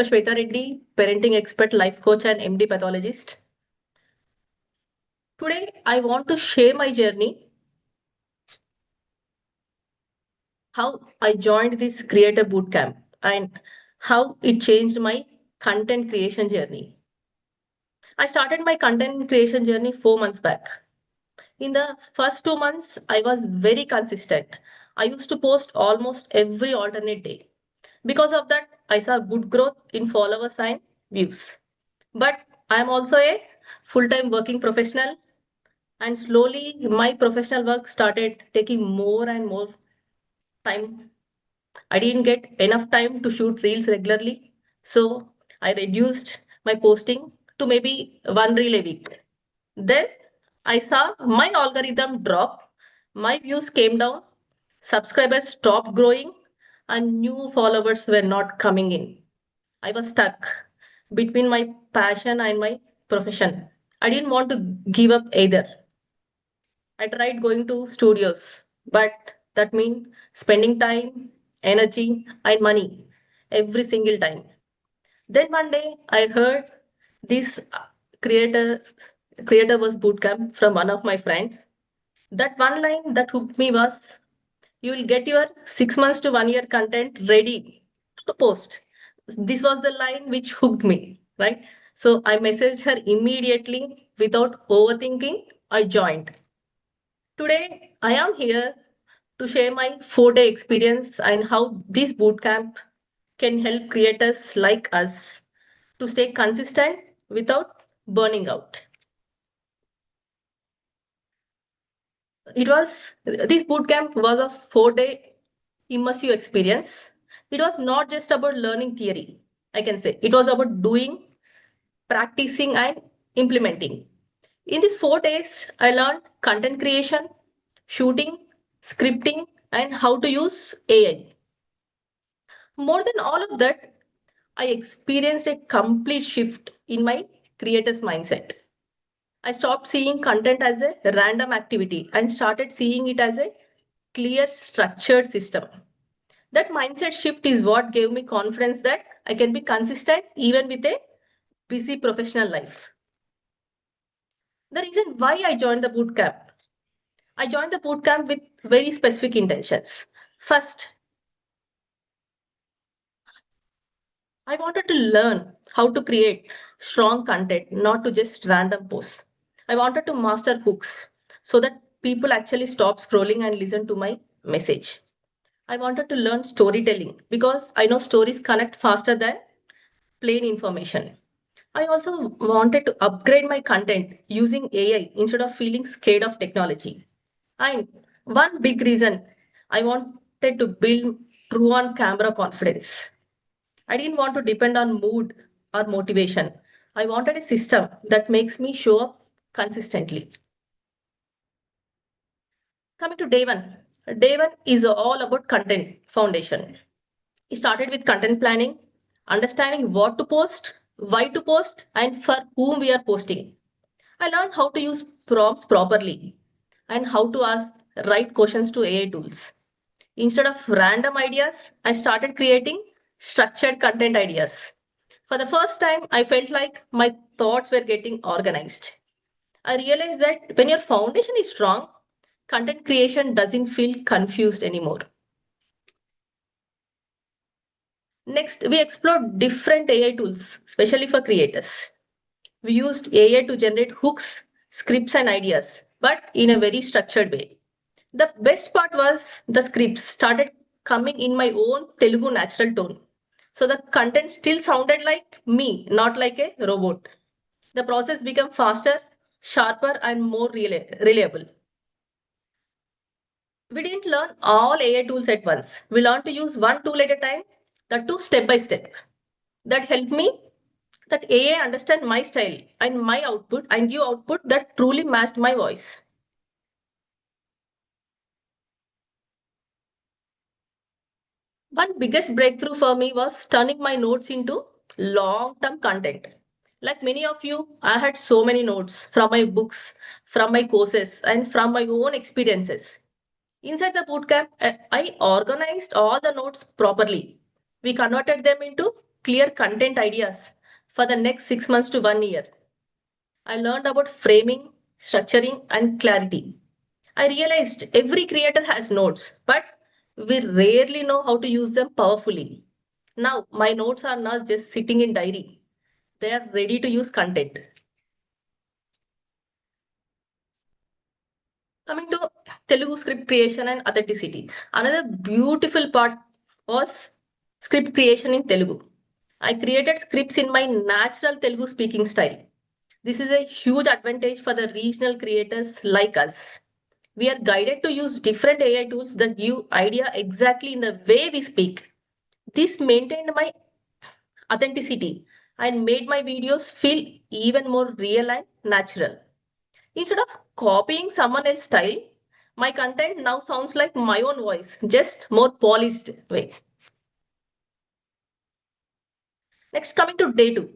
Shweta Reddy, parenting expert, life coach, and MD pathologist. Today, I want to share my journey, how I joined this creator bootcamp, and how it changed my content creation journey. I started my content creation journey 4 months back. In the first 2 months, I was very consistent. I used to post almost every alternate day. Because of that, I saw good growth in followers and views. But I'm also a full time working professional, and slowly my professional work started taking more and more time. I didn't get enough time to shoot reels regularly, so I reduced my posting to maybe one reel a week. Then I saw my algorithm drop, my views came down, subscribers stopped growing, and new followers were not coming in. I was stuck between my passion and my profession. I didn't want to give up either. I tried going to studios, but that means spending time, energy, and money every single time. Then one day I heard this creator CreatorWerse bootcamp from one of my friends. That one line that hooked me was, "You will get your 6 months to 1 year content ready to post." This was the line which hooked me, right? So I messaged her immediately without overthinking. I joined. Today, I am here to share my 4 day experience and how this bootcamp can help creators like us to stay consistent without burning out. This bootcamp was a 4 day immersive experience. It was not just about learning theory, I can say. It was about doing, practicing, and implementing. In these 4 days, I learned content creation, shooting, scripting, and how to use AI. More than all of that, I experienced a complete shift in my creator's mindset. I stopped seeing content as a random activity and started seeing it as a clear, structured system. That mindset shift is what gave me confidence that I can be consistent even with a busy professional life. The reason why I joined the bootcamp with very specific intentions. First, I wanted to learn how to create strong content, not to just random posts. I wanted to master hooks so that people actually stop scrolling and listen to my message. I wanted to learn storytelling because I know stories connect faster than plain information. I also wanted to upgrade my content using AI instead of feeling scared of technology. And one big reason, I wanted to build true on camera confidence. I didn't want to depend on mood or motivation. I wanted a system that makes me show up consistently. Coming to day one. Day one is all about content foundation. It started with content planning, understanding what to post, why to post, and for whom we are posting. I learned how to use prompts properly and how to ask right questions to AI tools. Instead of random ideas, I started creating structured content ideas. For the first time, I felt like my thoughts were getting organized. I realized that when your foundation is strong, content creation doesn't feel confused anymore. Next, we explored different AI tools, especially for creators. We used AI to generate hooks, scripts, and ideas, but in a very structured way. The best part was the scripts started coming in my own Telugu natural tone. So the content still sounded like me, not like a robot. The process became faster, sharper, and more reliable. We didn't learn all AI tools at once. We learned to use one tool at a time, the two step by step. That helped me, that AI understand my style and my output and give output that truly matched my voice. One biggest breakthrough for me was turning my notes into long term content. Like many of you, I had so many notes from my books, from my courses, and from my own experiences. Inside the bootcamp, I organized all the notes properly. We converted them into clear content ideas for the next 6 months to 1 year. I learned about framing, structuring, and clarity. I realized every creator has notes, but we rarely know how to use them powerfully. Now, my notes are not just sitting in diary. They are ready to use content. Coming to Telugu script creation and authenticity. Another beautiful part was script creation in Telugu. I created scripts in my natural Telugu speaking style. This is a huge advantage for the regional creators like us. We are guided to use different AI tools that give idea exactly in the way we speak. This maintained my authenticity and made my videos feel even more real and natural. Instead of copying someone else's style, my content now sounds like my own voice, just more polished way. Next, coming to day two.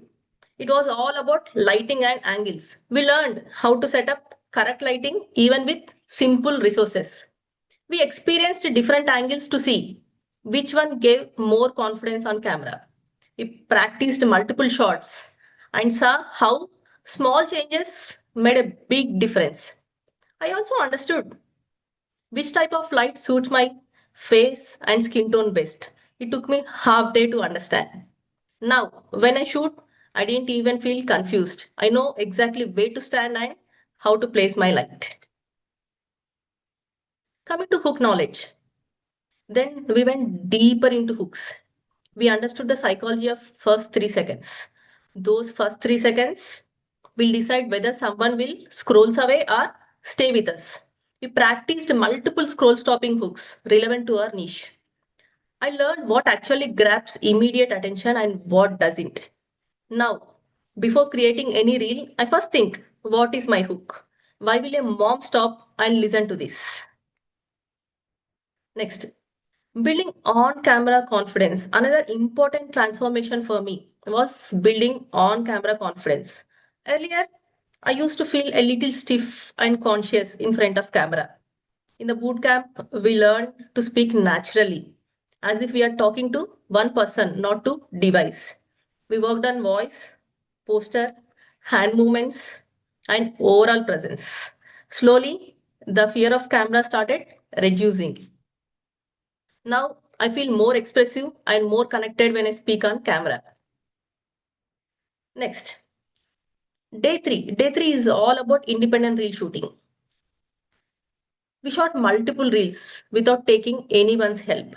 It was all about lighting and angles. We learned how to set up correct lighting even with simple resources. We experienced different angles to see which one gave more confidence on camera. We practiced multiple shots and saw how small changes made a big difference. I also understood which type of light suits my face and skin tone best. It took me half day to understand. Now, when I shoot, I didn't even feel confused. I know exactly where to stand and how to place my light. Coming to hook knowledge. Then we went deeper into hooks. We understood the psychology of first 3 seconds. Those first 3 seconds will decide whether someone will scroll away or stay with us. We practiced multiple scroll stopping hooks relevant to our niche. I learned what actually grabs immediate attention and what doesn't. Now, before creating any reel, I first think, what is my hook? Why will a mom stop and listen to this? Next, building on camera confidence. Another important transformation for me was building on camera confidence. Earlier, I used to feel a little stiff and conscious in front of camera. In the bootcamp, we learned to speak naturally, as if we are talking to one person, not to device. We worked on voice, posture, hand movements, and overall presence. Slowly, the fear of camera started reducing. Now I feel more expressive and more connected when I speak on camera. Next, day three. Day three is all about independent reel shooting. We shot multiple reels without taking anyone's help.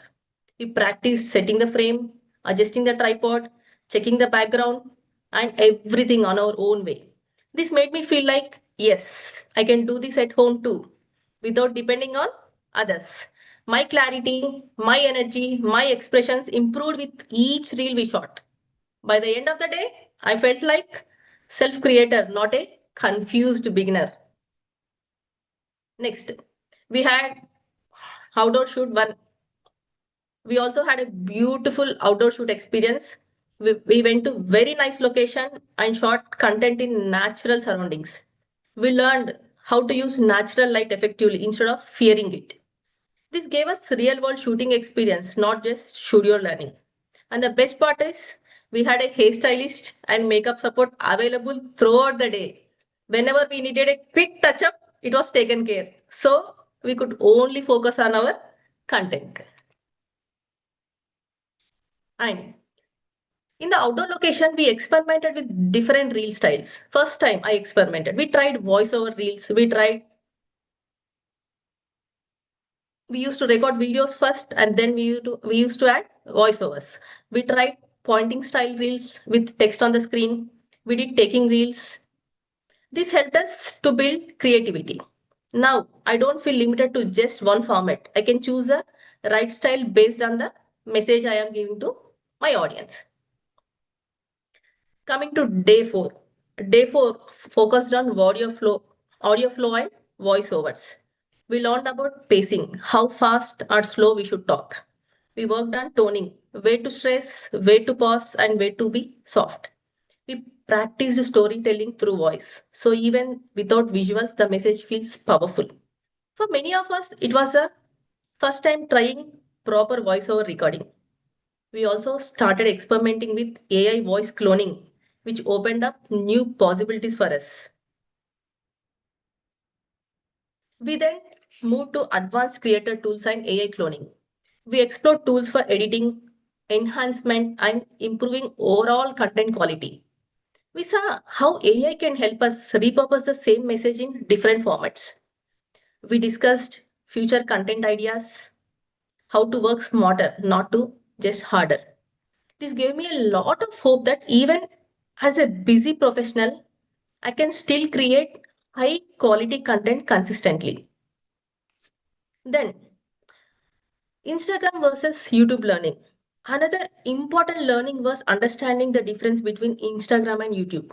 We practiced setting the frame, adjusting the tripod, checking the background, and everything on our own way. This made me feel like, yes, I can do this at home too, without depending on others. My clarity, my energy, my expressions improved with each reel we shot. By the end of the day, I felt like self-creator, not a confused beginner. Next, we had outdoor shoot one. We also had a beautiful outdoor shoot experience. We went to very nice location and shot content in natural surroundings. We learned how to use natural light effectively instead of fearing it. This gave us real world shooting experience, not just studio learning. And the best part is we had a hairstylist and makeup support available throughout the day. Whenever we needed a quick touch up, it was taken care. So we could only focus on our content. And in the outdoor location, we experimented with different reel styles. First time I experimented. We tried voiceover reels. We used to record videos first and then we used to add voiceovers. We tried pointing style reels with text on the screen. We did taking reels. This helped us to build creativity. Now I don't feel limited to just one format. I can choose the right style based on the message I am giving to my audience. Coming to day four. Day four focused on audio flow and voiceovers. We learned about pacing, how fast or slow we should talk. We worked on toning, where to stress, where to pause, and where to be soft. We practiced storytelling through voice. So even without visuals, the message feels powerful. For many of us, it was a first time trying proper voiceover recording. We also started experimenting with AI voice cloning, which opened up new possibilities for us. We then moved to advanced creator tools and AI cloning. We explored tools for editing, enhancement, and improving overall content quality. We saw how AI can help us repurpose the same message in different formats. We discussed future content ideas, how to work smarter, not to just harder. This gave me a lot of hope that even as a busy professional, I can still create high quality content consistently. Then, Instagram versus YouTube learning. Another important learning was understanding the difference between Instagram and YouTube.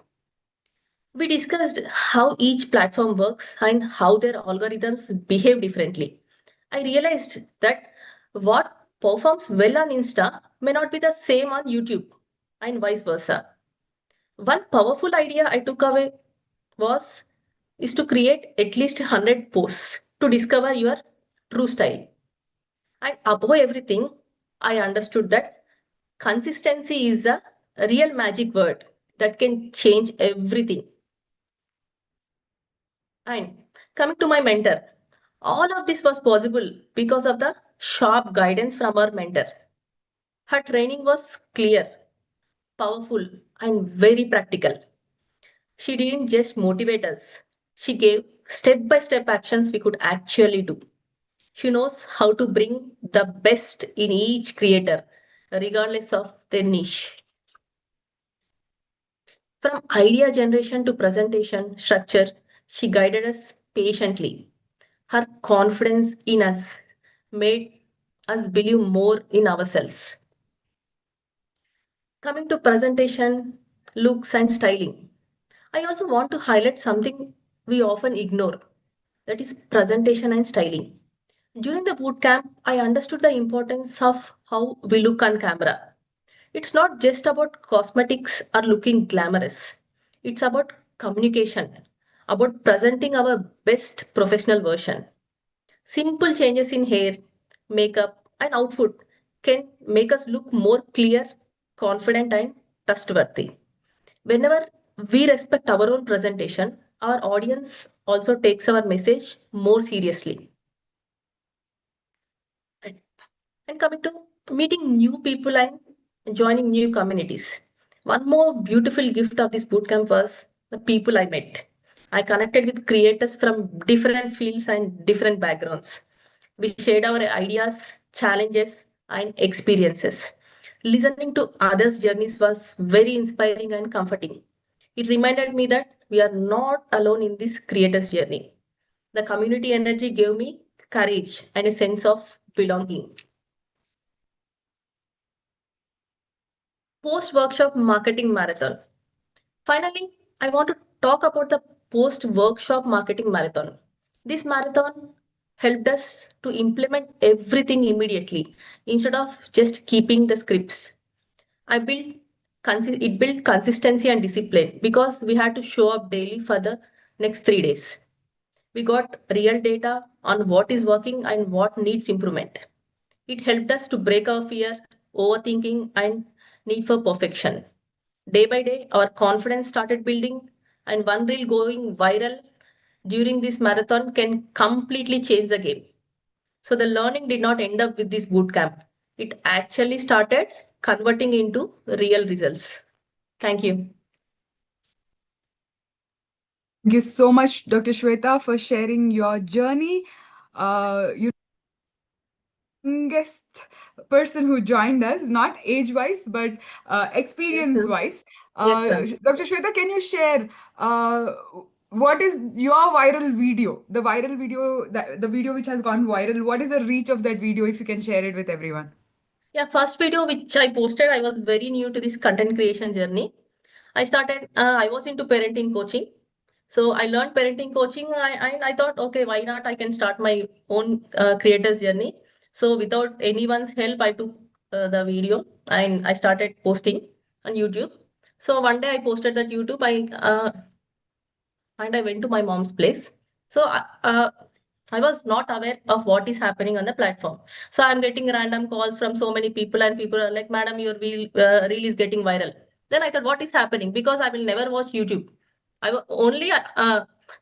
We discussed how each platform works and how their algorithms behave differently. I realized that what performs well on Insta may not be the same on YouTube, and vice versa. One powerful idea I took away was is to create at least 100 posts to discover your true style. And above everything, I understood that consistency is a real magic word that can change everything. And coming to my mentor, all of this was possible because of the sharp guidance from our mentor. Her training was clear, powerful, and very practical. She didn't just motivate us, she gave step by step actions we could actually do. She knows how to bring the best in each creator, regardless of their niche. From idea generation to presentation structure, she guided us patiently. Her confidence in us made us believe more in ourselves. Coming to presentation, looks, and styling, I also want to highlight something we often ignore, that is, presentation and styling. During the bootcamp, I understood the importance of how we look on camera. It's not just about cosmetics or looking glamorous, it's about communication, about presenting our best professional version. Simple changes in hair, makeup, and outfit can make us look more clear, confident, and trustworthy. Whenever we respect our own presentation, our audience also takes our message more seriously. And coming to meeting new people and joining new communities. One more beautiful gift of this bootcamp was the people I met. I connected with creators from different fields and different backgrounds. We shared our ideas, challenges, and experiences. Listening to others' journeys was very inspiring and comforting. It reminded me that we are not alone in this creator's journey. The community energy gave me courage and a sense of belonging. Post workshop marketing marathon. Finally, I want to talk about the post workshop marketing marathon. This marathon helped us to implement everything immediately instead of just keeping the scripts. I built it built consistency and discipline because we had to show up daily for the next 3 days. We got real data on what is working and what needs improvement. It helped us to break our fear, overthinking, and need for perfection. Day by day, our confidence started building, and one reel going viral during this marathon can completely change the game. So the learning did not end up with this boot camp. It actually started converting into real results. Thank you. Thank you so much, Dr. Shweta, for sharing your journey. You youngest person who joined us, not age-wise, but Yes, ma'am. experience-wise. Yes, ma'am. Dr. Shweta, can you share what is your viral video? The video which has gone viral. What is the reach of that video? If you can share it with everyone. Yeah, first video which I posted, I was very new to this content creation journey. I was into parenting coaching. So I learned parenting coaching. I thought, okay, why not? I can start my own creator's journey. So without anyone's help, I took the video and I started posting on YouTube. So one day I posted that YouTube. I went to my mom's place. So I was not aware of what is happening on the platform. So I'm getting random calls from so many people, and people are like, "Madam, your reel is getting viral." Then I thought, what is happening? Because I will never watch YouTube. Only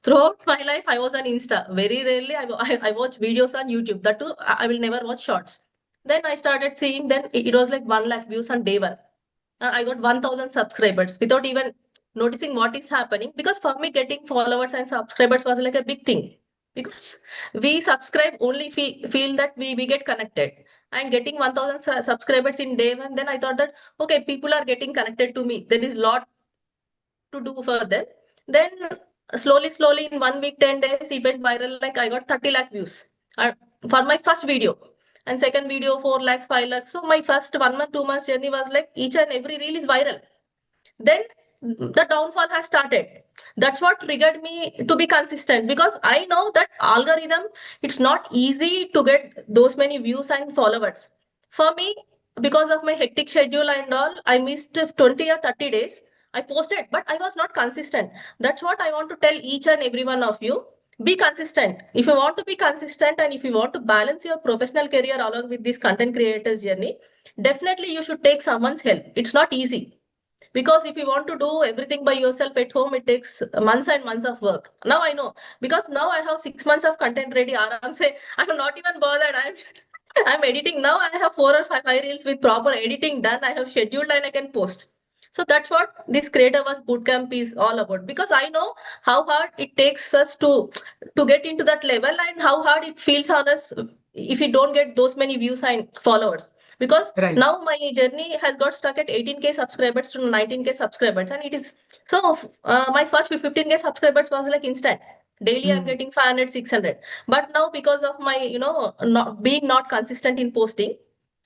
throughout my life I was on Insta. Very rarely I watch videos on YouTube. That too, I will never watch shorts. Then I started seeing. Then it was like 1 lakh views on day one. I got 1,000 subscribers without even noticing what is happening. Because for me, getting followers and subscribers was like a big thing. Because we subscribe only if we feel that we get connected. And getting 1,000 subscribers in day one, then I thought that, okay, people are getting connected to me. There is lot to do for them. Then slowly in 1 week, 10 days, it went viral. Like I got 30 lakh views for my first video. And second video, 4 lakhs, 5 lakhs. So my first 1 month, 2 months journey was like each and every reel is viral. Then the downfall has started. That's what triggered me to be consistent, because I know that algorithm, it's not easy to get those many views and followers. For me, because of my hectic schedule and all, I missed 20 or 30 days. I posted, but I was not consistent. That's what I want to tell each and every one of you. Be consistent. If you want to be consistent and if you want to balance your professional career along with this content creators journey, definitely you should take someone's help. It's not easy, because if you want to do everything by yourself at home, it takes months and months of work. Now I know, because now I have 6 months of content ready. Aram say, I'm not even bothered. I'm editing now. I have four or five reels with proper editing done. I have scheduled and I can post. So that's what this CreatorWerse bootcamp is all about, because I know how hard it takes us to get into that level, and how hard it feels on us if we don't get those many views and followers. Because Right. now my journey has got stuck at 18K subscribers to 19K subscribers, and it is so. My first 15K subscribers was like instant. Daily I'm getting 500, 600. But now, because of my not being not consistent in posting,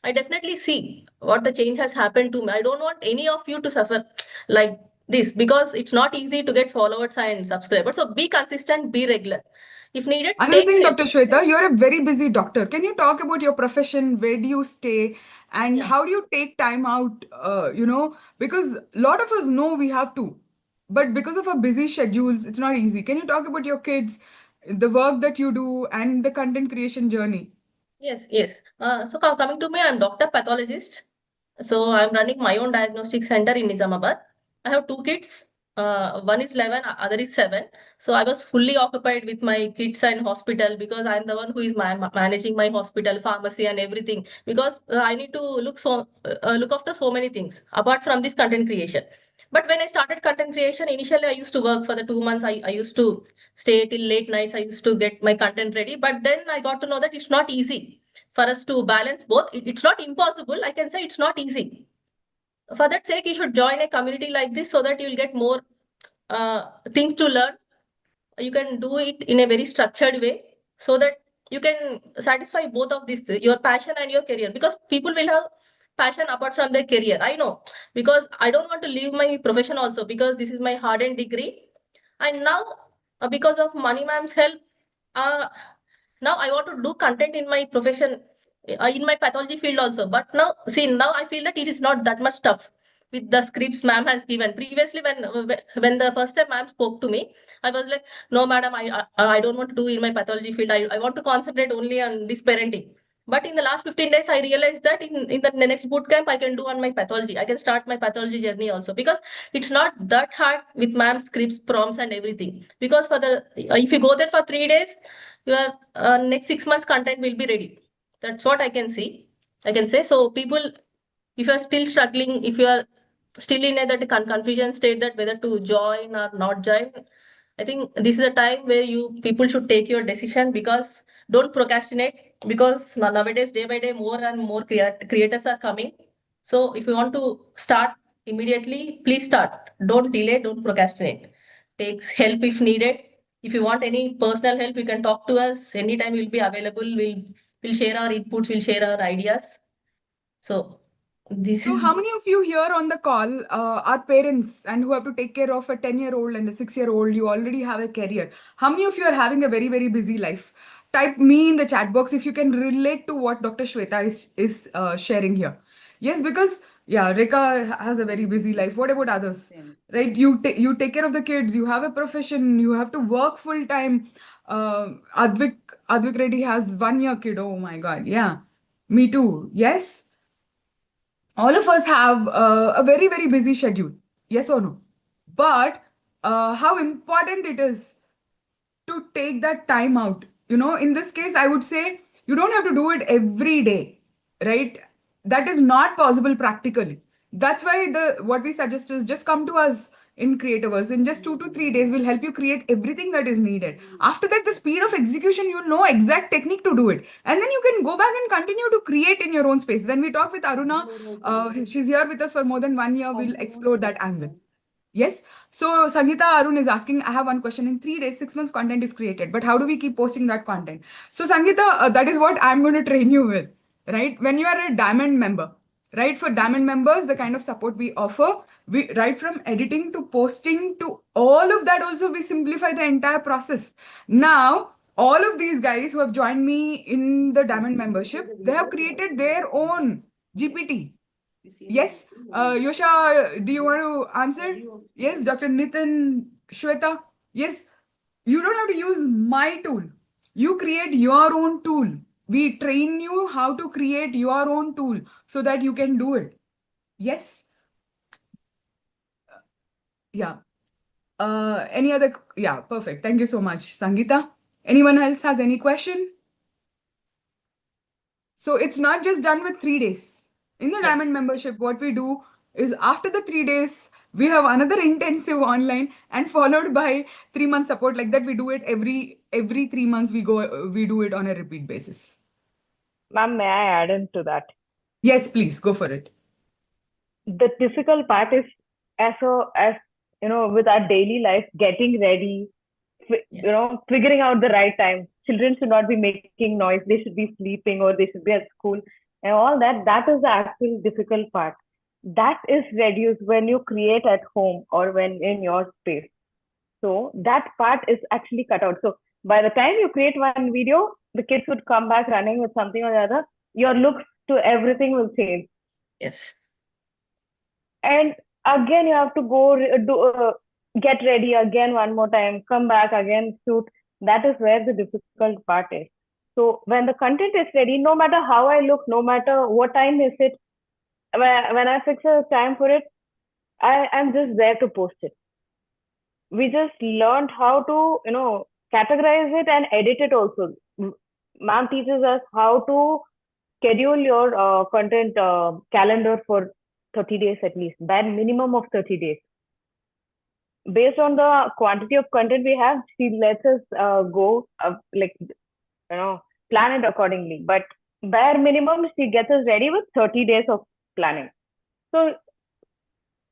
I definitely see what the change has happened to me. I don't want any of you to suffer like this, because it's not easy to get followers and subscribers. So be consistent, be regular. If needed, Another take thing, help. Dr. Shweta, you're a very busy doctor. Can you talk about your profession? Where do you stay? And Yeah. how do you take time out? Because a lot of us know we have to, but because of our busy schedules, it's not easy. Can you talk about your kids, the work that you do, and the content creation journey? Yes, yes. So coming to me, I'm doctor pathologist. So I'm running my own diagnostic center in Nizamabad. I have two kids. One is 11, other is 7. So I was fully occupied with my kids and hospital, because I'm the one who is managing my hospital, pharmacy, and everything. Because I need to look after so many things apart from this content creation. But when I started content creation, initially I used to work for the 2 months. I used to stay till late nights. I used to get my content ready. But then I got to know that it's not easy for us to balance both. It's not impossible. I can say it's not easy. For that sake, you should join a community like this, so that you'll get more things to learn. You can do it in a very structured way, so that you can satisfy both of these, your passion and your career, because people will have passion apart from their career. I know, because I don't want to leave my profession also, because this is my hardened degree. And now, because of money ma'am's help, uh, now I want to do content in my profession, in my pathology field also. But now, see, now I feel that it is not that much tough with the scripts ma'am has given. Previously, when the first time ma'am spoke to me, I was like, no, madam, I don't want to do in my pathology field. I want to concentrate only on this parenting. But in the last 15 days, I realized that in the next boot camp, I can do on my pathology. I can start my pathology journey also, because it's not that hard with ma'am scripts, prompts, and everything. Because for the if you go there for 3 days, your next 6 months content will be ready. That's what I can see. I can say. So people, if you are still struggling, if you are still in a that confusion state that whether to join or not join, I think this is a time where you people should take your decision, because don't procrastinate, because nowadays day by day more and more creators are coming. So if you want to start immediately, please start. Don't delay, don't procrastinate. Takes help if needed. If you want any personal help, you can talk to us anytime. We'll be available. We'll share our inputs, we'll share our ideas. So this So, is. how many of you here on the call are parents and who have to take care of a 10-year-old and a 6-year-old? You already have a career. How many of you are having a very, very busy life? Type me in the chat box if you can relate to what Dr. Shweta is sharing here. Yes, because yeah, Reka has a very busy life. What about others? Right? You take care of the kids. You have a profession. You have to work full time. Advik Advik Reddy has 1 year kid. Oh my God. Yeah. Me too. Yes. All of us have a very, very busy schedule. Yes or no? But how important it is to take that time out. In this case, I would say you don't have to do it every day, right? That is not possible practically. That's why the what we suggest is just come to us in CreatorWerse. In just 2 to 3 days, we'll help you create everything that is needed. After that, the speed of execution, you'll know exact technique to do it. And then you can go back and continue to create in your own space. When we talk with Aruna, she's here with us for more than 1 year, we'll explore that angle. Yes. So Sangeeta Arun is asking, I have one question. In 3 days, 6 months content is created, but how do we keep posting that content? So Sangeeta, that is what I'm going to train you with, right? When you are a diamond member, right? For diamond members, the kind of support we offer, we right from editing to posting to all of that also, we simplify the entire process. Now, all of these guys who have joined me in the diamond membership, they have created their own GPT. Yes, Yosha, do you want to answer? Yes, Dr. Nitin, Shweta. Yes, you don't have to use my tool. You create your own tool. We train you how to create your own tool so that you can do it. Yes. Yeah. Any other? Yeah, perfect. Thank you so much, Sangeeta. Anyone else has any question? So it's not just done with 3 days. In the Diamond Yes. membership, what we do is after the 3 days, we have another intensive online and followed by 3 month support. Like that, we do it every 3 months. We do it on a repeat basis. Ma'am, may I add into that? Yes, please go for it. The difficult part is as with our daily life, getting ready, Yes. figuring out the right time. Children should not be making noise. They should be sleeping or they should be at school and all that. That is the actual difficult part. That is reduced when you create at home or when in your space. So that part is actually cut out. So by the time you create one video, the kids would come back running with something or the other. Your looks to everything will change. Yes. And again, you have to get ready again one more time, come back again, shoot. That is where the difficult part is. So when the content is ready, no matter how I look, no matter what time is it, when I fix a time for it, I'm just there to post it. We just learned how to, categorize it and edit it also. Ma'am teaches us how to schedule your content calendar for 30 days at least, bare minimum of 30 days. Based on the quantity of content we have, she lets us go, plan it accordingly. But bare minimum, she gets us ready with 30 days of planning. So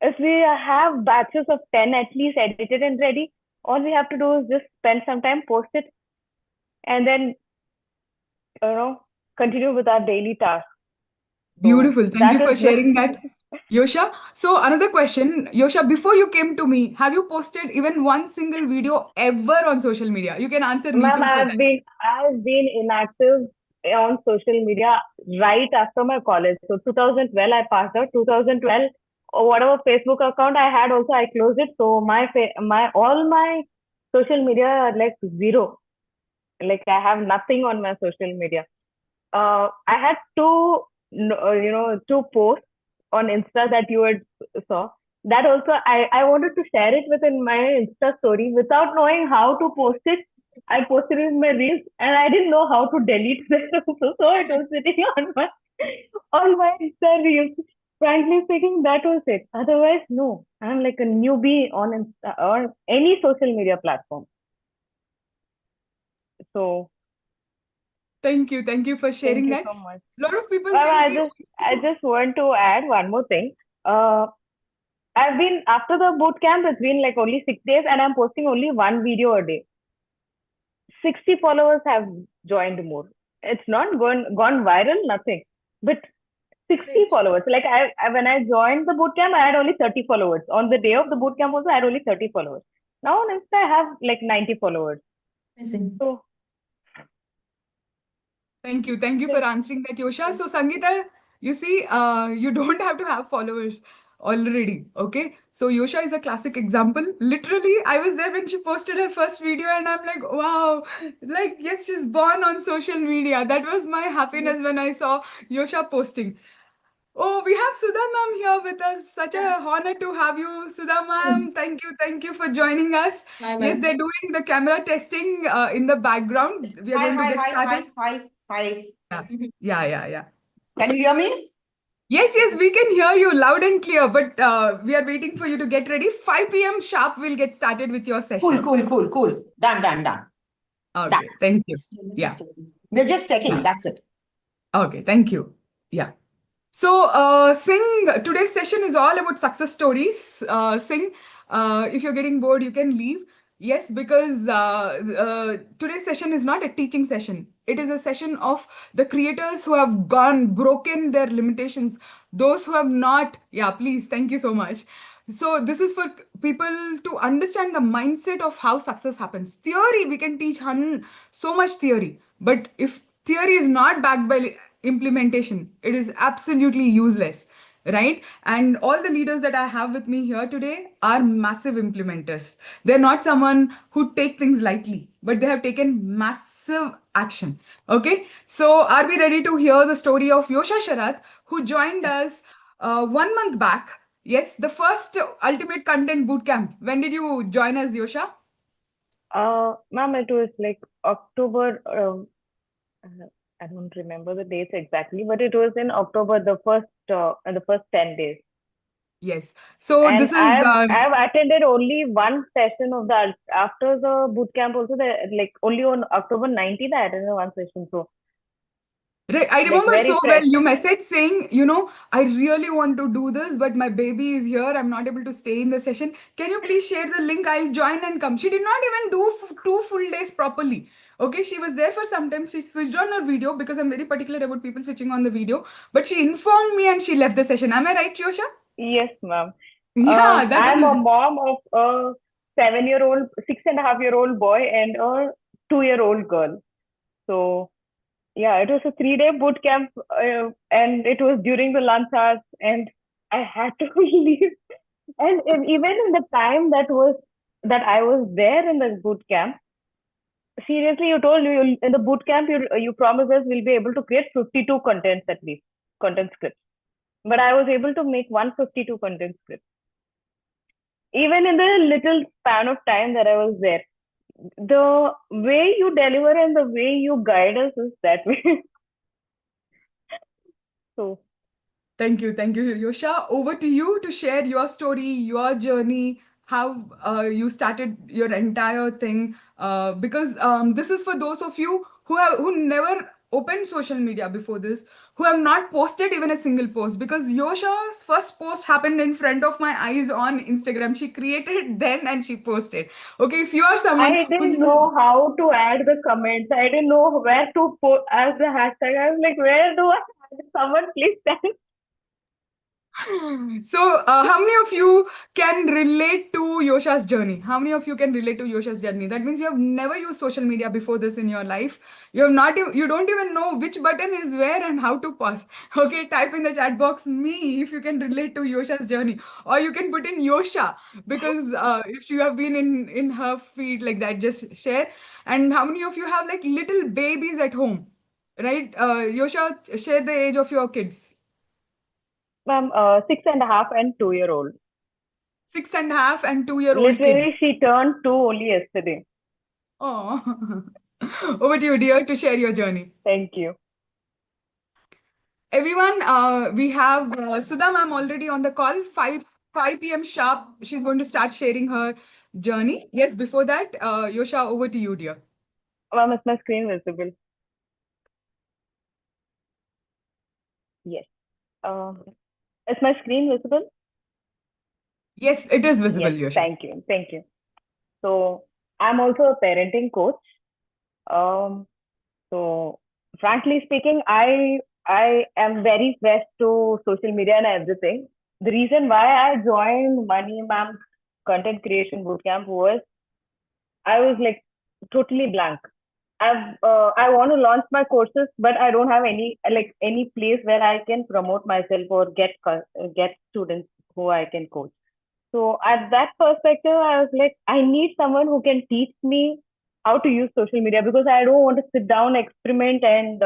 if we have batches of 10 at least edited and ready, all we have to do is just spend some time, post it, and then, continue with our daily tasks. Beautiful. Thank you That for is the sharing that, Yosha. So another question, Yosha, before you came to me, have you posted even one single video ever on social media? You can answer Ma'am, Neetu for that. I've been inactive on social media right after my college. So 2012 I passed out. 2012, or whatever Facebook account I had also I closed it. So my all my social media are like zero. Like I have nothing on my social media. I had two posts on Insta that you had saw. That also I wanted to share it within my Insta story without knowing how to post it. I posted it in my reels and I didn't know how to delete it. So it was sitting on my Insta reels. Frankly speaking, that was it. Otherwise, no. I'm like a newbie on Insta or any social media platform. So Thank you. Thank you for thank sharing you that. so much. A lot of people Well, think I just want to add one more thing. I've been after the boot camp. It's been like only 6 days, and I'm posting only one video a day. 60 followers have joined more. It's not gone viral, nothing, but 60 Great. followers. Like when I joined the boot camp, I had only 30 followers. On the day of the boot camp, also I had only 30 followers. Now on Insta, I have like 90 followers. Amazing. So thank you. Thank you for thank answering that, Yosha. So, Sangeeta, you see, you don't have to have followers. already. Okay, so Yosha is a classic example. Literally, I was there when she posted her first video, and I'm like, wow, like, yes, she's born on social media. That was my happiness when I saw Yosha posting. Oh, we have Sudha ma'am here with us. Such a honor to have you, Sudha ma'am. Thank you for joining us. Hi, Yes, ma'am. they're doing the camera testing in the background. We are going to get started. Hi. Yeah, Mhm. yeah. Can you hear me? Yes, we can hear you loud and clear, but we are waiting for you to get ready. 5 p.m. sharp, we'll get started with your session. Cool. Done. Okay, thank you. Yeah. We're just checking. That's it. Okay, thank you. Yeah. So, Singh, today's session is all about success stories. Singh, if you're getting bored, you can leave. Yes, because today's session is not a teaching session. It is a session of the creators who have broken their limitations. Those who have not, yeah, please, thank you so much. So, this is for people to understand the mindset of how success happens. Theory, we can teach so much theory. But if theory is not backed by implementation, it is absolutely useless, right? And all the leaders that I have with me here today are massive implementers. They're not someone who take things lightly, but they have taken massive action. Okay, so are we ready to hear the story of Yosha Sharat, who joined us 1 month back? Yes, the first ultimate content bootcamp. When did you join us, Yosha? Ma'am, it was like October. I don't remember the dates exactly, but it was in October, the first 10 days. Yes, so And this is I've attended only one session of that after the boot camp. Also, like only on October 19th, I attended one session. So right. I like remember very so well. fresh. You messaged saying, I really want to do this, but my baby is here. I'm not able to stay in the session. Can you please share the link? I'll join and come. She did not even do 2 full days properly. Okay, she was there for some time. She switched on her video because I'm very particular about people switching on the video. But she informed me and she left the session. Am I right, Yosha? Yes, ma'am. Yeah, that I'm a was. mom of a 7-year-old, 6.5-year-old boy and a 2-year-old girl. So yeah, it was a 3-day boot camp, and it was during the lunch hours, and I had to leave. And even in the time that I was there in the boot camp, seriously, you told you in the boot camp you promised us we'll be able to create 52 contents at least, content scripts. But I was able to make 152 content scripts. Even in the little span of time that I was there, the way you deliver and the way you guide us is that way. So Thank you, Yosha. Over to you to share your story, your journey, how you started your entire thing. Because this is for those of you who never opened social media before this, who have not posted even a single post. Because Yosha's first post happened in front of my eyes on Instagram. She created it then and she posted. Okay, if you are someone I who's didn't know how to add the comments. I didn't know where to put as the hashtag. I was like, where do I add? Someone please tell. So, how many of you can relate to Yosha's journey? How many of you can relate to Yosha's journey? That means you have never used social media before this in your life. You have not, you don't even know which button is where and how to pause. Okay, type in the chat box me if you can relate to Yosha's journey, or you can put in Yosha because if you have been in her feed like that, just share. And how many of you have like little babies at home, right? Yosha, share the age of your kids. Ma'am, 6.5 and 2-year-old. 6.5 and 2-year-old kids. Literally, she turned 2 only yesterday. Oh, over to you, dear, to share your journey. Thank you. Everyone, we have Sudha ma'am already on the call. 5 p.m. sharp. She's going to start sharing her journey. Yes, before that, Yosha, over to you, dear. Ma'am, is my screen visible? Yes. Is my screen visible? Yes, it is visible, Yes. Yosha. Thank you. So I'm also a parenting coach. Um, so frankly speaking, I am very fresh to social media and everything. The reason why I joined Money Ma'am's content creation bootcamp was I was like totally blank. I want to launch my courses, but I don't have any place where I can promote myself or get students who I can coach. So at that perspective, I was like, I need someone who can teach me how to use social media, because I don't want to sit down, experiment, and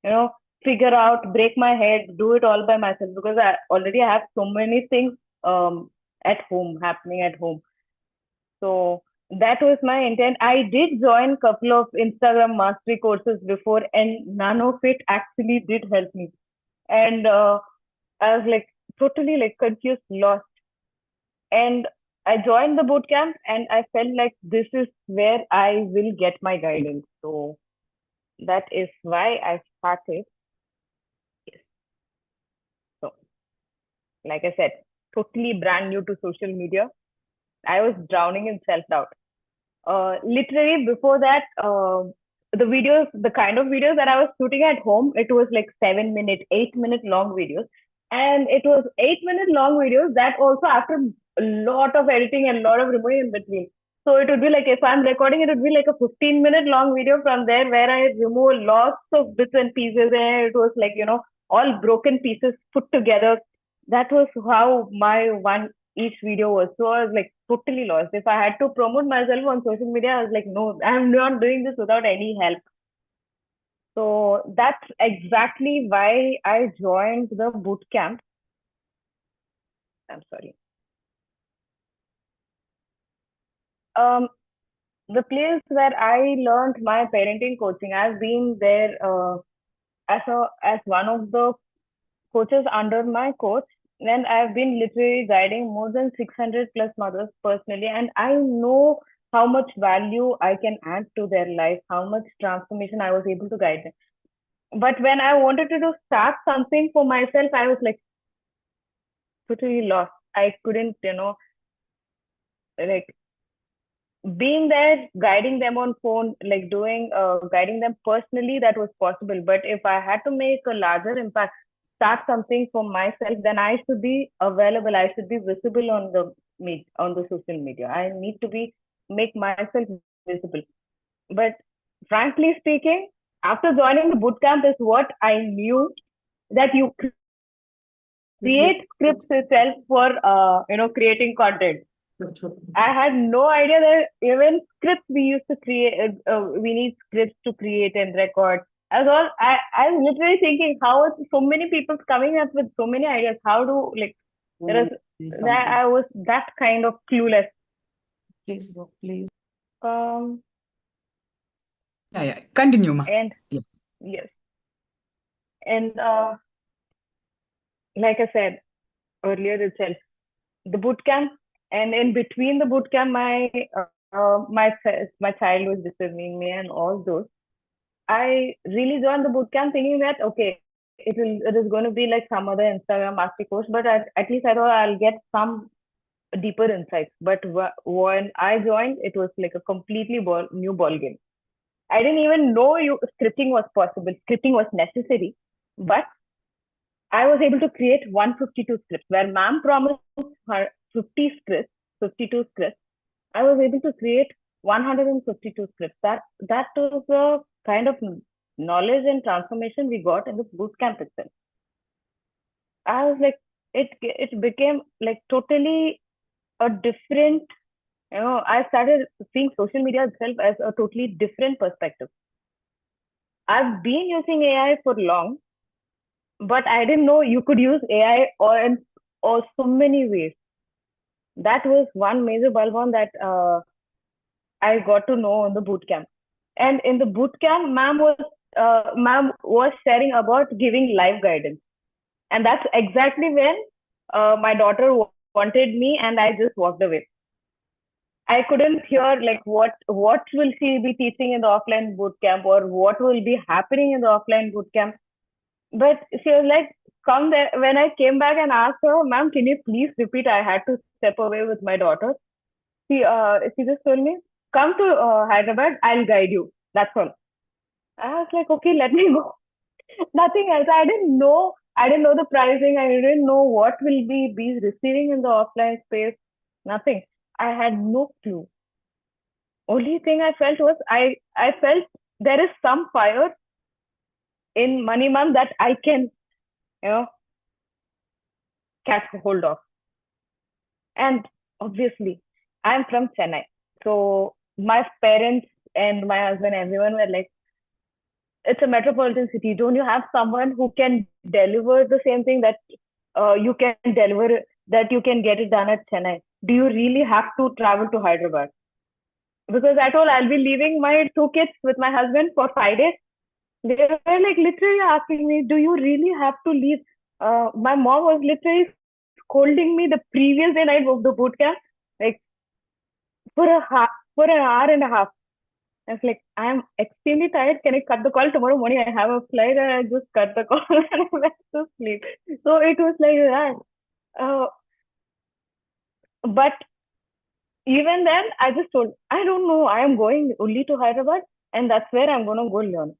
you know, figure out, break my head, do it all by myself, because I already have so many things at home, happening at home. So that was my intent. I did join a couple of Instagram mastery courses before, and none of it actually did help me. And I was like totally like confused, lost. And I joined the boot camp, and I felt like this is where I will get my guidance. So that is why I started. Yes. So, like I said, totally brand new to social media. I was drowning in self doubt. Literally before that, the kind of videos that I was shooting at home, it was like 7 minute, 8 minute long videos. And it was 8 minute long videos that also after a lot of editing and a lot of removing in between. So it would be like, if I'm recording, it would be like a 15-minute long video from there where I remove lots of bits and pieces. And it was like, all broken pieces put together. That was how my one each video was. So I was like totally lost. If I had to promote myself on social media, I was like, no, I'm not doing this without any help. So that's exactly why I joined the boot camp. I'm sorry. The place where I learned my parenting coaching, I've been there as one of the coaches under my coach, and I've been literally guiding more than 600 plus mothers personally, and I know how much value I can add to their life, how much transformation I was able to guide them. But when I wanted to start something for myself, I was like totally lost. I couldn't, like being there, guiding them on phone, like guiding them personally, that was possible. But if I had to make a larger impact, start something for myself, then I should be available. I should be visible on the social media. I need to make myself visible. But frankly speaking, after joining the bootcamp is what I knew, that you create scripts itself for creating content. I had no idea that even scripts we used to create, we need scripts to create and record. I was literally thinking, how are so many people coming up with so many ideas? How do, like, there is that I was that kind of clueless. Please, please. Yeah. Continue, ma. And Yes. yes. And like I said earlier itself, the boot camp, and in between the boot camp, my child was disturbing me and all those. I really joined the boot camp thinking that okay, it is going to be like some other Instagram master course, but at least I thought I'll get some deeper insights. But when I joined, it was like a completely new ball game. I didn't even know scripting was possible. Scripting was necessary, but I was able to create 152 scripts where ma'am promised her 50 scripts, 52 scripts. I was able to create 152 scripts. That was the kind of knowledge and transformation we got in the boot camp itself. I was like, it became like totally a different, I started seeing social media itself as a totally different perspective. I've been using AI for long, but I didn't know you could use AI or so many ways. That was one major bulb on that I got to know in the boot camp. And in the boot camp, ma'am was sharing about giving life guidance, and that's exactly when my daughter wanted me, and I just walked away. I couldn't hear like what will she be teaching in the offline boot camp, or what will be happening in the offline boot camp. But she was like, come there. When I came back and asked her, ma'am, can you please repeat? I had to step away with my daughter. She just told me, come to Hyderabad, I'll guide you. That's all. I was like, okay, let me go. Nothing else. I didn't know the pricing. I didn't know what will be receiving in the offline space. Nothing. I had no clue. Only thing I felt was I felt there is some fire in Money Mom that I can, catch hold of. And obviously, I'm from Chennai. So my parents and my husband, everyone were like, it's a metropolitan city. Don't you have someone who can deliver the same thing that you can deliver, that you can get it done at Chennai? Do you really have to travel to Hyderabad? Because I told I'll be leaving my two kids with my husband for 5 days. They were like literally asking me, do you really have to leave? My mom was literally scolding me the previous day night of the boot camp, like for an hour and a half. I was like, I'm extremely tired. Can I cut the call tomorrow morning? I have a flight, and I just cut the call and I went to sleep. So it was like that. Uh, but even then, I just told, I don't know. I am going only to Hyderabad, and that's where I'm gonna go learn.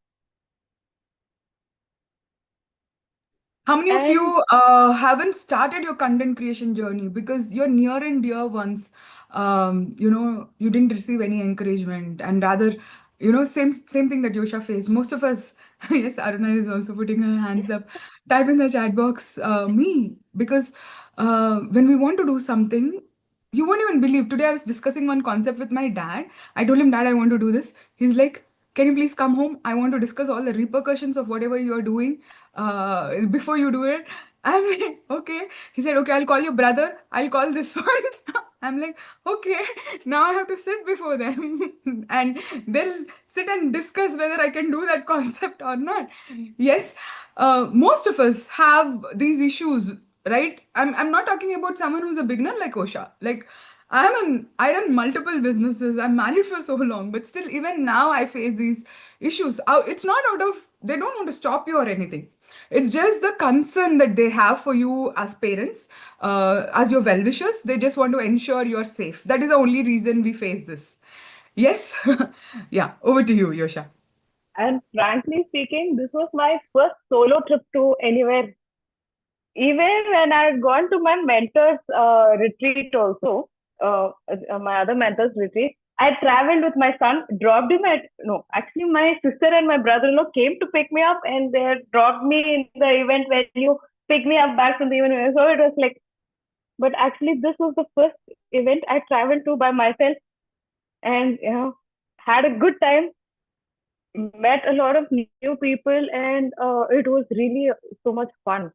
How many of And you haven't started your content creation journey because your near and dear ones, you didn't receive any encouragement, and rather, same thing that Yosha faced. Most of us, yes, Aruna is also putting her hands up. Type in the chat box, me, because when we want to do something, you won't even believe. Today I was discussing one concept with my dad. I told him, Dad, I want to do this. He's like, can you please come home? I want to discuss all the repercussions of whatever you are doing before you do it. I'm like, okay. He said, okay, I'll call your brother. I'll call this one. I'm like, okay. Now I have to sit before them and they'll sit and discuss whether I can do that concept or not. Yes, most of us have these issues, right? I'm not talking about someone who's a beginner like Osha. Like, I run multiple businesses. I'm married for so long, but still, even now, I face these issues. It's not out of, they don't want to stop you or anything. It's just the concern that they have for you as parents, as your well wishers. They just want to ensure you're safe. That is the only reason we face this. Yes. Yeah. Over to you, Yosha. and frankly speaking, this was my first solo trip to anywhere. Even when I had gone to my mentor's retreat also, my other mentor's retreat, I traveled with my son, dropped him at, no, actually my sister and my brother-in-law came to pick me up, and they had dropped me in the event venue, picked me up back from the event venue. So it was like, but actually this was the first event I traveled to by myself, and had a good time, met a lot of new people, and it was really so much fun.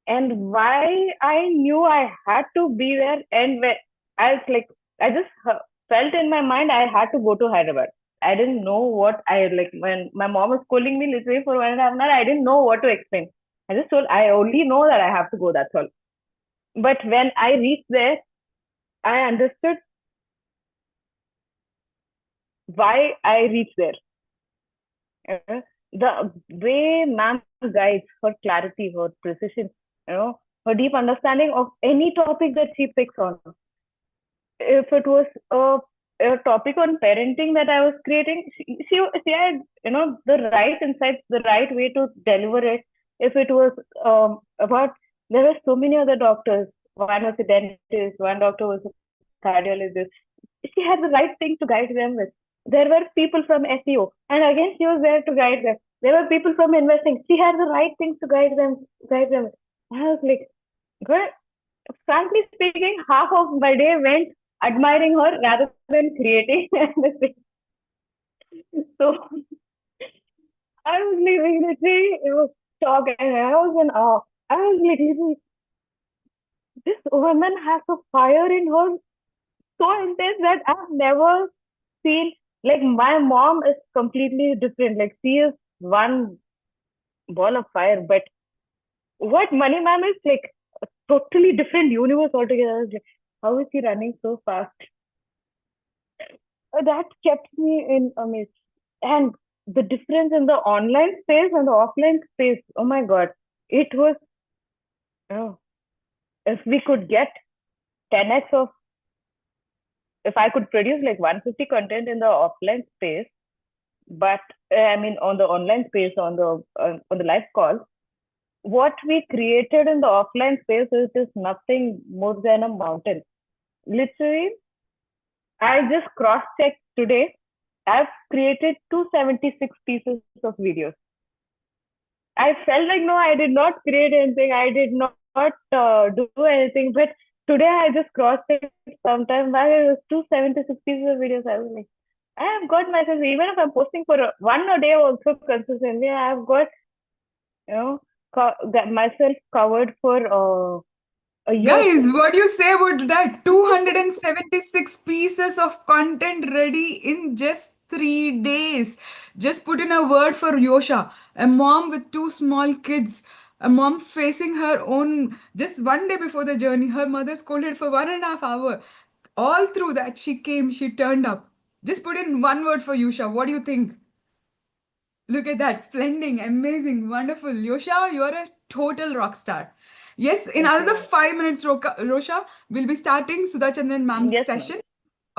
And why I knew I had to be there, and when I was like, I just felt in my mind I had to go to Hyderabad. I didn't know what I like when my mom was calling me literally for 1.5 hours. I didn't know what to explain. I just told I only know that I have to go. That's all. But when I reached there, I understood why I reached there. The way ma'am guides, her clarity, her precision, her deep understanding of any topic that she picks on. If it was a topic on parenting that I was creating, she had the right insights, the right way to deliver it. If it was about, there were so many other doctors. One was a dentist, one doctor was a cardiologist. She had the right thing to guide them with. There were people from SEO, and again she was there to guide them. There were people from investing. She had the right things to guide them. I was like, good. Frankly speaking, half of my day went admiring her rather than creating anything. So I was leaving literally, it was shocked, and I was in awe. I was like, this woman has a fire in her so intense that I've never seen. Like, my mom is completely different. Like, she is one ball of fire, but what Money Ma'am is like a totally different universe altogether. I was like, how is she running so fast? That kept me in amaze. And the difference in the online space and the offline space, oh my God, it was, oh, if we could get 10x of, if I could produce like 150 content in the offline space, but I mean on the online space, on the live call, what we created in the offline space is just nothing more than a mountain. Literally, I just cross-checked today. I've created 276 pieces of videos. I felt like, no, I did not create anything. I did not do anything. But today I just crossed it sometime back. It was 276 pieces of videos. I was like, I have got myself, even if I'm posting for one a day also consistently, I have got, you know, got myself covered for a year. Guys, what do you say about that? 276 pieces of content ready in just 3 days. Just put in a word for Yosha, a mom with two small kids, a mom facing her own. Just one day before the journey, her mother scolded for 1.5 hours. All through that, she came, she turned up. Just put in one word for Yosha. What do you think? Look at that. Splendid, amazing, wonderful. Yosha, you're a total rock star. Yes, in Thank another you. 5 minutes, Rosha, we'll be starting Sudha Chandran ma'am's Yes, ma'am. session.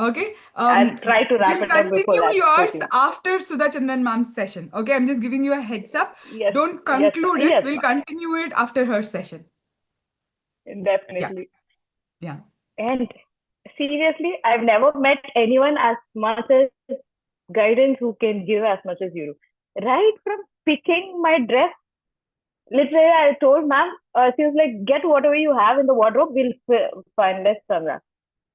Okay. I'll try to wrap We'll it up before continue that. yours Hoping. after Sudha Chandran ma'am's session. Okay, I'm just giving you a heads up. Yes. Don't Yes, conclude it. yes, We'll continue it after her session. ma'am. Yeah, Definitely. yeah. And seriously, I've never met anyone as much as guidance who can give as much as you do. Right from picking my dress, literally, I told ma'am, she was like, get whatever you have in the wardrobe, we'll find less somewhere.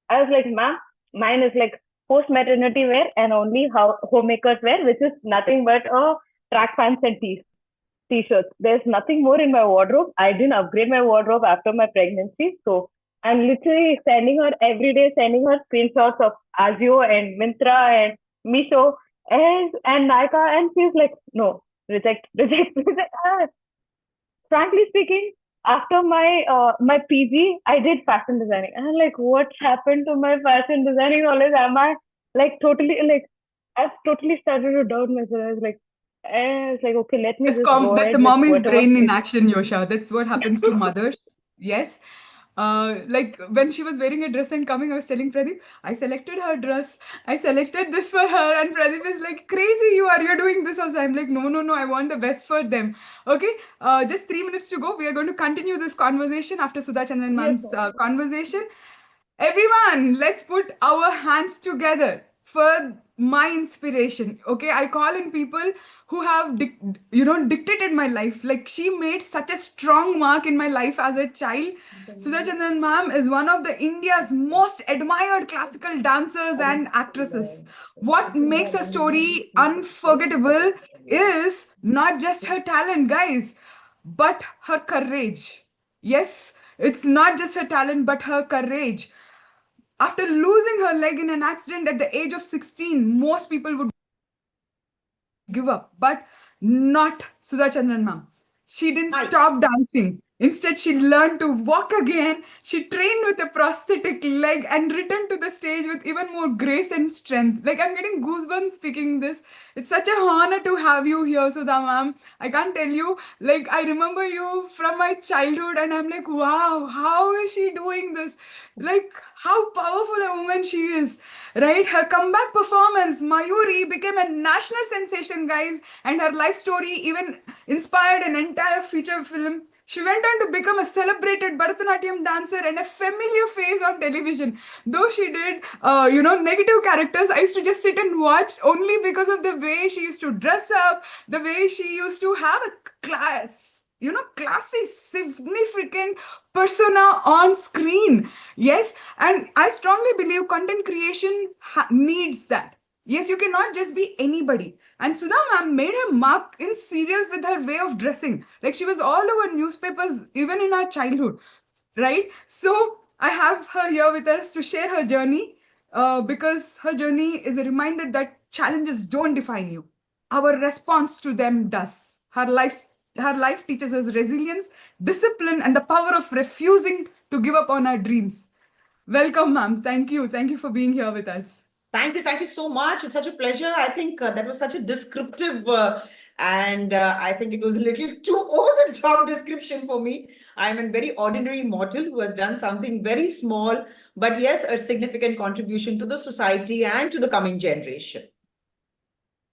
I was like, ma'am, mine is like post maternity wear and only homemakers wear, which is nothing but track pants and t-shirts. There's nothing more in my wardrobe. I didn't upgrade my wardrobe after my pregnancy. So I'm literally sending her every day, sending her screenshots of Azio and Mintra and Misho and Nika. And she's like, no, reject, reject, reject. Frankly speaking, after my PG, I did fashion designing. And I'm like, what happened to my fashion designing knowledge? Am I like totally like I've totally started to doubt myself. It's like, okay, let me just go That's a ahead with mommy's whatever brain in fits. action, Yosha. That's what happens to mothers. Yes. Like when she was wearing a dress and coming, I was telling Pradeep, I selected her dress. I selected this for her. And Pradeep is like, crazy you are. You're doing this also. I'm like, no, no, no. I want the best for them. Okay. Just 3 minutes to go. We are going to continue this conversation after Sudha Chandran Yes, ma'am's ma'am. conversation. Everyone, let's put our hands together for my inspiration. Okay, I call in people who have dictated my life. Like she made such a strong mark in my life as a child. Sudha Chandran ma'am is one of the India's most admired classical dancers and actresses. What makes her story unforgettable is not just her talent, guys, but her courage. Yes, it's not just her talent, but her courage. After losing her leg in an accident at the age of 16, most people would give up, but not Sudha Chandran ma'am. She didn't stop dancing. Instead, she learned to walk again. She trained with a prosthetic leg and returned to the stage with even more grace and strength. Like, I'm getting goosebumps speaking this. It's such a honor to have you here, Sudha ma'am. I can't tell you. Like, I remember you from my childhood, and I'm like, wow, how is she doing this? Like, how powerful a woman she is, right? Her comeback performance, Mayuri, became a national sensation, guys, and her life story even inspired an entire feature film. She went on to become a celebrated Bharatanatyam dancer and a familiar face on television. Though she did, negative characters, I used to just sit and watch only because of the way she used to dress up, the way she used to have a classy, significant persona on screen. Yes, and I strongly believe content creation needs that. Yes, you cannot just be anybody. And Sudha ma'am made her mark in serials with her way of dressing. Like she was all over newspapers even in our childhood, right? So I have her here with us to share her journey because her journey is a reminder that challenges don't define you. Our response to them does. Her life teaches us resilience, discipline, and the power of refusing to give up on our dreams. Welcome, ma'am. Thank you. Thank you for being here with us. Thank you so much. It's such a pleasure. I think that was such a descriptive, and I think it was a little too over the top description for me. I'm a very ordinary mortal who has done something very small, but yes, a significant contribution to the society and to the coming generation.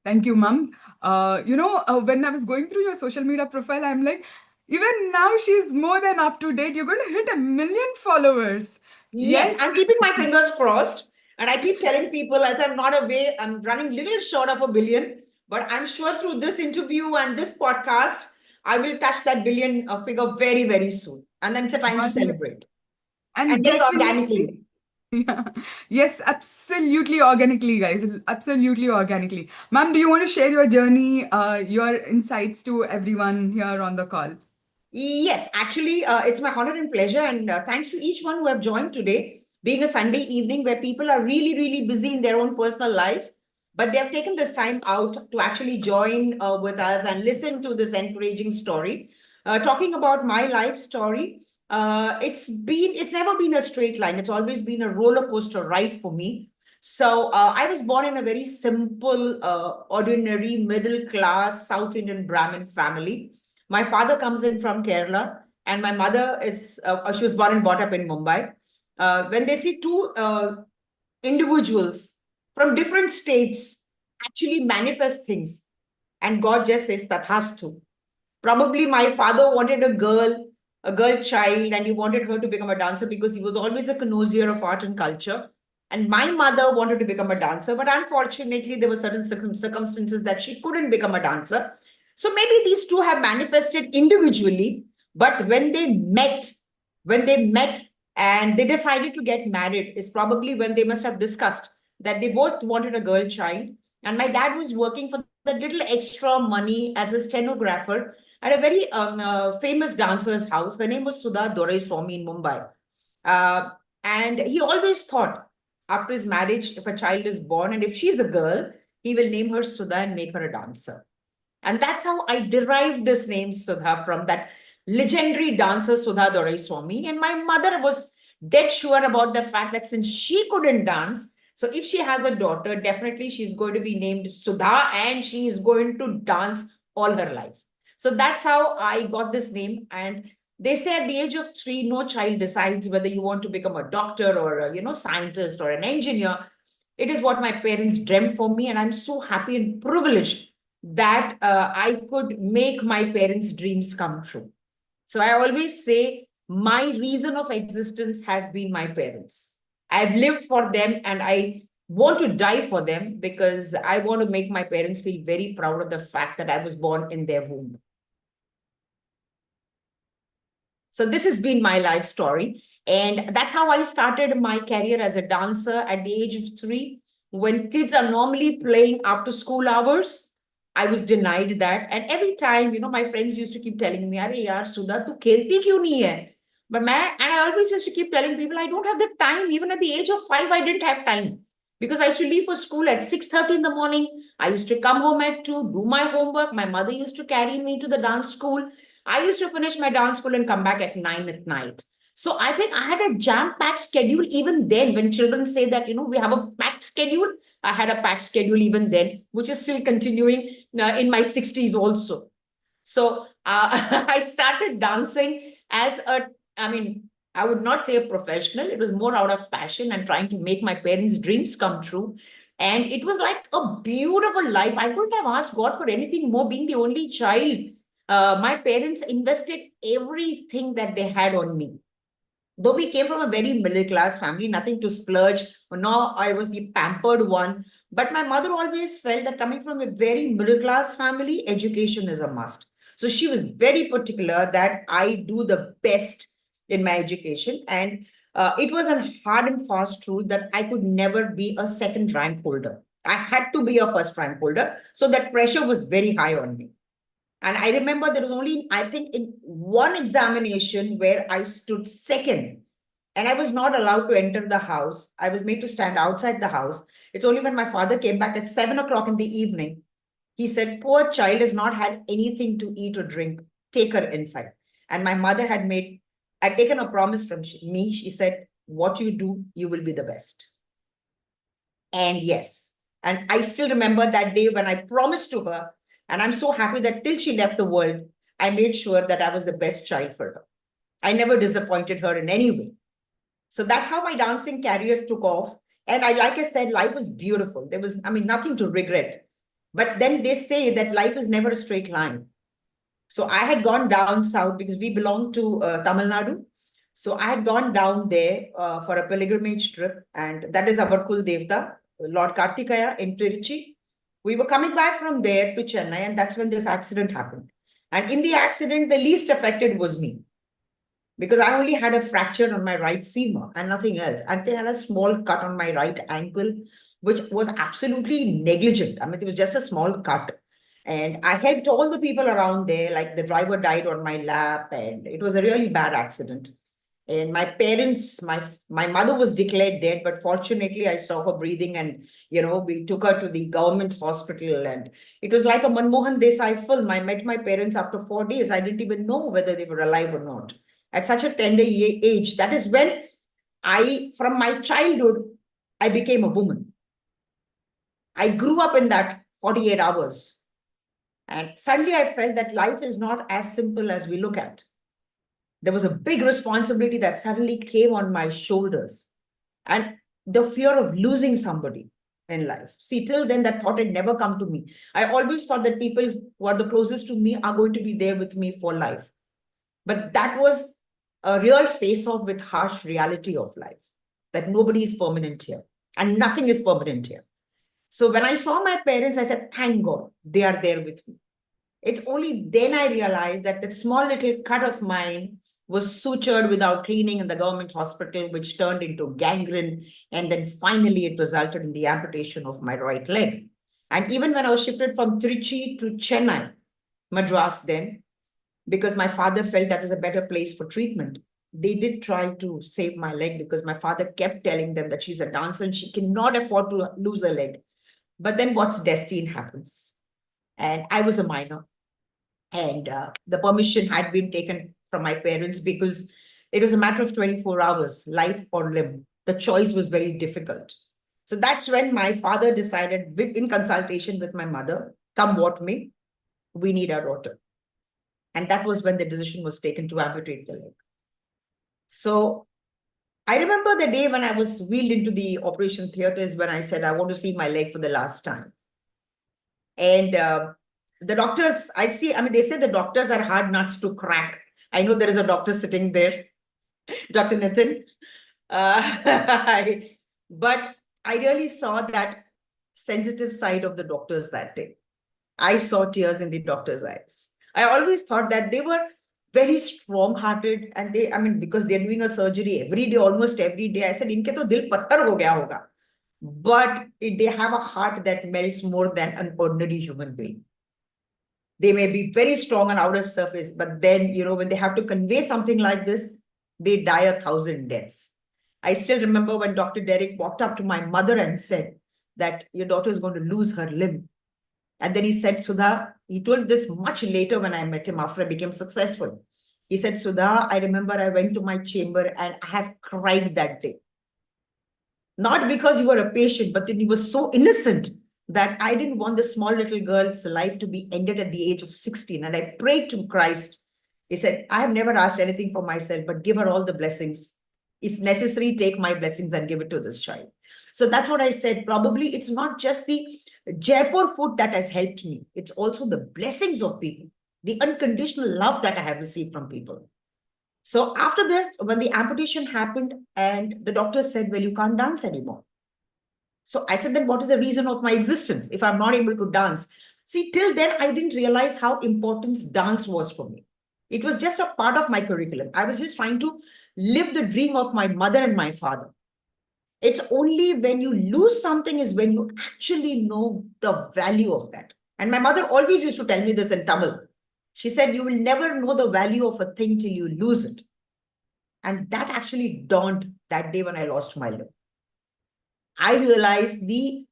Thank you, ma'am. When I was going through your social media profile, I'm like, even now she's more than up to date. You're going to hit 1 million followers. Yes, I'm keeping my fingers crossed. And I keep telling people, as I'm not away, I'm running little short of 1 billion. But I'm sure through this interview and this podcast, I will touch that billion figure very, very soon. And then it's a time to celebrate And get it definitely, organically. yeah. Yes, absolutely organically, guys. Absolutely organically. Ma'am, do you want to share your journey, your insights to everyone here on the call? Yes, actually, it's my honor and pleasure. And thanks to each one who have joined today, being a Sunday evening where people are really, really busy in their own personal lives. But they have taken this time out to actually join with us and listen to this encouraging story. Talking about my life story, it's never been a straight line. It's always been a roller coaster ride for me. So I was born in a very simple, ordinary, middle class South Indian Brahmin family. My father comes in from Kerala, and my mother she was born and brought up in Mumbai. When they see two individuals from different states actually manifest things, and God just says, Tathastu. Probably my father wanted a girl child, and he wanted her to become a dancer because he was always a connoisseur of art and culture. And my mother wanted to become a dancer, but unfortunately, there were certain circumstances that she couldn't become a dancer. So maybe these two have manifested individually, but when they met and they decided to get married, is probably when they must have discussed that they both wanted a girl child. And my dad was working for that little extra money as a stenographer at a very famous dancer's house. Her name was Sudha Doraiswamy in Mumbai. Uh, and he always thought after his marriage, if a child is born and if she's a girl, he will name her Sudha and make her a dancer. And that's how I derived this name Sudha from that legendary dancer Sudha Doraiswamy. And my mother was dead sure about the fact that since she couldn't dance, so if she has a daughter, definitely she's going to be named Sudha and she is going to dance all her life. So that's how I got this name. And they say at the age of 3, no child decides whether you want to become a doctor or a scientist or an engineer. It is what my parents dreamt for me, and I'm so happy and privileged that I could make my parents' dreams come true. So I always say my reason of existence has been my parents. I've lived for them and I want to die for them because I want to make my parents feel very proud of the fact that I was born in their womb. So this has been my life story. And that's how I started my career as a dancer at the age of 3. When kids are normally playing after school hours, I was denied that. And every time, my friends used to keep telling me, Arey yaar, Sudha, tu khelti kyun nahi hai? And I always used to keep telling people, I don't have the time. Even at the age of 5, I didn't have time. Because I used to leave for school at 6:30 in the morning. I used to come home at 2, do my homework. My mother used to carry me to the dance school. I used to finish my dance school and come back at 9 at night. So I think I had a jam-packed schedule even then. When children say that, we have a packed schedule, I had a packed schedule even then, which is still continuing in my 60s also. So I started dancing as I would not say a professional. It was more out of passion and trying to make my parents' dreams come true. And it was like a beautiful life. I couldn't have asked God for anything more, being the only child. My parents invested everything that they had on me. Though we came from a very middle class family, nothing to splurge. Now I was the pampered one. But my mother always felt that coming from a very middle class family, education is a must. So she was very particular that I do the best in my education. And it was a hard and fast rule that I could never be a second rank holder. I had to be a first rank holder. So that pressure was very high on me. And I remember there was only, I think, in one examination where I stood second and I was not allowed to enter the house. I was made to stand outside the house. It's only when my father came back at 7 o'clock in the evening, he said, poor child has not had anything to eat or drink. Take her inside. And my mother had taken a promise from me. She said, what you do, you will be the best. And yes, and I still remember that day when I promised to her, and I'm so happy that till she left the world, I made sure that I was the best child for her. I never disappointed her in any way. So that's how my dancing career took off. And like I said, life was beautiful. There was, nothing to regret. But then they say that life is never a straight line. So I had gone down south because we belong to Tamil Nadu. So I had gone down there for a pilgrimage trip. And that is our Kul Devta, Lord Kartikaya in Tiruchi. We were coming back from there to Chennai, and that's when this accident happened. And in the accident, the least affected was me, because I only had a fracture on my right femur and nothing else. And they had a small cut on my right ankle, which was absolutely negligent. I mean, it was just a small cut. And I helped all the people around there, like the driver died on my lap, and it was a really bad accident. And my parents, my mother was declared dead, but fortunately I saw her breathing, and we took her to the government hospital, and it was like a Manmohan Desai film. I met my parents after 4 days. I didn't even know whether they were alive or not. At such a tender age, that is when from my childhood, I became a woman. I grew up in that 48 hours. And suddenly I felt that life is not as simple as we look at. There was a big responsibility that suddenly came on my shoulders, and the fear of losing somebody in life. See, till then, that thought had never come to me. I always thought that people who are the closest to me are going to be there with me for life. But that was a real face-off with harsh reality of life, that nobody is permanent here and nothing is permanent here. So when I saw my parents, I said, thank God they are there with me. It's only then I realized that that small little cut of mine was sutured without cleaning in the government hospital, which turned into gangrene. And then finally it resulted in the amputation of my right leg. And even when I was shifted from Trichy to Chennai, Madras then, because my father felt that was a better place for treatment, they did try to save my leg, because my father kept telling them that she's a dancer and she cannot afford to lose her leg. But then what's destined happens. And I was a minor. And the permission had been taken from my parents, because it was a matter of 24 hours, life or limb. The choice was very difficult. So that's when my father decided, in consultation with my mother, come what may, we need our daughter. And that was when the decision was taken to amputate the leg. So I remember the day when I was wheeled into the operation theaters, when I said, I want to see my leg for the last time. And the doctors, they say the doctors are hard nuts to crack. I know there is a doctor sitting there, Dr. Nitin. But I really saw that sensitive side of the doctors that day. I saw tears in the doctor's eyes. I always thought that they were very strong-hearted, and because they're doing a surgery every day, almost every day. I said, inke to dil patthar ho gaya hoga. But they have a heart that melts more than an ordinary human being. They may be very strong on outer surface, but then, when they have to convey something like this, they die 1,000 deaths. I still remember when Dr. Derek walked up to my mother and said that your daughter is going to lose her limb. And then he said, Sudha, he told this much later when I met him after I became successful. He said, Sudha, I remember I went to my chamber and I have cried that day. Not because you were a patient, but then you were so innocent that I didn't want the small little girl's life to be ended at the age of 16. And I prayed to Christ. He said, I have never asked anything for myself, but give her all the blessings. If necessary, take my blessings and give it to this child. So that's what I said. Probably it's not just the Jaipur food that has helped me. It's also the blessings of people, the unconditional love that I have received from people. So after this, when the amputation happened and the doctor said, well, you can't dance anymore. So I said, then what is the reason of my existence if I'm not able to dance? See, till then, I didn't realize how important dance was for me. It was just a part of my curriculum. I was just trying to live the dream of my mother and my father. It's only when you lose something is when you actually know the value of that. And my mother always used to tell me this in Tamil. She said, you will never know the value of a thing till you lose it. And that actually dawned that day when I lost my limb. I realized the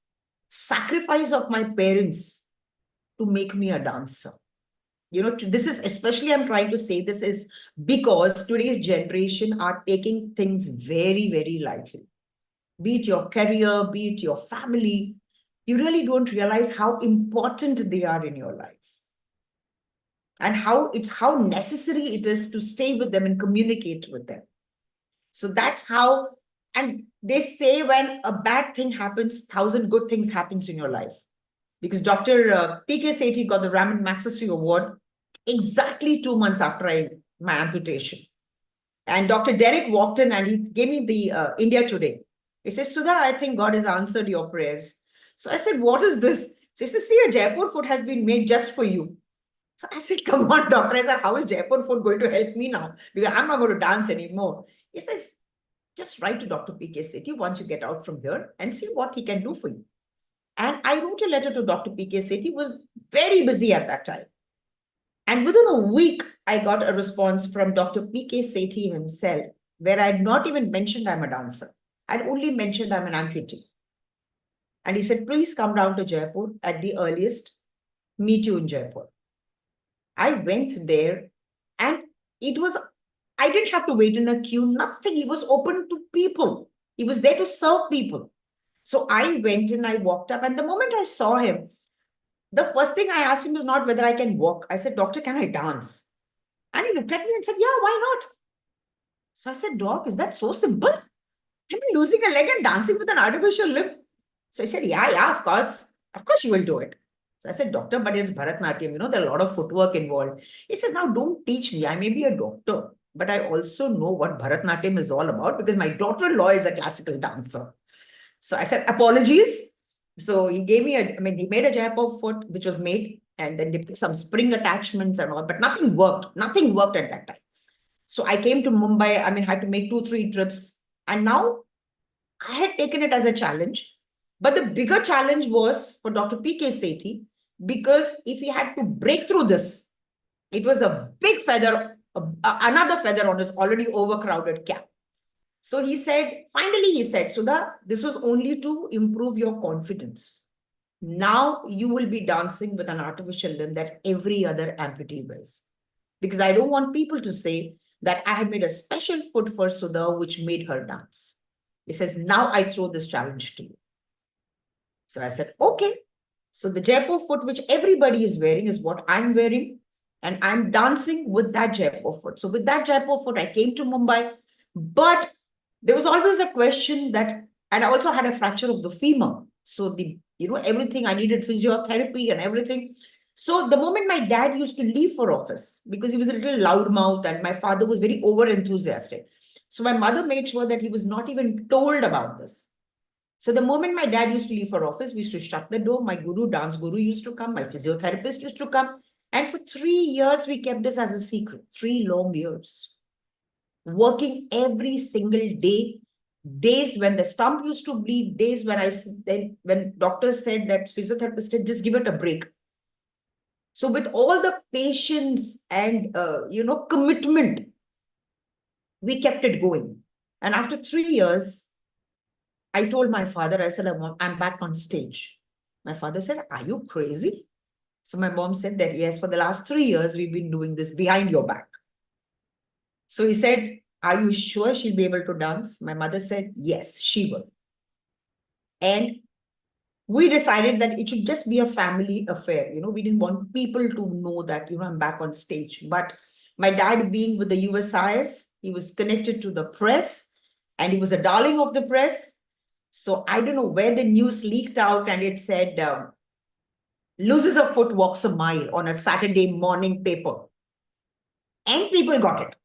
sacrifice of my parents to make me a dancer. This is especially, I'm trying to say this is because today's generation are taking things very, very lightly. Be it your career, be it your family, you really don't realize how important they are in your life. And how necessary it is to stay with them and communicate with them. So that's how, and they say when a bad thing happens, 1,000 good things happens in your life. Because Dr. P.K. Sethi got the Raman Magsaysay Award exactly 2 months after my amputation. And Dr. Derek walked in and he gave me the India Today. He says, Sudha, I think God has answered your prayers. So I said, what is this? So he says, see, a Jaipur food has been made just for you. So I said, come on, doctor. I said, how is Jaipur food going to help me now? Because I'm not going to dance anymore. He says, just write to Dr. P.K. Sethi once you get out from here and see what he can do for you. And I wrote a letter to Dr. P.K. Sethi. He was very busy at that time. And within a week, I got a response from Dr. P.K. Sethi himself, where I had not even mentioned I'm a dancer. I'd only mentioned I'm an amputee. And he said, please come down to Jaipur at the earliest, meet you in Jaipur. I went there and I didn't have to wait in a queue, nothing. He was open to people. He was there to serve people. So I went in, I walked up, and the moment I saw him, the first thing I asked him was not whether I can walk. I said, doctor, can I dance? And he looked at me and said, yeah, why not? So I said, doc, is that so simple? I mean, losing a leg and dancing with an artificial limb. So he said, yeah, of course. Of course you will do it. So I said, doctor, but it's Bharatnatyam, there are a lot of footwork involved. He said, now don't teach me. I may be a doctor, but I also know what Bharatnatyam is all about because my daughter-in-law is a classical dancer. So I said, apologies. So he gave me he made a Jaipur foot, which was made, and then they put some spring attachments and all, but nothing worked. Nothing worked at that time. So I came to Mumbai, had to make 2-3 trips. And now I had taken it as a challenge. But the bigger challenge was for Dr. P.K. Sethi, because if he had to break through this, it was a big feather, another feather on his already overcrowded cap. So finally he said, Sudha, this was only to improve your confidence. Now you will be dancing with an artificial limb that every other amputee wears. Because I don't want people to say that I have made a special foot for Sudha, which made her dance. He says, now I throw this challenge to you. So I said, okay. So the Jaipur foot, which everybody is wearing, is what I'm wearing. And I'm dancing with that Jaipur foot. So with that Jaipur foot, I came to Mumbai. But there was always a question that, and I also had a fracture of the femur. So everything, I needed physiotherapy and everything. So the moment my dad used to leave for office, because he was a little loudmouth and my father was very over-enthusiastic. So my mother made sure that he was not even told about this. So the moment my dad used to leave for office, we used to shut the door. My dance guru used to come. My physiotherapist used to come. And for 3 years, we kept this as a secret. 3 long years. Working every single day. Days when the stump used to bleed. Days when doctors said that physiotherapist said, just give it a break. So with all the patience and, commitment, we kept it going. And after 3 years, I told my father, I said, I'm back on stage. My father said, are you crazy? So my mom said that, yes, for the last 3 years, we've been doing this behind your back. So he said, are you sure she'll be able to dance? My mother said, yes, she will. And we decided that it should just be a family affair. We didn't want people to know that, I'm back on stage. But my dad being with the USIS, he was connected to the press and he was a darling of the press. So I don't know where the news leaked out and it said, loses a foot, walks a mile on a Saturday morning paper. And people got it.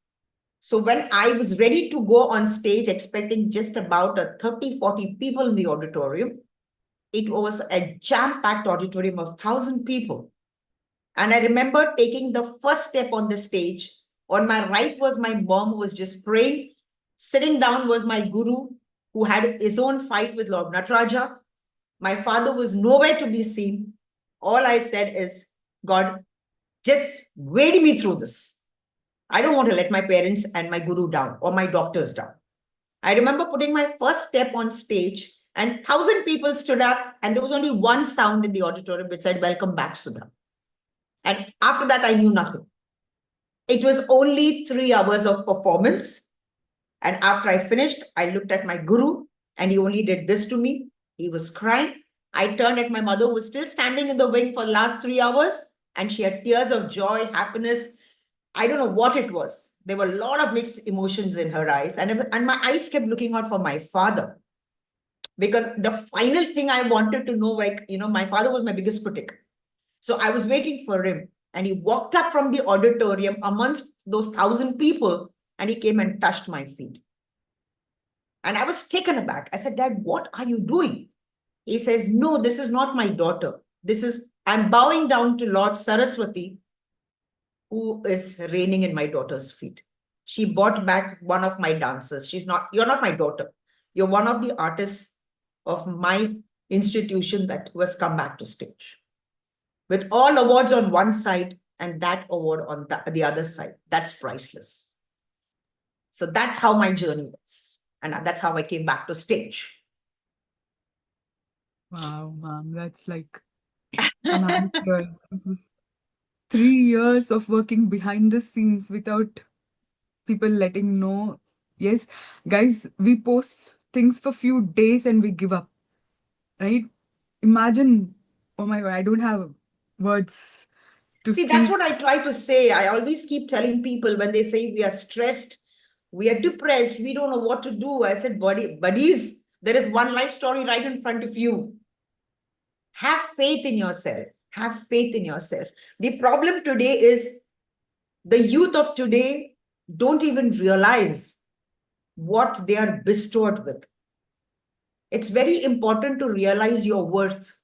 So when I was ready to go on stage, expecting just about 30-40 people in the auditorium, it was a jam-packed auditorium of 1,000 people. And I remember taking the first step on the stage. On my right was my mom, who was just praying. Sitting down was my guru, who had his own fight with Lord Nataraja. My father was nowhere to be seen. All I said is, God, just wade me through this. I don't want to let my parents and my guru down or my doctors down. I remember putting my first step on stage and 1,000 people stood up and there was only one sound in the auditorium which said, welcome back, Sudha. And after that, I knew nothing. It was only 3 hours of performance. And after I finished, I looked at my guru and he only did this to me. He was crying. I turned at my mother, who was still standing in the wing for the last 3 hours. And she had tears of joy, happiness. I don't know what it was. There were a lot of mixed emotions in her eyes. And my eyes kept looking out for my father. Because the final thing I wanted to know, my father was my biggest critic. So I was waiting for him. And he walked up from the auditorium amongst those 1,000 people. And he came and touched my feet. And I was taken aback. I said, Dad, what are you doing? He says, no, this is not my daughter. I'm bowing down to Lord Saraswati, who is reigning in my daughter's feet. She bought back one of my dancers. You're not my daughter. You're one of the artists of my institution that was come back to stage. With all awards on one side and that award on the other side. That's priceless. So that's how my journey was. And that's how I came back to stage. Wow, ma'am, that's like a man years. This is 3 years of working behind the scenes without people letting know. Yes, guys, we post things for few days and we give up, right? Imagine, oh my God, I don't have words to See, that's speak. what I try to say. I always keep telling people when they say we are stressed, we are depressed, we don't know what to do. I said, buddies, there is one life story right in front of you. Have faith in yourself. Have faith in yourself. The problem today is the youth of today don't even realize what they are bestowed with. It's very important to realize your worth.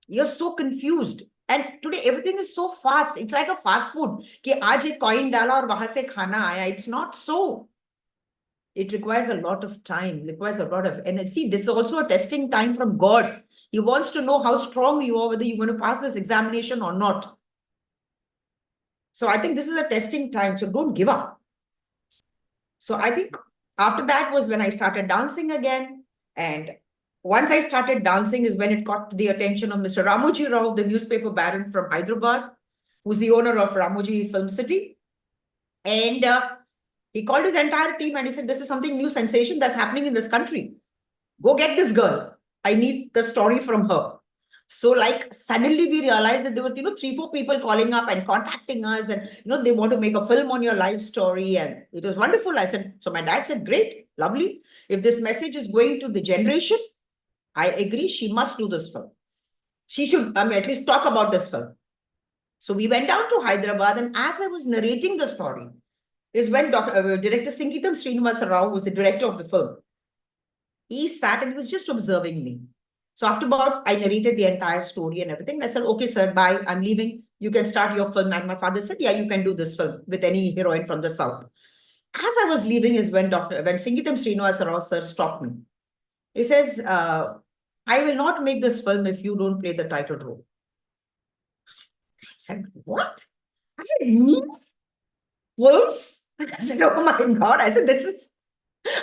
You're so confused. And today everything is so fast. It's like a fast food. कि आज एक coin डाला और वहां से खाना आया. It's not so. It requires a lot of time, requires a lot of energy. See, this is also a testing time from God. He wants to know how strong you are, whether you're going to pass this examination or not. So I think this is a testing time. So don't give up. So I think after that was when I started dancing again. And once I started dancing is when it caught the attention of Mr. Ramoji Rao, the newspaper baron from Hyderabad, who's the owner of Ramoji Film City. And he called his entire team and he said, this is something new sensation that's happening in this country. Go get this girl. I need the story from her. So like suddenly we realized that there were, 3-4 people calling up and contacting us and, they want to make a film on your life story. And it was wonderful. I said, so my dad said, great, lovely. If this message is going to the generation, I agree, she must do this film. She should, at least talk about this film. So we went down to Hyderabad and as I was narrating the story is when director Sangeetam Srinivasa Rao was the director of the film. He sat and he was just observing me. So after about, I narrated the entire story and everything. I said, okay, sir, bye. I'm leaving. You can start your film. And my father said, yeah, you can do this film with any heroine from the South. As I was leaving is when Sangeetam Srinivasa Rao sir stopped me. He says, I will not make this film if you don't play the title role. I said, what? I said, me? Films? I said, oh my God. I said,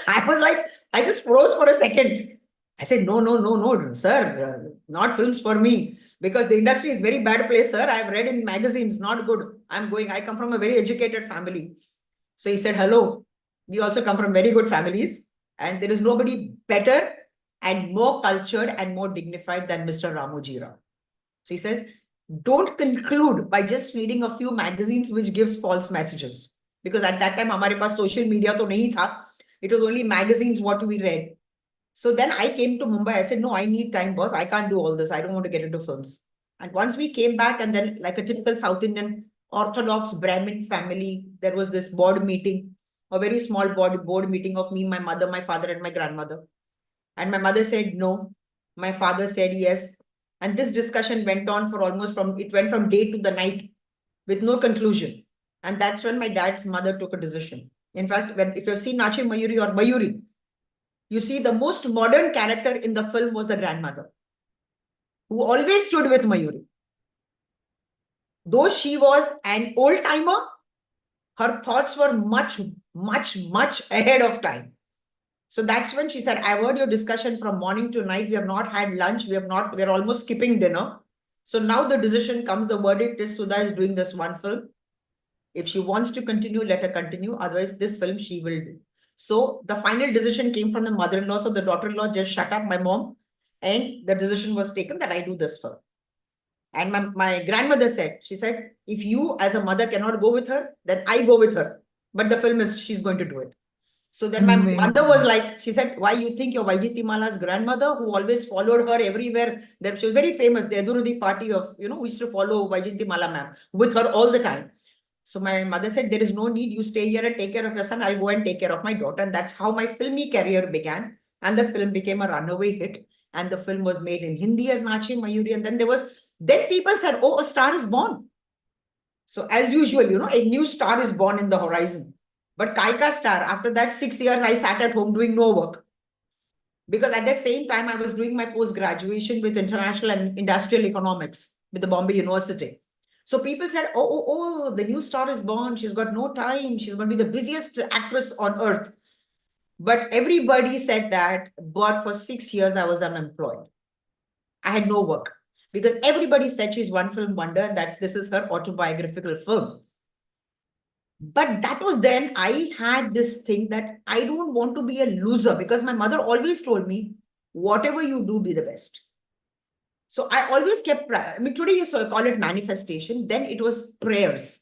I was like, I just froze for a second. I said, no, sir, not films for me. Because the industry is very bad place, sir. I've read in magazines, not good. I come from a very educated family. So he said, hello, we also come from very good families. And there is nobody better and more cultured and more dignified than Mr. Ramoji Rao. So he says, don't conclude by just reading a few magazines which gives false messages. Because at that time, हमारे पास social media तो नहीं था. It was only magazines what we read. So then I came to Mumbai. I said, no, I need time, boss. I can't do all this. I don't want to get into films. And once we came back and then like a typical South Indian Orthodox Brahmin family, there was this board meeting, a very small board meeting of me, my mother, my father, and my grandmother. And my mother said no. My father said yes. And this discussion went on for it went from day to the night with no conclusion. And that's when my dad's mother took a decision. In fact, if you've seen Nachi Mayuri or Mayuri, you see the most modern character in the film was the grandmother, who always stood with Mayuri. Though she was an old timer, her thoughts were much, much, much ahead of time. So that's when she said, I've heard your discussion from morning to night. We have not had lunch. We're almost skipping dinner. So now the decision comes, the verdict is Sudha is doing this one film. If she wants to continue, let her continue. Otherwise, this film she will do. So the final decision came from the mother-in-law. So the daughter-in-law just shut up, my mom. And the decision was taken that I do this film. And my grandmother said, she said, if you as a mother cannot go with her, then I go with her. But the film she's going to do it. So then my mother was like, she said, why you think your Vaijitimala's grandmother, who always followed her everywhere, that she was very famous, the Adurudi party of, we used to follow Vaijitimala ma'am with her all the time. So my mother said, there is no need, you stay here and take care of your son. I'll go and take care of my daughter. And that's how my filmy career began. And the film became a runaway hit. And the film was made in Hindi as Nachi Mayuri. And then people said, oh, a star is born. So as usual, a new star is born in the horizon. But Kaika star, after that 6 years, I sat at home doing no work. Because at the same time, I was doing my post-graduation with international and industrial economics with the Bombay University. So people said, oh, the new star is born. She's got no time. She's going to be the busiest actress on earth. But everybody said that, but for 6 years, I was unemployed. I had no work because everybody said she's one film wonder and that this is her autobiographical film. But that was then I had this thing that I don't want to be a loser because my mother always told me, whatever you do, be the best. So I always kept, today you call it manifestation, then it was prayers.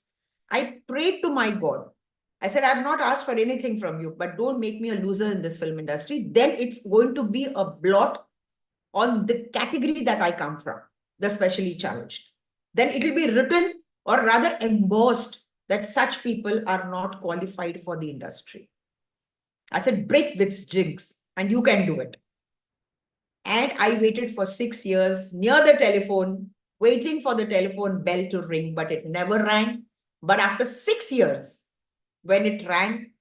I prayed to my God. I said, I've not asked for anything from you, but don't make me a loser in this film industry. Then it's going to be a blot on the category that I come from, the specially challenged. Then it will be written or rather embossed that such people are not qualified for the industry. I said, break this jinx and you can do it. And I waited for 6 years near the telephone, waiting for the telephone bell to ring, but it never rang. But after 6 years, when it rang,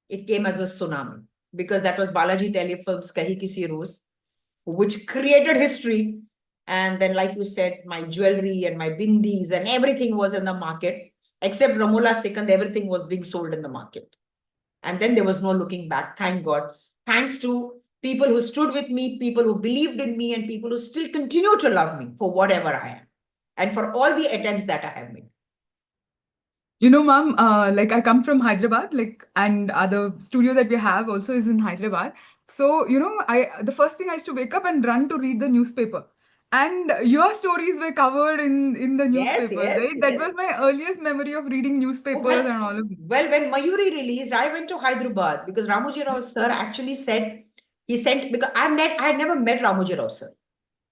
it came as a tsunami because that was Balaji Telefilms Kahi Kisi Rose, which created history. And then, like you said, my jewelry and my bindis and everything was in the market, except Ramola Sikand, everything was being sold in the market. And then there was no looking back, thank God. Thanks to people who stood with me, people who believed in me, and people who still continue to love me for whatever I am and for all the attempts that I have made. You know, ma'am, like I come from Hyderabad, and the studio that we have also is in Hyderabad. So, the first thing I used to wake up and run to read the newspaper. And your stories were covered in the Yes, newspaper, yes, right? That yes. was my earliest memory of reading newspapers and all of it. Well, when Mayuri released, I went to Hyderabad because Ramoji Rao sir actually said, he sent, because I had never met Ramoji Rao sir.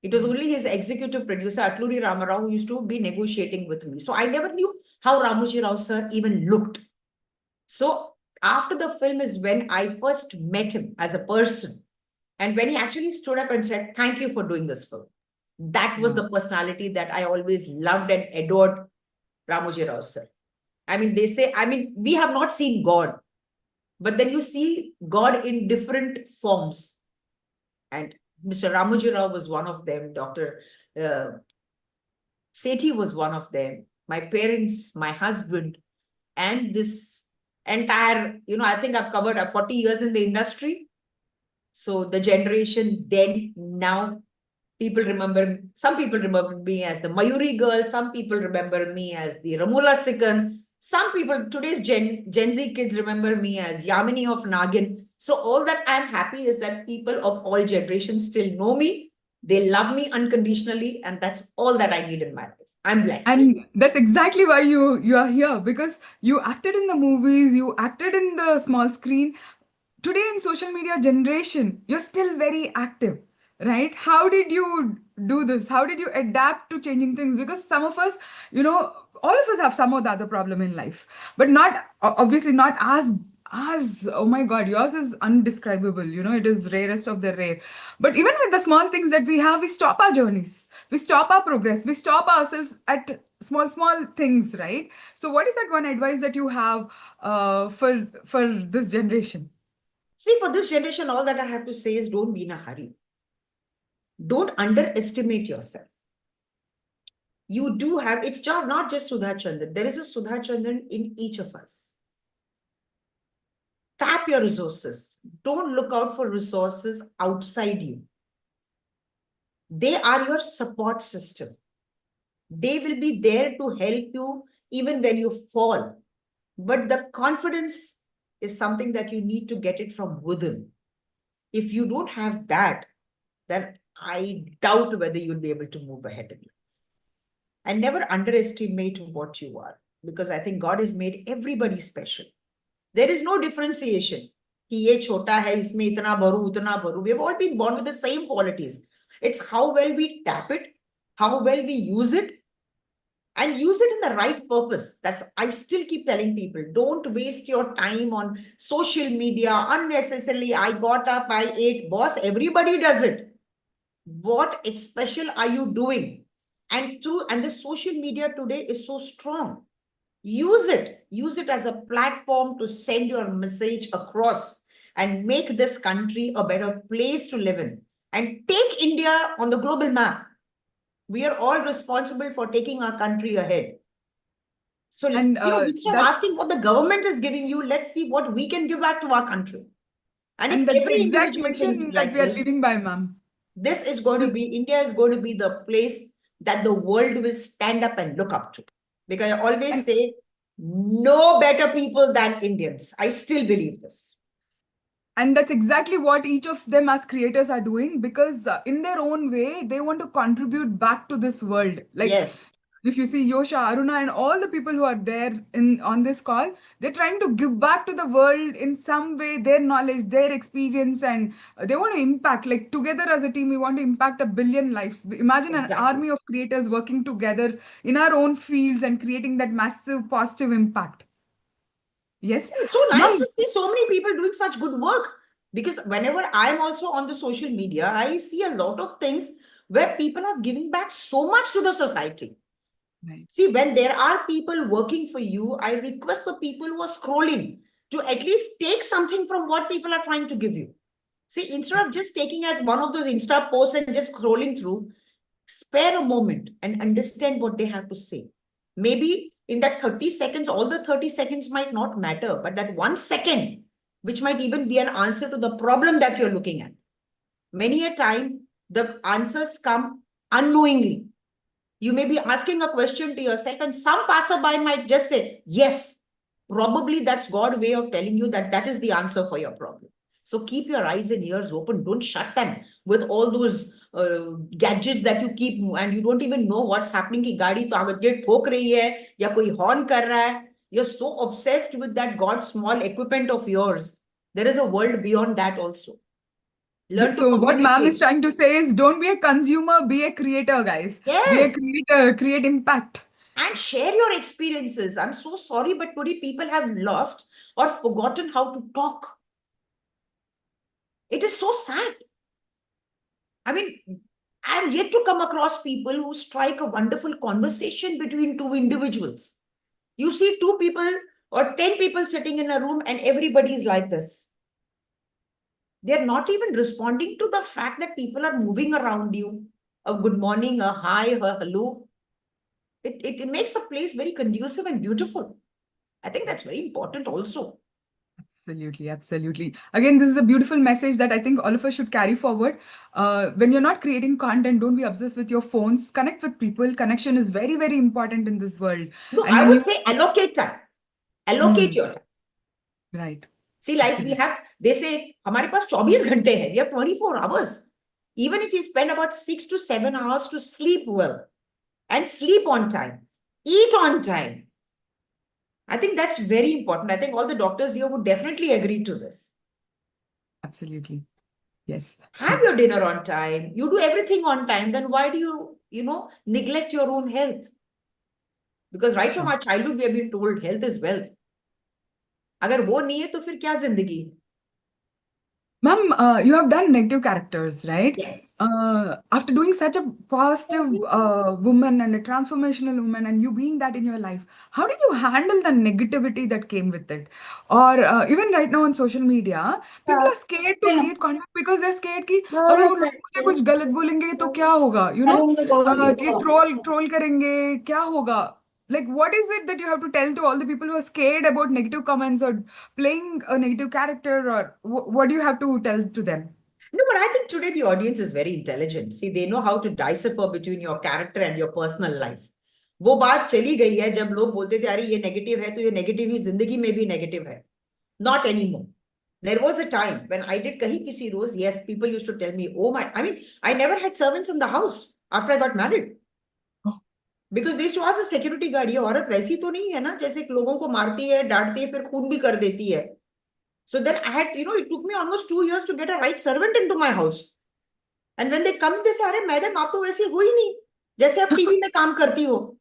It was only his executive producer, Atluri Ramarao, who used to be negotiating with me. So I never knew how Ramoji Rao sir even looked. So after the film is when I first met him as a person. And when he actually stood up and said, thank you for doing this film. That was the personality that I always loved and adored Ramoji Rao sir. They say, we have not seen God, but then you see God in different forms. And Mr. Ramoji Rao was one of them. Dr. Sethi was one of them. My parents, my husband, and this entire, I think I've covered 40 years in the industry. So the generation then, now, some people remember me as the Mayuri girl, some people remember me as the Ramola Sikand, some people, today's Gen Z kids remember me as Yamini of Nagin. So all that I'm happy is that people of all generations still know me. They love me unconditionally. And that's all that I need in my life. I'm blessed. And that's exactly why you are here, because you acted in the movies, you acted in the small screen. Today in social media generation, you're still very active, right? How did you do this? How did you adapt to changing things? Because some of us, all of us have some or the other problem in life, but not, obviously not as oh my God, yours is undescribable. It is rarest of the rare. But even with the small things that we have, we stop our journeys, we stop our progress, we stop ourselves at small things, right? So what is that one advice that you have for this generation? See, for this generation, all that I have to say is don't be in a hurry. Don't underestimate yourself. You do have, it's not just Sudha Chandran. There is a Sudha Chandran in each of us. Tap your resources. Don't look out for resources outside you. They are your support system. They will be there to help you even when you fall. But the confidence is something that you need to get it from within. If you don't have that, then I doubt whether you'll be able to move ahead in life. And never underestimate what you are, because I think God has made everybody special. There is no differentiation. Ki ye chota hai, isme itna bharu, utna bharu. We have all been born with the same qualities. It's how well we tap it, how well we use it, and use it in the right purpose. I still keep telling people, don't waste your time on social media unnecessarily. I got up, I ate. Boss, everybody does it. What special are you doing? And the social media today is so strong. use it as a platform to send your message across and make this country a better place to live in and take India on the global map. We are all responsible for taking our country ahead. So, And instead of that's asking what the government is giving you, let's see what we can give back to our country. And if that's the every exact individual thinks mission that like we are this, living by, ma'am. this is going to be, India is going to be the place that the world will stand up and look up to. Because I always And say, no better people than Indians. I still believe this. And that's exactly what each of them as creators are doing, because in their own way, they want to contribute back to this world. Like, Yes, if you see Yosha, Aruna, and all the people who are there in on this call, they're trying to give back to the world in some way, their knowledge, their experience, and they want to impact. Like, together as a team, we want to impact 1 billion lives. Imagine an exactly. army of creators working together in our own fields and creating that massive positive impact. Yes, It's so nice ma'am. to see so many people doing such good work. Because whenever I'm also on the social media, I see a lot of things where people are giving back so much to the society. Right. See, when there are people working for you, I request the people who are scrolling to at least take something from what people are trying to give you. See, instead of just taking as one of those Insta posts and just scrolling through, spare a moment and understand what they have to say. Maybe in that 30 seconds, all the 30 seconds might not matter, but that 1 second, which might even be an answer to the problem that you're looking at. Many a time, the answers come unknowingly. You may be asking a question to yourself, and some passerby might just say, yes, probably that's God's way of telling you that that is the answer for your problem. So keep your eyes and ears open. Don't shut them with all those gadgets that you keep, and you don't even know what's happening. Ki gaadi to aage thok rahi hai ya koi horn kar raha hai. You're so obsessed with that God small equipment of yours. There is a world beyond that also. Learn to So what ma'am is communicate. trying to say is, don't be a consumer, be a creator, guys. Be a Yes. creator, create impact. And share your experiences. I'm so sorry, but today people have lost or forgotten how to talk. It is so sad. I mean, I'm yet to come across people who strike a wonderful conversation between two individuals. You see two people or 10 people sitting in a room and everybody is like this. They're not even responding to the fact that people are moving around you. A good morning, a hi, a hello. It makes the place very conducive and beautiful. I think that's very important also. Absolutely, absolutely. Again, this is a beautiful message that I think all of us should carry forward. When you're not creating content, don't be obsessed with your phones. Connect with people. Connection is very, very important in this world. No, And I when would you say allocate time. Allocate your time. right. See, like we Absolutely. have, they say, हमारे पास 24 घंटे है. We have 24 hours. Even if you spend about 6 to 7 hours to sleep well and sleep on time, eat on time. I think that's very important. I think all the doctors here would definitely agree to this. Absolutely. Yes. Have your dinner on time. You do everything on time. Then why do you, neglect your own health? Because right from Sure. our childhood, we have been told health is wealth. अगर वो नहीं है तो फिर क्या जिंदगी? Ma'am, you have done negative characters, right? Yes. After doing such a positive woman and a transformational woman, and you being that in your life, how did you handle the negativity that came with it? Or even right now on social media, people are scared to create content because they're scared कि अगर वो लोग मुझे कुछ गलत बोलेंगे तो क्या होगा? ये troll करेंगे, क्या होगा? Like, what is it that you have to tell to all the people who are scared about negative comments or playing a negative character, or what do you have to tell to them? No, but I think today the audience is very intelligent. See, they know how to decipher between your character and your personal life. वो बात चली गई है जब लोग बोलते थे अरे ये नेगेटिव है तो ये नेगेटिव ही जिंदगी में भी नेगेटिव है. Not anymore. There was a time when I did kahi kisi roz, yes, people used to tell me, oh my, I mean, I never had servants in the house after I got married. Because they used to ask the security guard, ये औरत वैसी तो नहीं है ना जैसे लोगों को मारती है, डांटती है, फिर खून भी कर देती है. So then I had, it took me almost 2 years to get a right servant into my house. And when they come, they say, अरे मैडम आप तो वैसी हो ही नहीं जैसे आप टीवी में काम करती हो.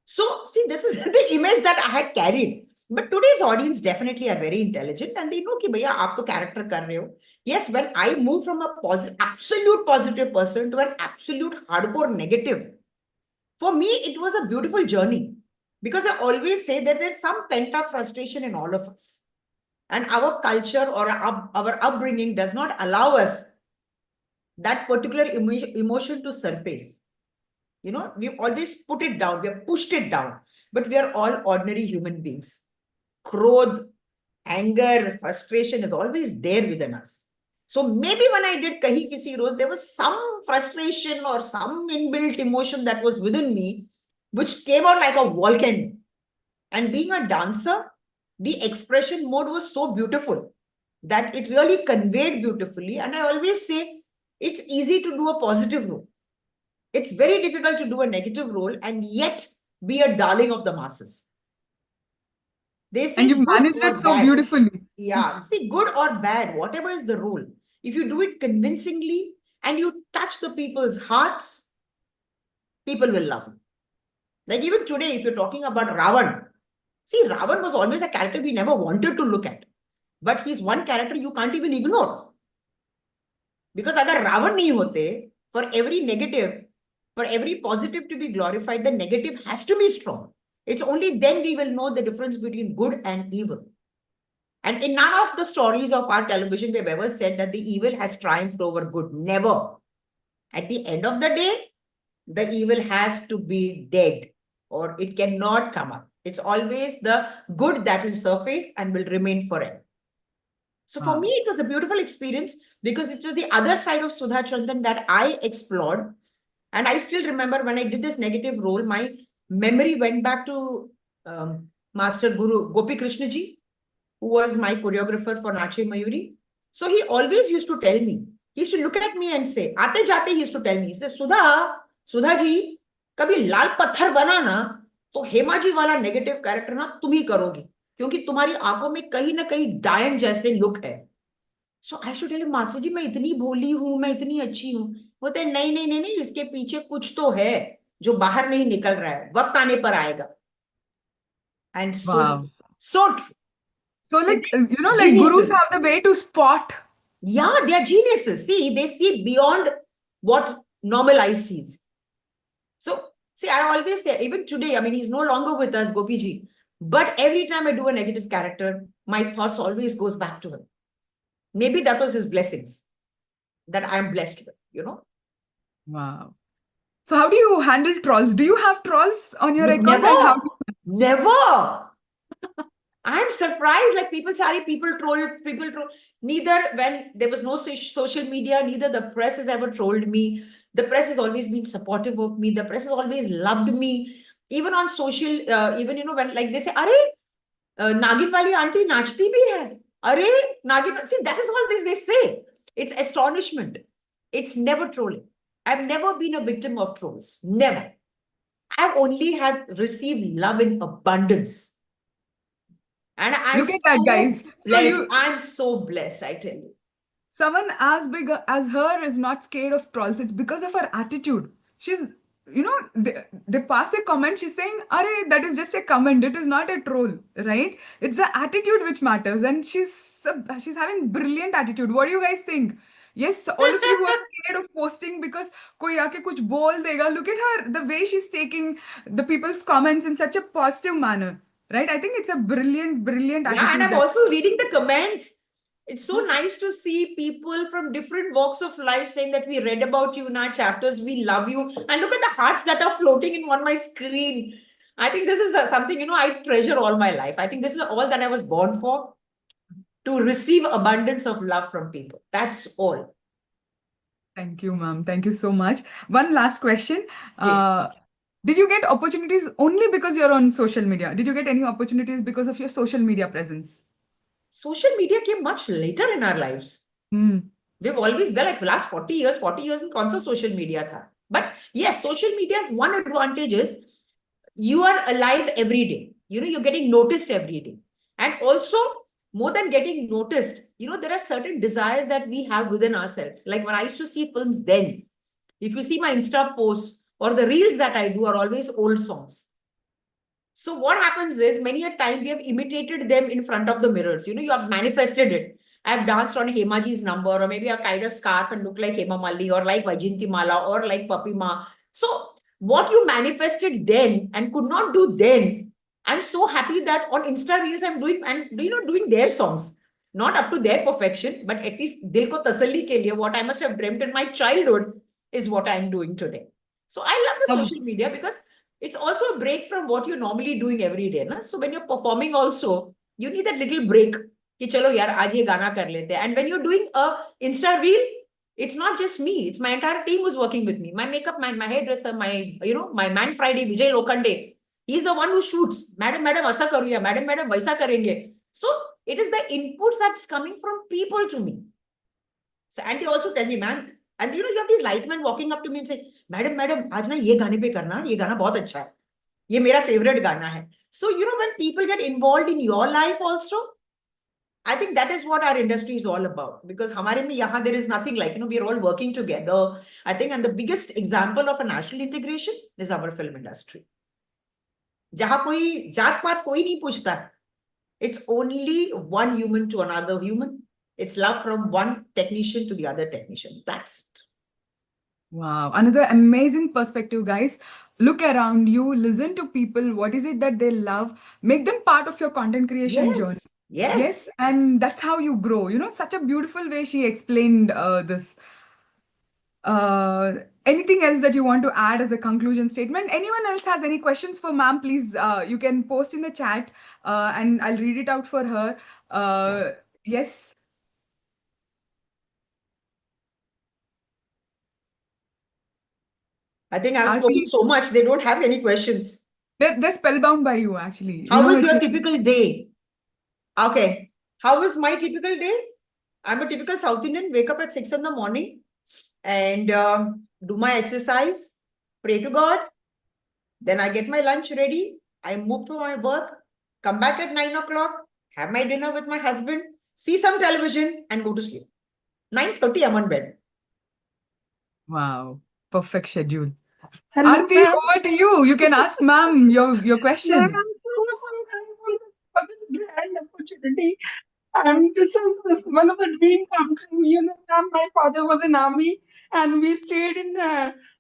So see, this is the image that I had carried. But today's audience definitely are very intelligent and they know कि भैया आप तो character कर रहे हो. Yes, when I moved from a absolute positive person to an absolute hardcore negative, for me, it was a beautiful journey. Because I always say that there's some pent-up frustration in all of us. And our culture or our upbringing does not allow us that particular emotion to surface. You know, we've always put it down, we have pushed it down, but we are all ordinary human beings. Krodh, anger, frustration is always there within us. So maybe when I did Kahi Kisi Rose, there was some frustration or some inbuilt emotion that was within me, which came out like a volcano. And being a dancer, the expression mode was so beautiful that it really conveyed beautifully. And I always say it's easy to do a positive role. It's very difficult to do a negative role and yet be a darling of the masses. They say And you good managed or it so bad. beautifully. Yeah, see, good or bad, whatever is the role, if you do it convincingly and you touch the people's hearts, people will love you. Like even today, if you're talking about Ravan, see, Ravan was always a character we never wanted to look at. But he's one character you can't even ignore. Because agar Ravan nahi hote, for every negative, for every positive to be glorified, the negative has to be strong. It's only then we will know the difference between good and evil. And in none of the stories of our television, we've ever said that the evil has triumphed over good. Never. At the end of the day, the evil has to be dead or it cannot come up. It's always the good that will surface and will remain forever. So for me, it was a beautiful experience because it was the other side of Sudha Chandan that I explored. And I still remember when I did this negative role, my memory went back to Master Guru Gopi Krishna ji, who was my choreographer for Nache Mayuri. So he always used to tell me, he used to look at me and say, Aate Jate, he used to tell me, he says, Sudha ji, kabhi लाल पत्थर बना ना तो हेमा जी वाला negative character ना तुम ही करोगी क्योंकि तुम्हारी आंखों में कहीं ना कहीं डायन जैसे लुक है. सो आई शुड टेल मास्टर जी मैं इतनी भोली हूं मैं इतनी अच्छी हूं. बोलते नहीं नहीं नहीं नहीं इसके पीछे कुछ तो है जो बाहर नहीं निकल रहा है वक्त आने पर आएगा. And so So like, you know, like geniuses. gurus have the way to spot. Yeah, they are geniuses. See, they see beyond what normal eyes sees. So, see, I always say, even today, I mean, he's no longer with us, Gopi ji. But every time I do a negative character, my thoughts always goes back to him. Maybe that was his blessings that I'm blessed with, you know. Wow. So how do you handle trolls? Do you have trolls on your account? Never. And how Never. I'm surprised, like people troll. Neither when there was no social media, neither the press has ever trolled me. The press has always been supportive of me. The press has always loved me. Even on social, even, you know, when like they say, Are, Nagin wali auntie nachti bhi hai. Are, Nagin, see, that is all this they say. It's astonishment. It's never trolling. I've never been a victim of trolls. Never. I've only had received love in abundance. And I'm look at that, guys. So I'm so blessed, I tell you. Someone as big as her is not scared of trolls. It's because of her attitude. She's, you know, they pass a comment. She's saying, "Are that is just a comment. It is not a troll, right? It's the attitude which matters." And she's having brilliant attitude. What do you guys think? Yes, all of you who are scared of posting because koi aake kuch bol dega. Look at her, the way she's taking the people's comments in such a positive manner. Right? I think it's a brilliant attitude. Yeah, and I'm also reading the comments. It's so nice to see people from different walks of life saying that we read about you in our chapters, we love you. And look at the hearts that are floating on my screen. I think this is something, you know, I treasure all my life. I think this is all that I was born for, to receive abundance of love from people. That's all. Thank you, ma'am. Thank you so much. One last question. Did you get opportunities only because you're on social media? Did you get any opportunities because of your social media presence? Social media came much later in our lives. We've always been like last 40 years in constant social media tha. But yes, social media's one advantage is you are alive every day. You know, you're getting noticed every day. And also, more than getting noticed, you know, there are certain desires that we have within ourselves. Like when I used to see films then, if you see my Insta posts, or the reels that I do are always old songs. So what happens is many a time we have imitated them in front of the mirrors. You know, you have manifested it. I've danced on Hemaji's number, or maybe I've tied a scarf and look like Hema Malli, or like Vajinti Mala, or like Papi Ma. So what you manifested then and could not do then, I'm so happy that on Insta Reels I'm doing and doing their songs. Not up to their perfection, but at least dil ko tasalli ke liye, what I must have dreamt in my childhood is what I'm doing today. So I love the social media because it's also a break from what you're normally doing every day. Na? So when you're performing also, you need that little break. Ki chalo yaar, aaj ye gana kar lete. And when you're doing a Insta Reel, it's not just me. It's my entire team who's working with me. My makeup man, my hairdresser, my man Friday, Vijay Lokande. He's the one who shoots. Madam, aisa karuya. Madam, vaisa karenge. So it is the inputs that's coming from people to me. So, and they also tell me, man, and you have these light men walking up to me and say, Madam, aaj na ye gaane pe karna, ye gana bahut acha hai. Ye mera favorite gana hai. So, when people get involved in your life also, I think that is what our industry is all about. Because hamare mein yahan there is nothing like, we are all working together. I think, and the biggest example of a national integration is our film industry. जहां कोई जात पात कोई नहीं पूछता. It's only one human to another human. It's love from one technician to the other technician. That's it. Wow, another amazing perspective, guys. Look around you, listen to people. What is it that they love? Make them part of your content creation journey. Yes, and that's how you grow. Such a beautiful way she explained this. Anything else that you want to add as a conclusion statement? Anyone else has any questions for ma'am? Please, you can post in the chat and I'll read it out for her. Yes. I think I've spoken so much. They don't have any questions. They're spellbound by you, actually. How was your typical day? Okay. How was my typical day? I'm a typical South Indian. Wake up at 6 in the morning and do my exercise, pray to God. Then I get my lunch ready. I move to my work, come back at 9 o'clock, have my dinner with my husband, see some television and go to sleep. 9:30, I'm on bed. Wow. Perfect schedule. Aarti, over to you. You can ask ma'am your question. Ma'am, I'm so thankful for this grand opportunity. And this is one of the dream come true. Ma'am, my father was in army and we stayed in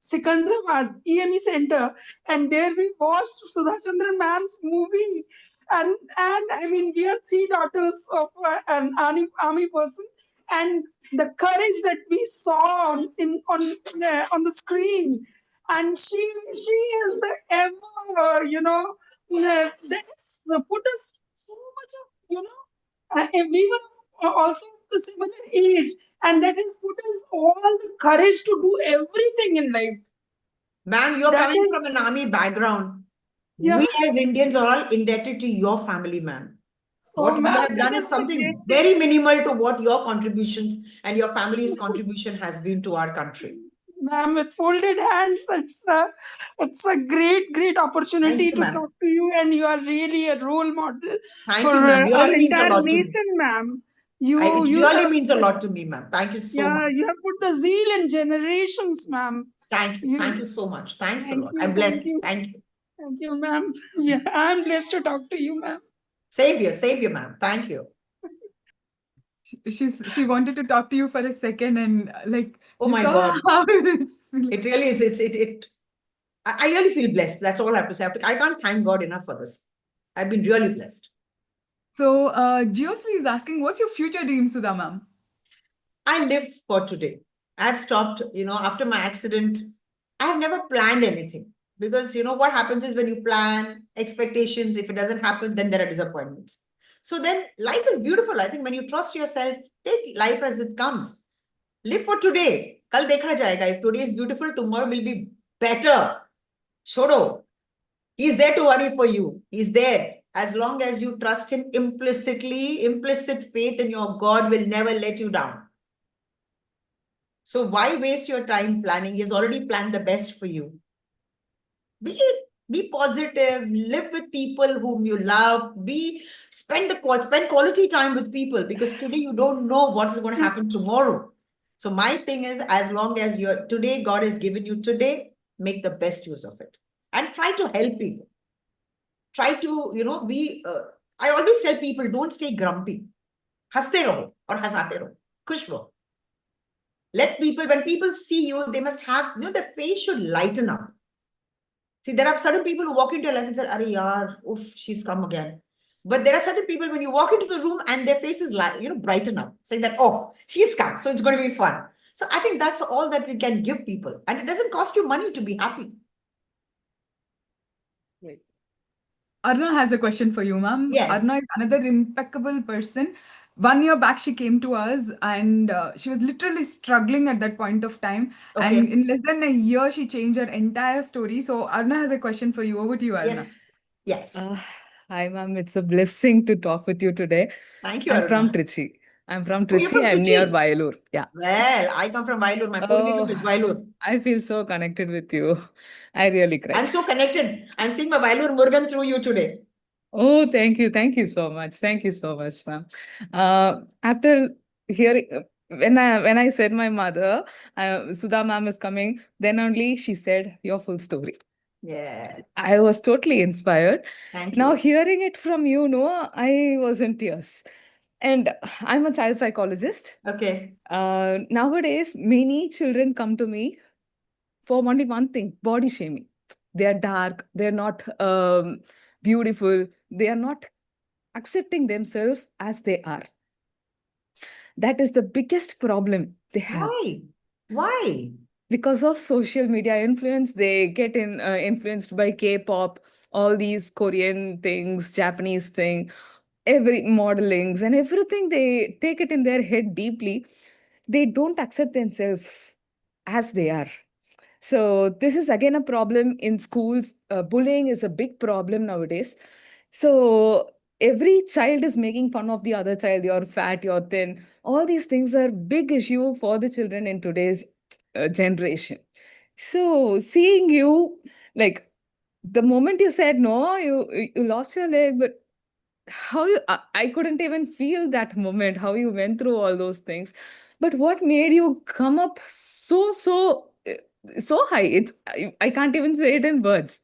Sikandrabad, EME Center. And there we watched Sudha Chandran ma'am's movie. And I mean, we are three daughters of an army person. And the courage that we saw on the screen, and she is the ever that has put us so much of and we were also the similar age, and that has put us all the courage to do everything in life. Ma'am, you're coming from an army background. Yeah. We as Indians are all indebted to your family, ma'am. What you have done is something great very minimal to what your contributions and your family's contribution has been to our country. Ma'am, with folded hands, it's a great opportunity to talk to you, and you are really a role model for our entire nation, ma'am. It really means a lot to me, ma'am. Thank you so much. Yeah, you have put the zeal in generations, ma'am. Thank you. Thank you so much. Thanks a lot. you, I'm blessed. thank you. Thank you, ma'am. Yeah, I'm blessed to talk to you, ma'am. Same here, ma'am. Thank you. She wanted to talk to you for a second and like, oh you my saw God. how It really is. I really feel blessed. That's all I have to say. I can't thank God enough for this. I've been really blessed. So, Geosli is asking, what's your future dream, Sudha ma'am? I live for today. I've stopped, after my accident, I have never planned anything. Because, what happens is when you plan expectations, if it doesn't happen, then there are disappointments. So then life is beautiful. I think when you trust yourself, take life as it comes. Live for today. Kal dekha jayega. If today is beautiful, tomorrow will be better. Chodo. He's there to worry for you. He's there. As long as you trust him implicitly, implicit faith in your God will never let you down. So why waste your time planning? He's already planned the best for you. Be positive, live with people whom you love, spend quality time with people, because today you don't know what is going to happen tomorrow. So my thing is, as long as today God has given you today, make the best use of it and try to help people. Try to, I always tell people, don't stay grumpy. Haste raho or hasate raho. Khush raho. Let people, when people see you, they must have, their face should lighten up. See, there are certain people who walk into your life and say, "Arey yaar, oof, she's come again." But there are certain people when you walk into the room and their faces brighten up, saying that, "Oh, she's come, so it's going to be fun." So I think that's all that we can give people, and it doesn't cost you money to be happy. Arna has a question for you, ma'am. Yes. Arna is another impeccable person. 1 year back, she came to us and she was literally struggling at that point of time. Okay. And in less than a year, she changed her entire story. So Arna has a question for you. Over to you, Arna. Yes. Hi, ma'am. It's a blessing to talk with you today. Thank you, I'm from Aruna. Trichy. I'm from Oh, you're Trichy. from I'm near Trichy? Vayalur. Yeah. Well, I come from Vayalur. My Oh, Purvikam is Vayalur. I feel so connected with you. I really cry. I'm so connected. I'm seeing my Vayalur Murugan through you today. Oh, thank you. Thank you so much. Thank you so much, ma'am. After hearing, when I said my mother, Sudha ma'am is coming, then only she said your full story. Yeah. I was totally inspired. Thank Now you. hearing it from you, no, I was in tears. And I'm a child psychologist. Okay. Nowadays, many children come to me for only one thing: body shaming. They are dark. They're not beautiful. They are not accepting themselves as they are. That is the biggest problem they have. Why? Why? Because of social media influence, they get influenced by K-pop, all these Korean things, Japanese thing, every modelings and everything. They take it in their head deeply. They don't accept themselves as they are. So this is again a problem in schools. Bullying is a big problem nowadays. So every child is making fun of the other child. You're fat, you're thin. All these things are big issue for the children in today's generation. So seeing you, like the moment you said no, you lost your leg, but how you I couldn't even feel that moment, how you went through all those things. But what made you come up so high? I can't even say it in words.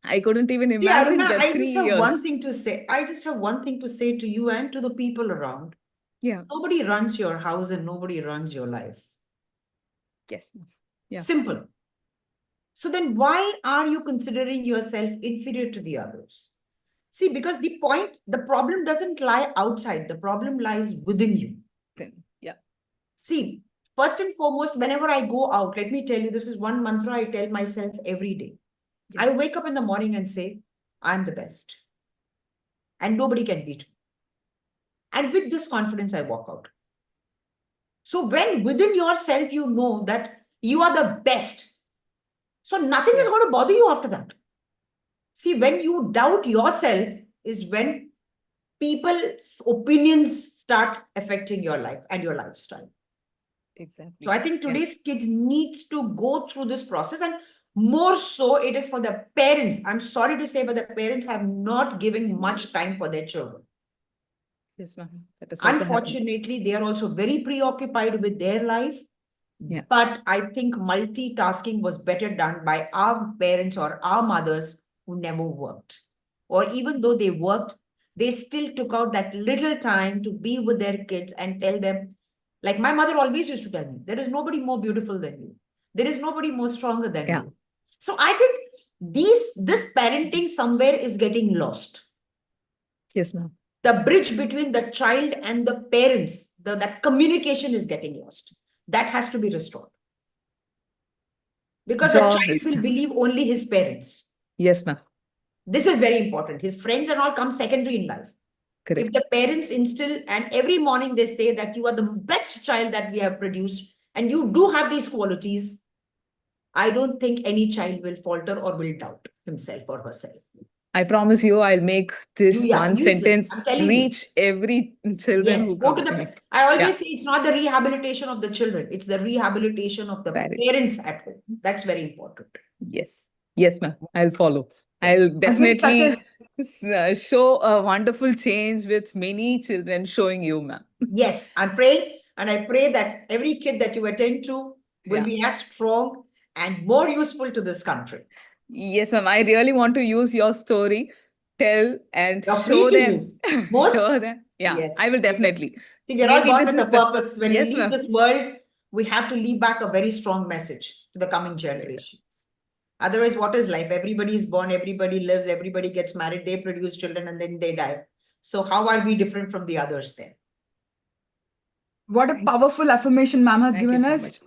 I couldn't even See, imagine Aruna, the I three just have one years. thing to say. I just have one thing to say to you and to the people around. Yeah. Nobody runs your house and nobody runs your life. Yes. Yeah. Simple. So then why are you considering yourself inferior to the others? See, because the problem doesn't lie outside. The problem lies within you. Then, yeah. See, first and foremost, whenever I go out, let me tell you, this is one mantra I tell myself every day. Yes. I wake up in the morning and say, I'm the best. And nobody can beat me. And with this confidence, I walk out. So when within yourself, you know that you are the best. So nothing is going to bother you after that. See, when you doubt yourself is when people's opinions start affecting your life and your lifestyle. Exactly. So I think today's kids need to go through this process, and more so it is for the parents. I'm sorry to say, but the parents have not given much time for their children. Yes, ma'am. That is also happening. Unfortunately, they are also very preoccupied with their life. Yeah. But I think multitasking was better done by our parents or our mothers who never worked. Or even though they worked, they still took out that little time to be with their kids and tell them, like my mother always used to tell me, there is nobody more beautiful than you. There is nobody more stronger than you. So I think this parenting somewhere is getting lost. Yes, ma'am. The bridge between the child and the parents, that communication is getting lost. That has to be restored. Because a child will believe only his parents. Yes, ma'am. This is very important. His friends and all come secondary in life. Correct. If the parents instill, and every morning they say that you are the best child that we have produced, and you do have these qualities, I don't think any child will falter or will doubt himself or herself. I promise you, I'll make this one sentence reach every children who come to me. I always say it's not the rehabilitation of the children. It's the rehabilitation of the parents at home. That's very important. Yes. Yes, ma'am. I'll follow. I'll definitely show a wonderful change with many children showing you, ma'am. Yes, I'm praying, and I pray that every kid that you attend to will be as strong and more useful to this country. Yes, ma'am. I really want to use your story, tell and You're show free to them. use. Most? Show them. Yeah, Yes. I will definitely. See, we're all born with a purpose. When we leave this world, we have to leave back a very strong message to the coming generations. Otherwise, what is life? Everybody is born, everybody lives, everybody gets married, they produce children, and then they die. So how are we different from the others then? What a powerful affirmation ma'am has Thank you given so us. much.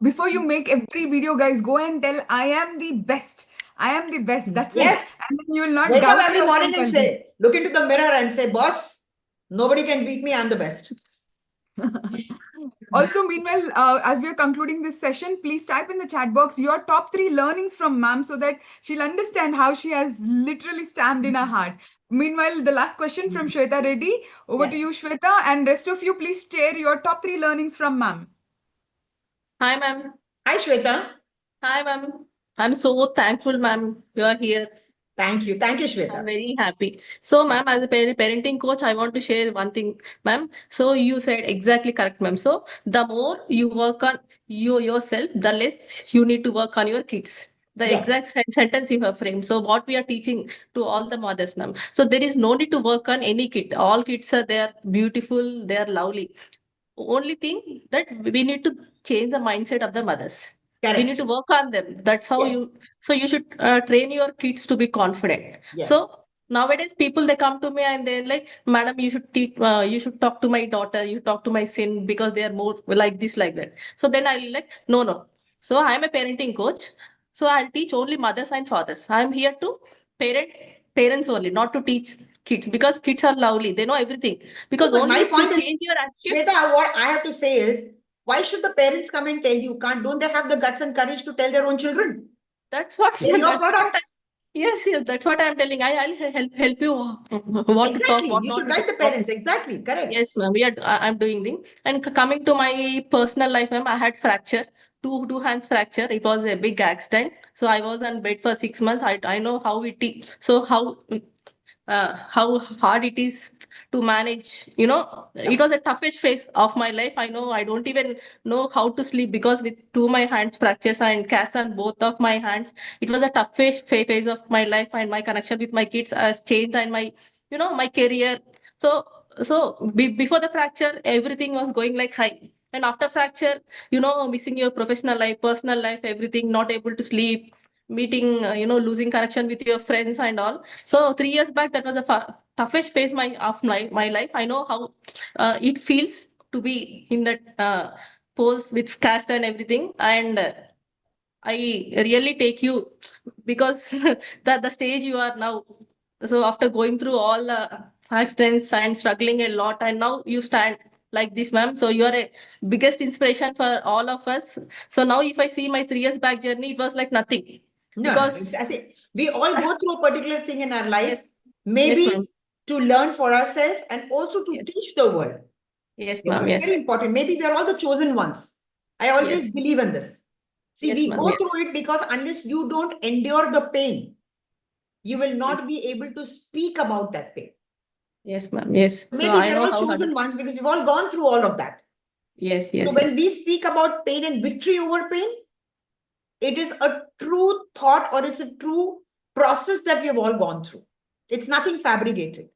Before you make every video, guys, go and tell, I am the best. I am the best. That's Yes. it. And then you will not Wake up doubt every yourself. morning and say, look into the mirror and say, boss, nobody can beat me, I'm the best. Also, meanwhile, as we are concluding this session, please type in the chat box your top 3 learnings from ma'am so that she'll understand how she has literally stamped in her heart. Meanwhile, the last question from Shweta Reddy. Over to you, Shweta. And rest of you, please share your top 3 learnings from ma'am. Hi, ma'am. Hi, Shweta. Hi, ma'am. I'm so thankful, ma'am, you are here. Thank you. Thank you, I'm Shweta. very happy. So, ma'am, as a parenting coach, I want to share one thing, ma'am. So, you said exactly correct, ma'am. So, the more you work on yourself, the less you need to work on your kids. The Yes. exact sentence you have framed. So, what we are teaching to all the mothers, ma'am. So, there is no need to work on any kid. All kids are they are beautiful, they are lovely. Only thing that we need to change the mindset of the mothers. We need Correct. to work on them. That's how Yes. you should train your kids to be confident. Yes. So nowadays people they come to me and they're like, madam, you should teach, you should talk to my daughter, you talk to my son because they are more like this, like that. So then I'll like, no. So I'm a parenting coach. So I'll teach only mothers and fathers. I'm here to parent parents only, not to teach kids, because kids are lovely. They know everything. Because No, but only my if you point is, change your attitude. Shweta, what I have to say is, why should the parents come and tell you? Don't they have the guts and courage to tell their own children? That's what. They're your product. Yes, that's what I'm telling. I'll help you what to talk, Exactly. what You not should to guide the talk. parents. Exactly. Correct. Yes, ma'am. I'm doing thing. And coming to my personal life, ma'am, I had fracture, two hands fracture. It was a big accident. So I was on bed for 6 months. I know how it is. So how hard it is to manage. It was a toughest phase of my life. I know I don't even know how to sleep because with two my hands fractures and cast on both of my hands, it was a toughest phase of my life, and my connection with my kids has changed, and my career. So before the fracture, everything was going like high. And after fracture, missing your professional life, personal life, everything, not able to sleep, meeting, losing connection with your friends and all. So 3 years back, that was the toughest phase of my life. I know how it feels to be in that pose with cast and everything. And I really take you because the stage you are now. So after going through all accidents and struggling a lot, and now you stand like this, ma'am. So you are a biggest inspiration for all of us. So now if I see my 3 years back journey, it was like nothing. No. Because I say we all go through a particular thing in our life, yes, maybe yes, ma'am. to learn for ourselves and also to Yes, teach the world. yes, ma'am. It's very Yes, important. Maybe we are all the chosen ones. I always yes, believe in this. See, yes, we ma'am. go Yes, through it because unless you don't endure the pain, you will not yes, be able to speak about that pain. yes, ma'am. Yes. So Maybe I we're know all how hard it chosen is. ones because we've all gone through all of that. Yes, So yes, when yes. we speak about pain and victory over pain, it is a true thought or it's a true process that we have all gone through. It's nothing fabricated.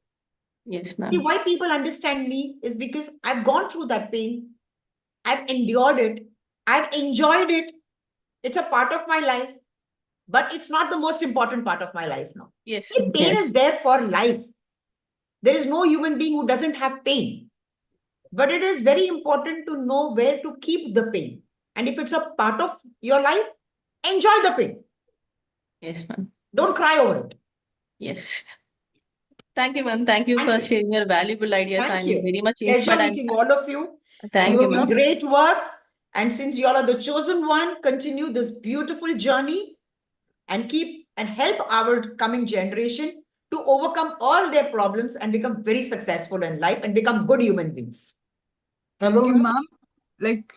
Yes, See, ma'am. why people understand me is because I've gone through that pain. I've endured it. I've enjoyed it. It's a part of my life, but it's not the most important part of my life now. Yes, See, pain yes, is there for life. There is no human being who doesn't have pain. But it is very important to know where to keep the pain. And if it's a part of your life, enjoy the pain. yes, ma'am. Don't cry over it. Yes. Thank you, ma'am. Thank you Thank for you. sharing your valuable ideas. Thank I'm you. very much Pleasure inspired, and meeting all of you. thank You're you, doing ma'am. great work. And since you all are the chosen one, continue this beautiful journey and keep and help our coming generation to overcome all their problems and become very successful in life and become good human beings. Thank Hello, you, ma'am. Like,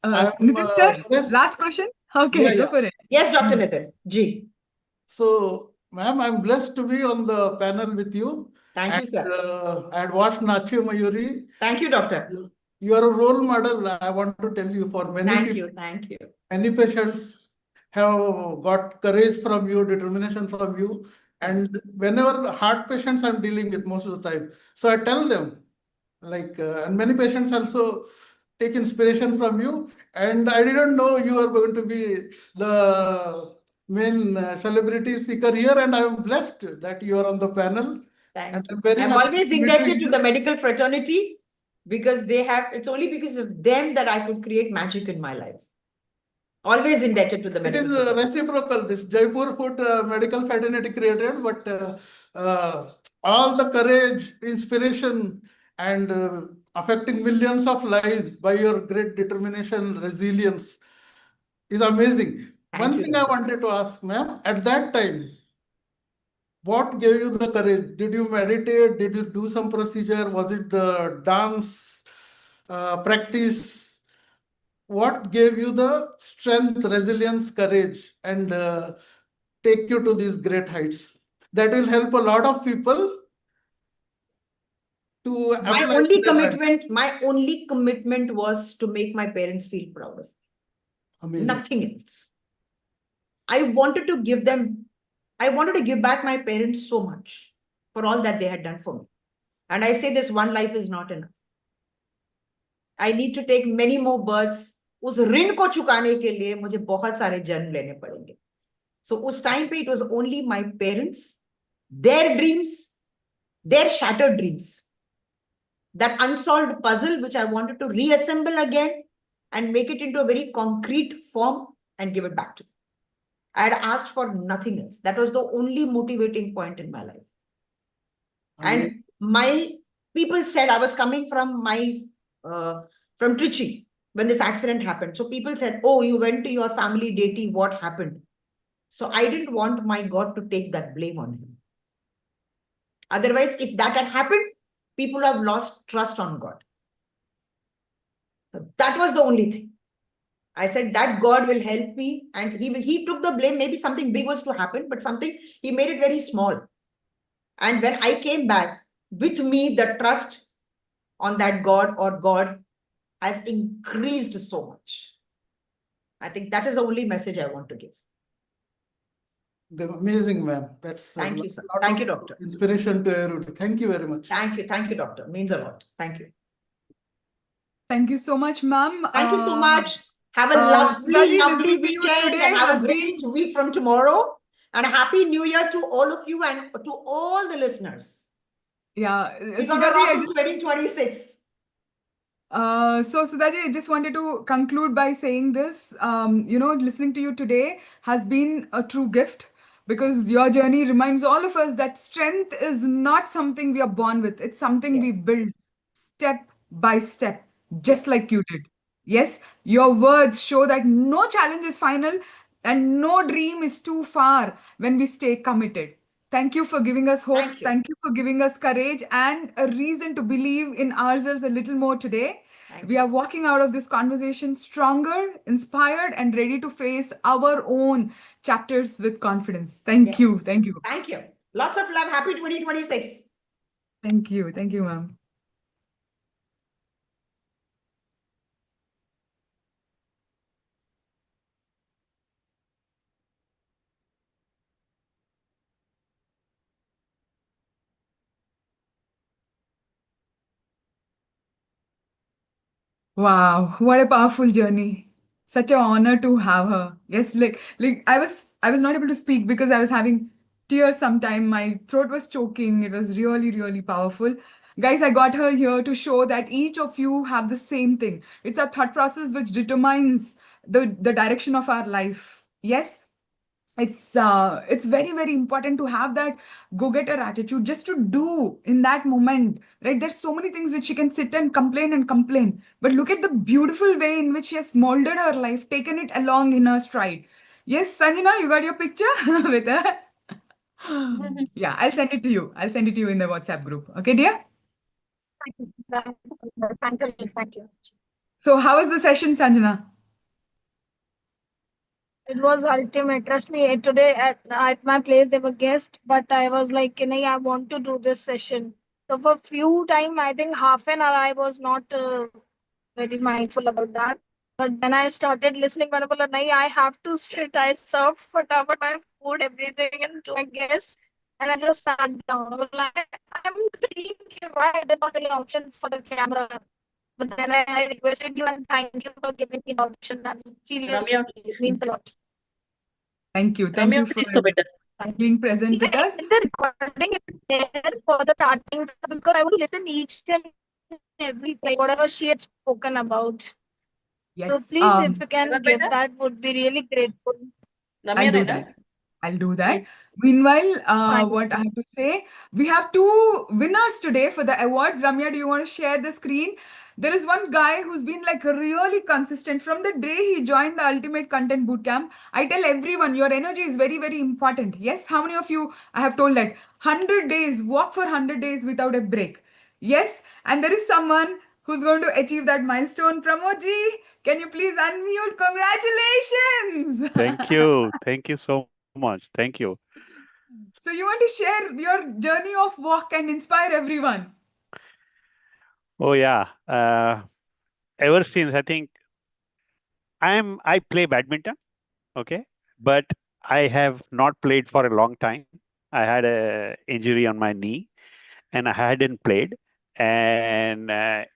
I'm Nitin sir, Suresh. last question? Okay, Yeah, go yeah. for it. Yes, Dr. Nitin. G. So, ma'am, I'm blessed to be on the panel with you. Thank you, sir. I had watched Nachi Mayuri. Thank you, doctor. You are a role model, I want to tell you, for many Thank people. you. Thank you. Many patients have got courage from you, determination from you. And whenever heart patients I'm dealing with most of the time, so I tell them, and many patients also take inspiration from you. And I didn't know you are going to be the main celebrity speaker here, and I am blessed that you are on the panel. Thank And you. I'm very I'm happy always to meet you indebted to here. the medical fraternity because it's only because of them that I could create magic in my life. Always indebted to the It medical is fraternity. reciprocal. This Jaipur food medical fraternity created, but all the courage, inspiration, and affecting millions of lives by your great determination, resilience is amazing. Thank One you, thing I doctor. wanted to ask, ma'am, at that time, what gave you the courage? Did you meditate? Did you do some procedure? Was it the dance practice? What gave you the strength, resilience, courage, and take you to these great heights? That will help a lot of people to My apply only in their life. commitment was to make my parents feel proud of me. Amazing. Nothing else. I wanted to give back my parents so much for all that they had done for me. And I say this one life is not enough. I need to take many more births. उस ऋण को चुकाने के लिए मुझे बहुत सारे जन्म लेने पड़ेंगे. So उस time पे it was only my parents, their dreams, their shattered dreams, that unsolved puzzle which I wanted to reassemble again and make it into a very concrete form and give it back to them. I had asked for nothing else. That was the only motivating point in my life. And my people said I was coming from from Trichy when this accident happened. So people said, oh, you went to your family deity, what happened? So I didn't want my God to take that blame on him. Otherwise, if that had happened, people have lost trust on God. That was the only thing. I said that God will help me. And he took the blame. Maybe something big was to happen, but he made it very small. And when I came back, with me, the trust on that God or God has increased so much. I think that is the only message I want to give. Amazing, ma'am. That's Thank you, sir. a lot Thank of you, doctor. inspiration to everybody. Thank you very much. Thank you, doctor. Means a lot. Thank you. Thank you so much, ma'am. Thank you so much. Have a lovely, Sudhaji, lovely listening to you weekend today and have a has great been week from tomorrow. And a happy new year to all of you and to all the listeners. yeah. We're gonna rock in 2026. So Sudhaji, I just wanted to conclude by saying this. Listening to you today has been a true gift because your journey reminds all of us that strength is not something we are born with. It's something we Yes. build step by step, just like you did. Yes, your words show that no challenge is final and no dream is too far when we stay committed. Thank you for giving us hope. Thank you. Thank you for giving us courage and a reason to believe in ourselves a little more today. We are walking out of this conversation stronger, inspired, and ready to face our own chapters with confidence. Thank you. Thank you. Thank you. Lots of love. Happy 2026. Thank you. Thank you, ma'am. Wow, what a powerful journey. Such an honor to have her. Yes, like I was not able to speak because I was having tears sometime. My throat was choking. It was really, really powerful. Guys, I got her here to show that each of you have the same thing. It's a thought process which determines the direction of our life. Yes, it's very, very important to have that go-getter attitude just to do in that moment, right? There's so many things which she can sit and complain, but look at the beautiful way in which she has molded her life, taken it along in her stride. Yes, Sanjana, you got your picture with her. Yeah, I'll send it to you. I'll send it to you in the WhatsApp group. Okay, dear? Thank you. So how was the session, Sanjana? It was ultimate. Trust me, today at my place there were guests, but I was like, I want to do this session. So for few time, I think half an hour, I was not very mindful about that. But then I started listening, I have to sit. I served my food, everything, and to my guests, and I just sat down. I'm thinking, why there's not any option for the camera? But then I requested you and thank you for giving me the option. And seriously, Ramya, it means a lot. Thank you. Thank Ramya, you please for తీసుకో better. being present with us. Even the recording is there for the starting because I want to listen each and every like whatever she had spoken about. So Yes. please, if you can Ever give better? that, would be really grateful. Ramya I'll do neta? that. I'll do that. Hmm. Meanwhile, Thank what I have to say, we have two winners today for the awards. Ramya, do you want to share the screen? There is one guy who's been like really consistent from the day he joined the Ultimate Content Bootcamp. I tell everyone, your energy is very, very important. Yes, how many of you I have told that 100 days, walk for 100 days without a break? Yes, and there is someone who's going to achieve that milestone. Pramodji, can you please unmute? Congratulations! Thank you. Thank you so much. Thank you. So you want to share your journey of walk and inspire everyone? Oh yeah. Ever since I think I play badminton, okay, but I have not played for a long time. I had a injury on my knee, and I hadn't played, and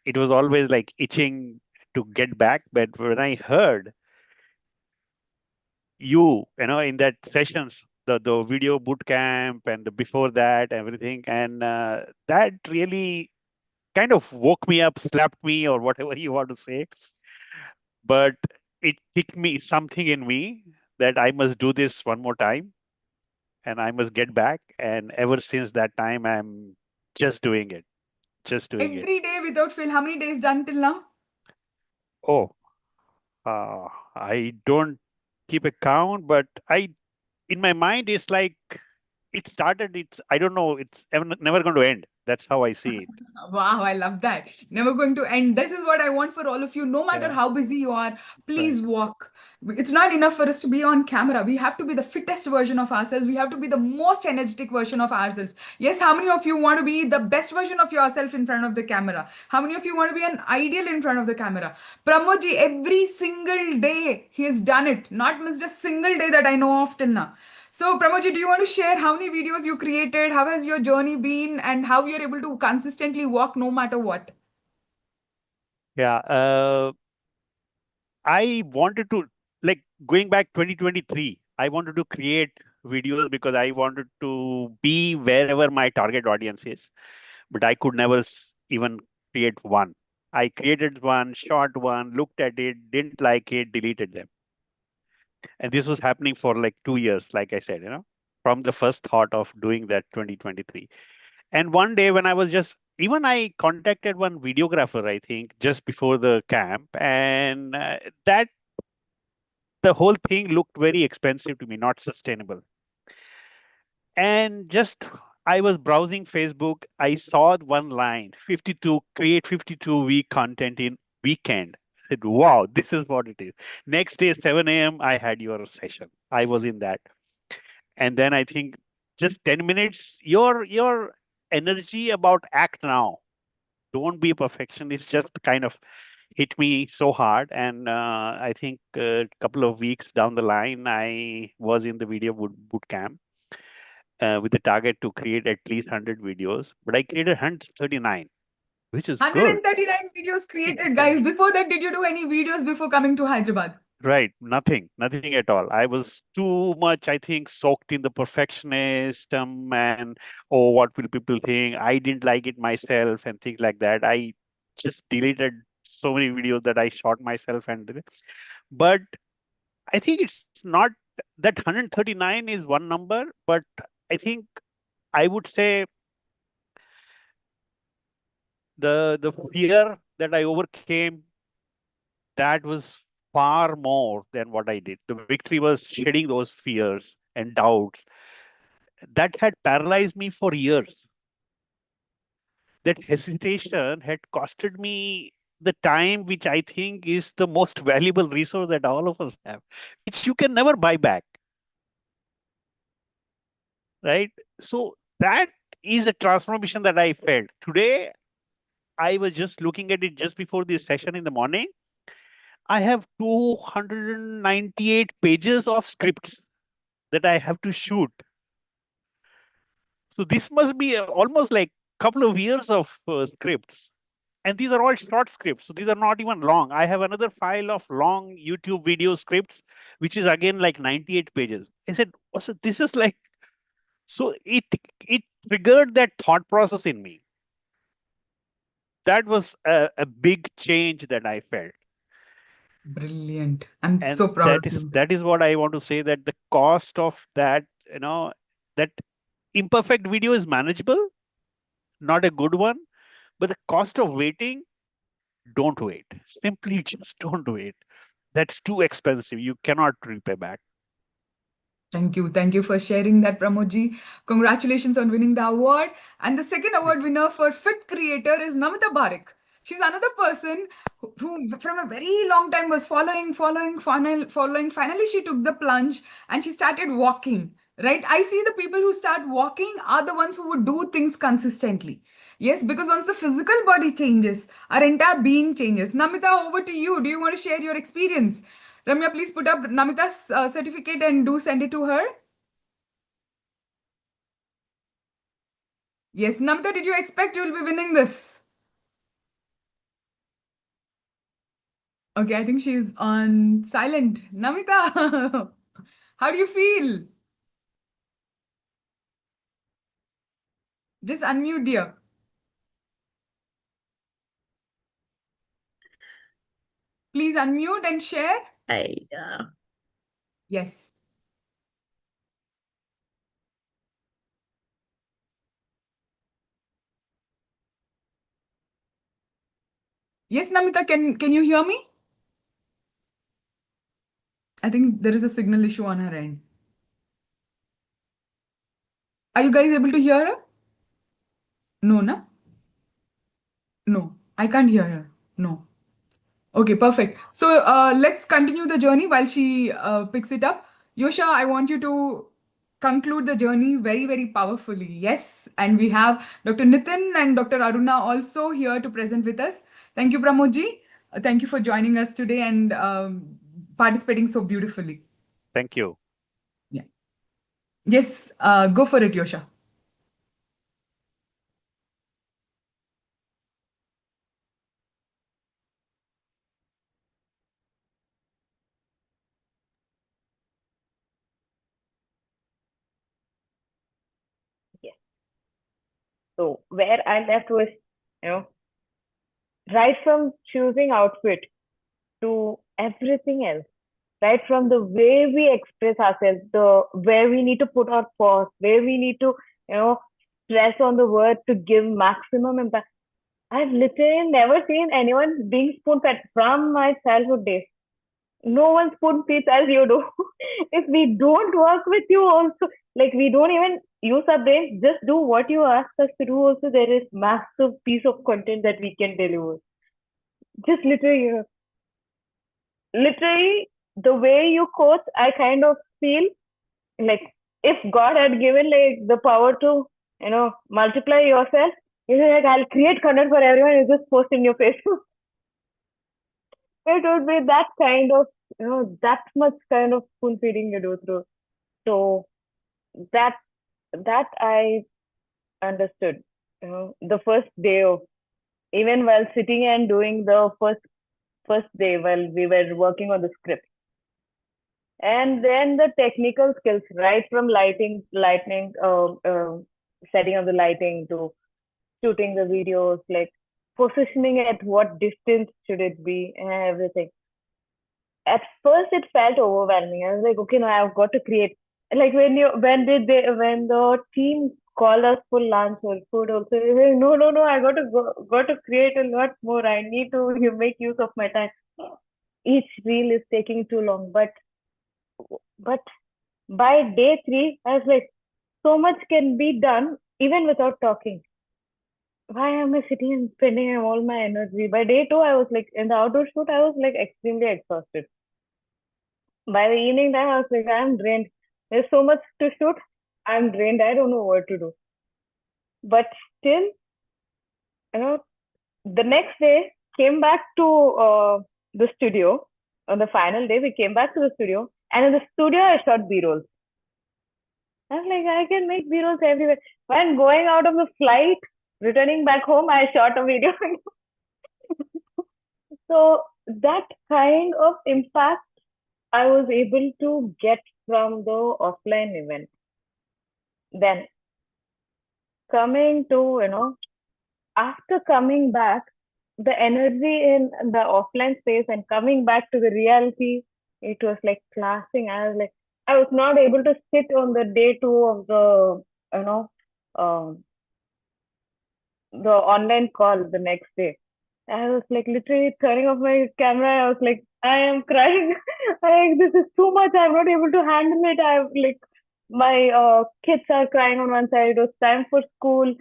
it was always like itching to get back. But when I heard in that sessions, the video boot camp and the before that everything, and that really kind of woke me up, slapped me, or whatever you want to say. But it kicked me something in me that I must do this one more time and I must get back. And ever since that time, I'm just doing it, just doing it. Every day without fail. How many days done till now? Oh, I don't keep a count, but in my mind, it's like it started. I don't know. It's never going to end. That's how I see it. Wow, I love that. Never going to end. This is what I want for all of you. No matter Yeah, how busy you are, right. please walk. It's not enough for us to be on camera. We have to be the fittest version of ourselves. We have to be the most energetic version of ourselves. Yes, how many of you want to be the best version of yourself in front of the camera? How many of you want to be an ideal in front of the camera? Pramodji, every single day he has done it. Not missed a single day that I know of till now. So, Pramodji, do you want to share how many videos you created? How has your journey been? And how you're able to consistently walk no matter what? Yeah. I wanted to, like, going back 2023, I wanted to create videos because I wanted to be wherever my target audience is, but I could never even create one. I created one, shot one, looked at it, didn't like it, deleted them. And this was happening for like 2 years, like I said, from the first thought of doing that 2023. And one day when I was even I contacted one videographer, I think, just before the camp, and that the whole thing looked very expensive to me, not sustainable. And just I was browsing Facebook, I saw one line, 52, create 52-week content in weekend. I said, wow, this is what it is. Next day, 7 a.m., I had your session. I was in that. And then I think just 10 minutes, your energy about act now. Don't be a perfectionist, just kind of hit me so hard. And I think a couple of weeks down the line, I was in the video boot camp with the target to create at least 100 videos, but I created 139, which is good. 139 videos created, guys. Before that, did you do any videos before coming to Hyderabad? Right, nothing at all. I was too much, I think, soaked in the perfectionism and, oh, what will people think? I didn't like it myself and things like that. I just deleted so many videos that I shot myself but I think it's not that 139 is one number, but I think I would say the fear that I overcame, that was far more than what I did. The victory was shedding those fears and doubts that had paralyzed me for years. That hesitation had costed me the time, which I think is the most valuable resource that all of us have, which you can never buy back, right? So that is a transformation that I felt. Today, I was just looking at it just before this session in the morning. I have 298 pages of scripts that I have to shoot. So this must be almost like a couple of years of scripts. And these are all short scripts, so these are not even long. I have another file of long YouTube video scripts, which is again like 98 pages. I said, oh, so this is like, so it triggered that thought process in me. That was a big change that I felt. Brilliant. I'm And so proud of you. that is what I want to say, that the cost of that, that imperfect video is manageable, not a good one, but the cost of waiting, don't wait. Simply just don't wait. That's too expensive. You cannot repay back. Thank you. Thank you for sharing that, Pramodji. Congratulations on winning the award. And the second award winner for Fit Creator is Namita Barik. She's another person who from a very long time was following. Finally, she took the plunge and she started walking. Right? I see the people who start walking are the ones who would do things consistently. Yes, because once the physical body changes, our entire being changes. Namita, over to you. Do you want to share your experience? Ramya, please put up Namita's certificate and do send it to her. Yes, Namita, did you expect you'll be winning this? Okay, I think she's on silent. Namita, how do you feel? Just unmute, dear. Please unmute and share. Yes. Yes, Namita, can you hear me? I think there is a signal issue on her end. Are you guys able to hear her? No, na? No, I can't hear her. No. Okay, perfect. So let's continue the journey while she picks it up. Yosha, I want you to conclude the journey very, very powerfully. Yes, and we have Dr. Nitin and Dr. Aruna also here to present with us. Thank you, Pramodji. Thank you for joining us today and participating so beautifully. Thank you. Yeah. Yes, go for it, Yosha. Yes. So where I left was, you know, right from choosing outfit to everything else, right from the way we express ourselves, the where we need to put our pause, where we need to, stress on the word to give maximum impact. I've literally never seen anyone being spoon fed from my childhood days. No one spoon feeds as you do. If we don't work with you also, like we don't even use our brains, just do what you ask us to do also, there is massive piece of content that we can deliver. Just literally the way you coach, I kind of feel like if God had given like the power to, multiply yourself, you're like, I'll create content for everyone, you just post in your Facebook. It would be that kind of, that much kind of spoon feeding you do through. So that I understood. The first day of, even while sitting and doing the first day while we were working on the script. And then the technical skills, right from setting of the lighting to shooting the videos, like positioning at what distance should it be and everything. At first it felt overwhelming. I was like, okay, no, I've got to create. Like when the team called us for lunch or food also, they were like, no, I got to create a lot more. I need to make use of my time. Each reel is taking too long, but by day 3, I was like, so much can be done even without talking. Why am I sitting and spending all my energy? By day 2, I was like, in the outdoor shoot, I was like extremely exhausted. By the evening time, I was like, I'm drained. There's so much to shoot. I'm drained. I don't know what to do. But still, the next day came back to the studio. On the final day, we came back to the studio. And in the studio, I shot B-rolls. I was like, I can make B-rolls everywhere. When going out of the flight, returning back home, I shot a video. So that kind of impact I was able to get from the offline event. Then coming to, after coming back, the energy in the offline space and coming back to the reality, it was like clashing. I was not able to sit on the day two of you know, um, the online call the next day. I was like literally turning off my camera. I was like, I am crying. This is too much. I'm not able to handle it. I'm like, my kids are crying on one side. It was time for school,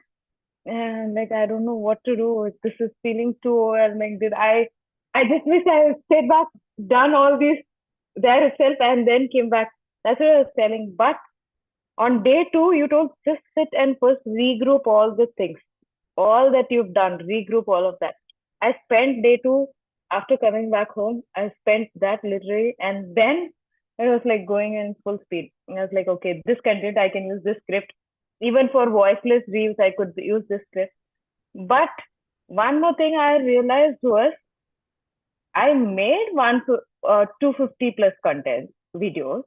and like I don't know what to do. This is feeling too overwhelming. I just wish I had stayed back, done all this there itself, and then came back. That's what I was telling. But on day two, you don't just sit and first regroup all the things, all that you've done, regroup all of that. I spent day two after coming back home. I spent that literally, and then it was like going in full speed. I was like, okay, this content I can use this script. Even for voiceless reels, I could use this script. But one more thing I realized was I made 250 plus content videos,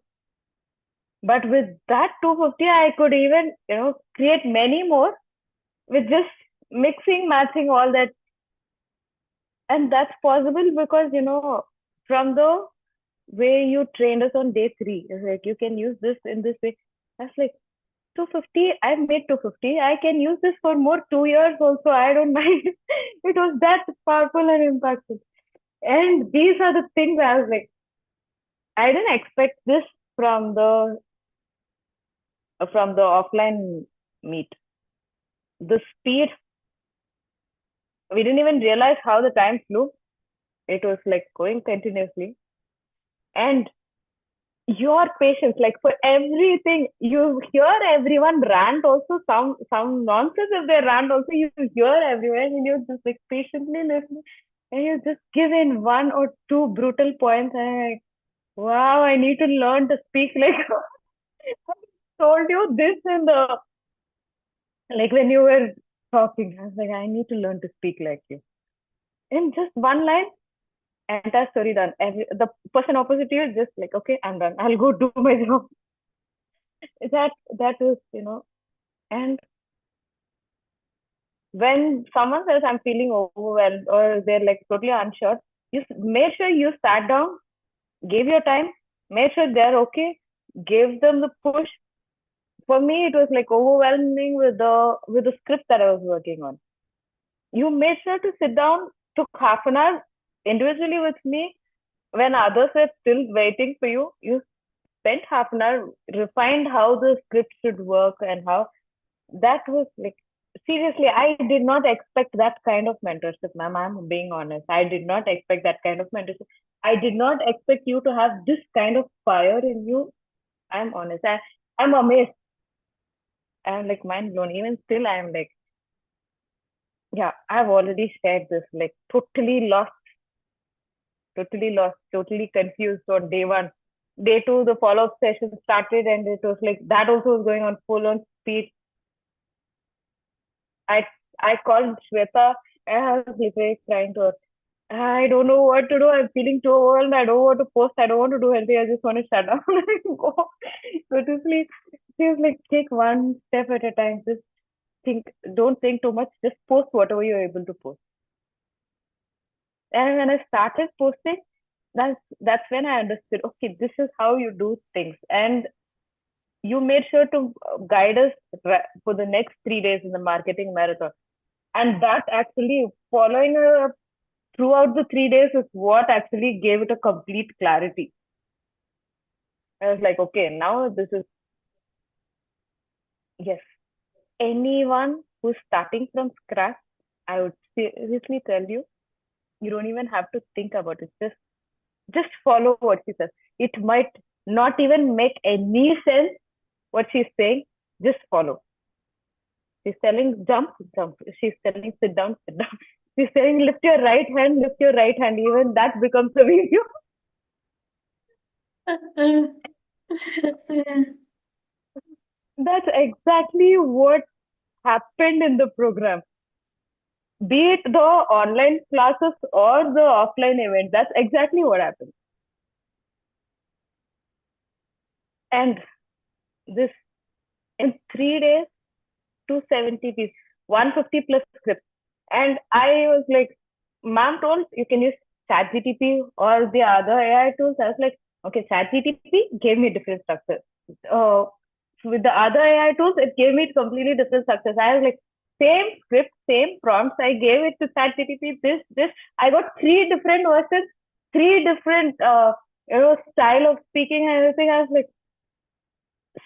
but with that 250, I could even create many more with just mixing, matching all that. And that's possible because, from the way you trained us on day three, it's like you can use this in this way. That's like 250. I made 250. I can use this for more 2 years also. I don't mind. It was that powerful and impactful. And these are the things I was like, I didn't expect this from the offline meet. The speed, we didn't even realize how the time flew. It was like going continuously. And your patience, like for everything, you hear everyone rant also, some nonsense if they rant also, you hear everyone and you just like patiently listen and you just give in one or two brutal points and I'm like, wow, I need to learn to speak like I told you this in the like when you were talking. I was like, I need to learn to speak like you. In just one line, entire story done. The person opposite you is just like, okay, I'm done. I'll go do my job. That is, and when someone says I'm feeling overwhelmed or they're like totally unsure, you make sure you sat down, gave your time, make sure they're okay, gave them the push. For me, it was like overwhelming with the script that I was working on. You made sure to sit down, took half an hour individually with me when others were still waiting for you. You spent half an hour, refined how the script should work and how that was like seriously, I did not expect that kind of mentorship, ma'am. I'm being honest. I did not expect that kind of mentorship. I did not expect you to have this kind of fire in you. I'm honest. I'm amazed. I'm like mind blown. Even still, I'm like, yeah, I've already shared this, like totally lost, totally confused on day one. Day two, the follow-up session started and it was like that also was going on full on speed. I I called Shweta and I was literally crying to her. I don't know what to do. I'm feeling too overwhelmed. I don't want to post. I don't want to do anything. I just want to shut down and go to sleep. She was like, take one step at a time. Just don't think too much. Just post whatever you're able to post. And when I started posting, that's when I understood, okay, this is how you do things. And you made sure to guide us for the next 3 days in the marketing marathon. And that actually following throughout the 3 days is what actually gave it a complete clarity. I was like, okay, now this is, yes, anyone who's starting from scratch, I would seriously tell you, you don't even have to think about it. Just follow what she says. It might not even make any sense what she's saying. Just follow. She's telling jump, jump. She's telling sit down, sit down. She's saying lift your right hand, lift your right hand. Even that becomes a video. That's exactly what happened in the program. be it the online classes or the offline event. That's exactly what happened. And this in 3 days, 270 pieces, 150 plus scripts. And I was like, ma'am told you can use ChatGTP or the other AI tools. I was like, okay, ChatGTP gave me different structures. With the other AI tools, it gave me completely different structures. I was like, same script, same prompts. I gave it to ChatGTP. This. I got 3 different versions, 3 different, style of speaking and everything. I was like,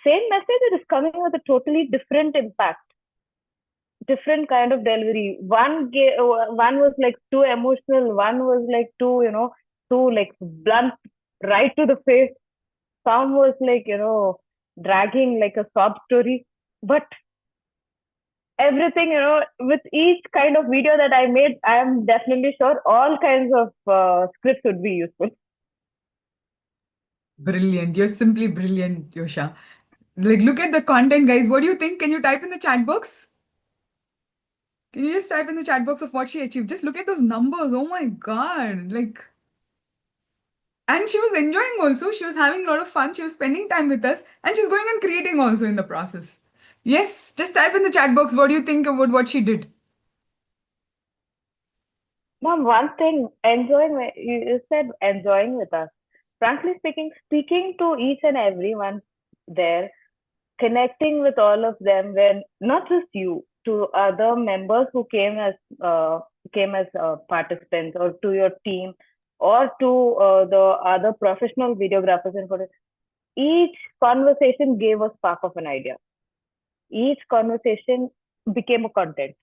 same message, it is coming with a totally different impact, different kind of delivery. One was like too emotional, one was like too like blunt, right to the face. Some was like dragging like a sob story. But everything, with each kind of video that I made, I am definitely sure all kinds of scripts would be useful. Brilliant. You're simply brilliant, Yosha. Like, look at the content, guys. What do you think? Can you type in the chat box? Can you just type in the chat box of what she achieved? Just look at those numbers. Oh my God. Like, and she was enjoying also. She was having a lot of fun. She was spending time with us. And she's going and creating also in the process. Yes, just type in the chat box. What do you think about what she did? Mom, one thing, you said enjoying with us. Frankly speaking to each and everyone there, connecting with all of them, when not just you, to other members who came as participants, or to your team, or to the other professional videographers and photographers. Each conversation gave a spark of an idea. Each conversation became a content.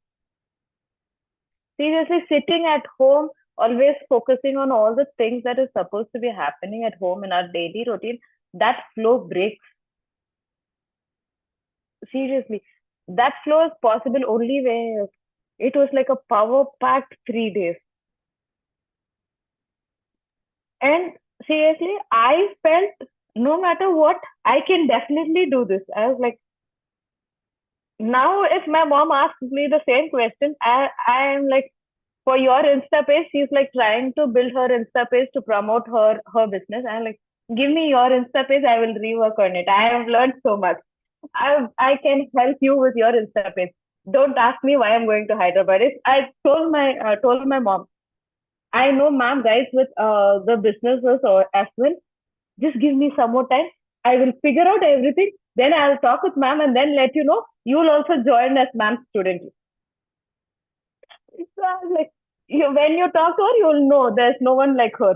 Seriously, sitting at home, always focusing on all the things that is supposed to be happening at home in our daily routine, that flow breaks. Seriously, that flow is possible only when it was like a power packed 3 days. And seriously, I felt no matter what, I can definitely do this. I was like, now if my mom asks me the same question, I am like, for your Insta page, she's like trying to build her Insta page to promote her business. I'm like, give me your Insta page, I will rework on it. I have learned so much. I can help you with your Insta page. Don't ask me why I'm going to Hyderabad. I told my mom, I know ma'am guys with the businesses or as well. Just give me some more time. I will figure out everything. Then I'll talk with ma'am and then let you know. You will also join as ma'am's student. So I was like, when you talk to her, you'll know there's no one like her.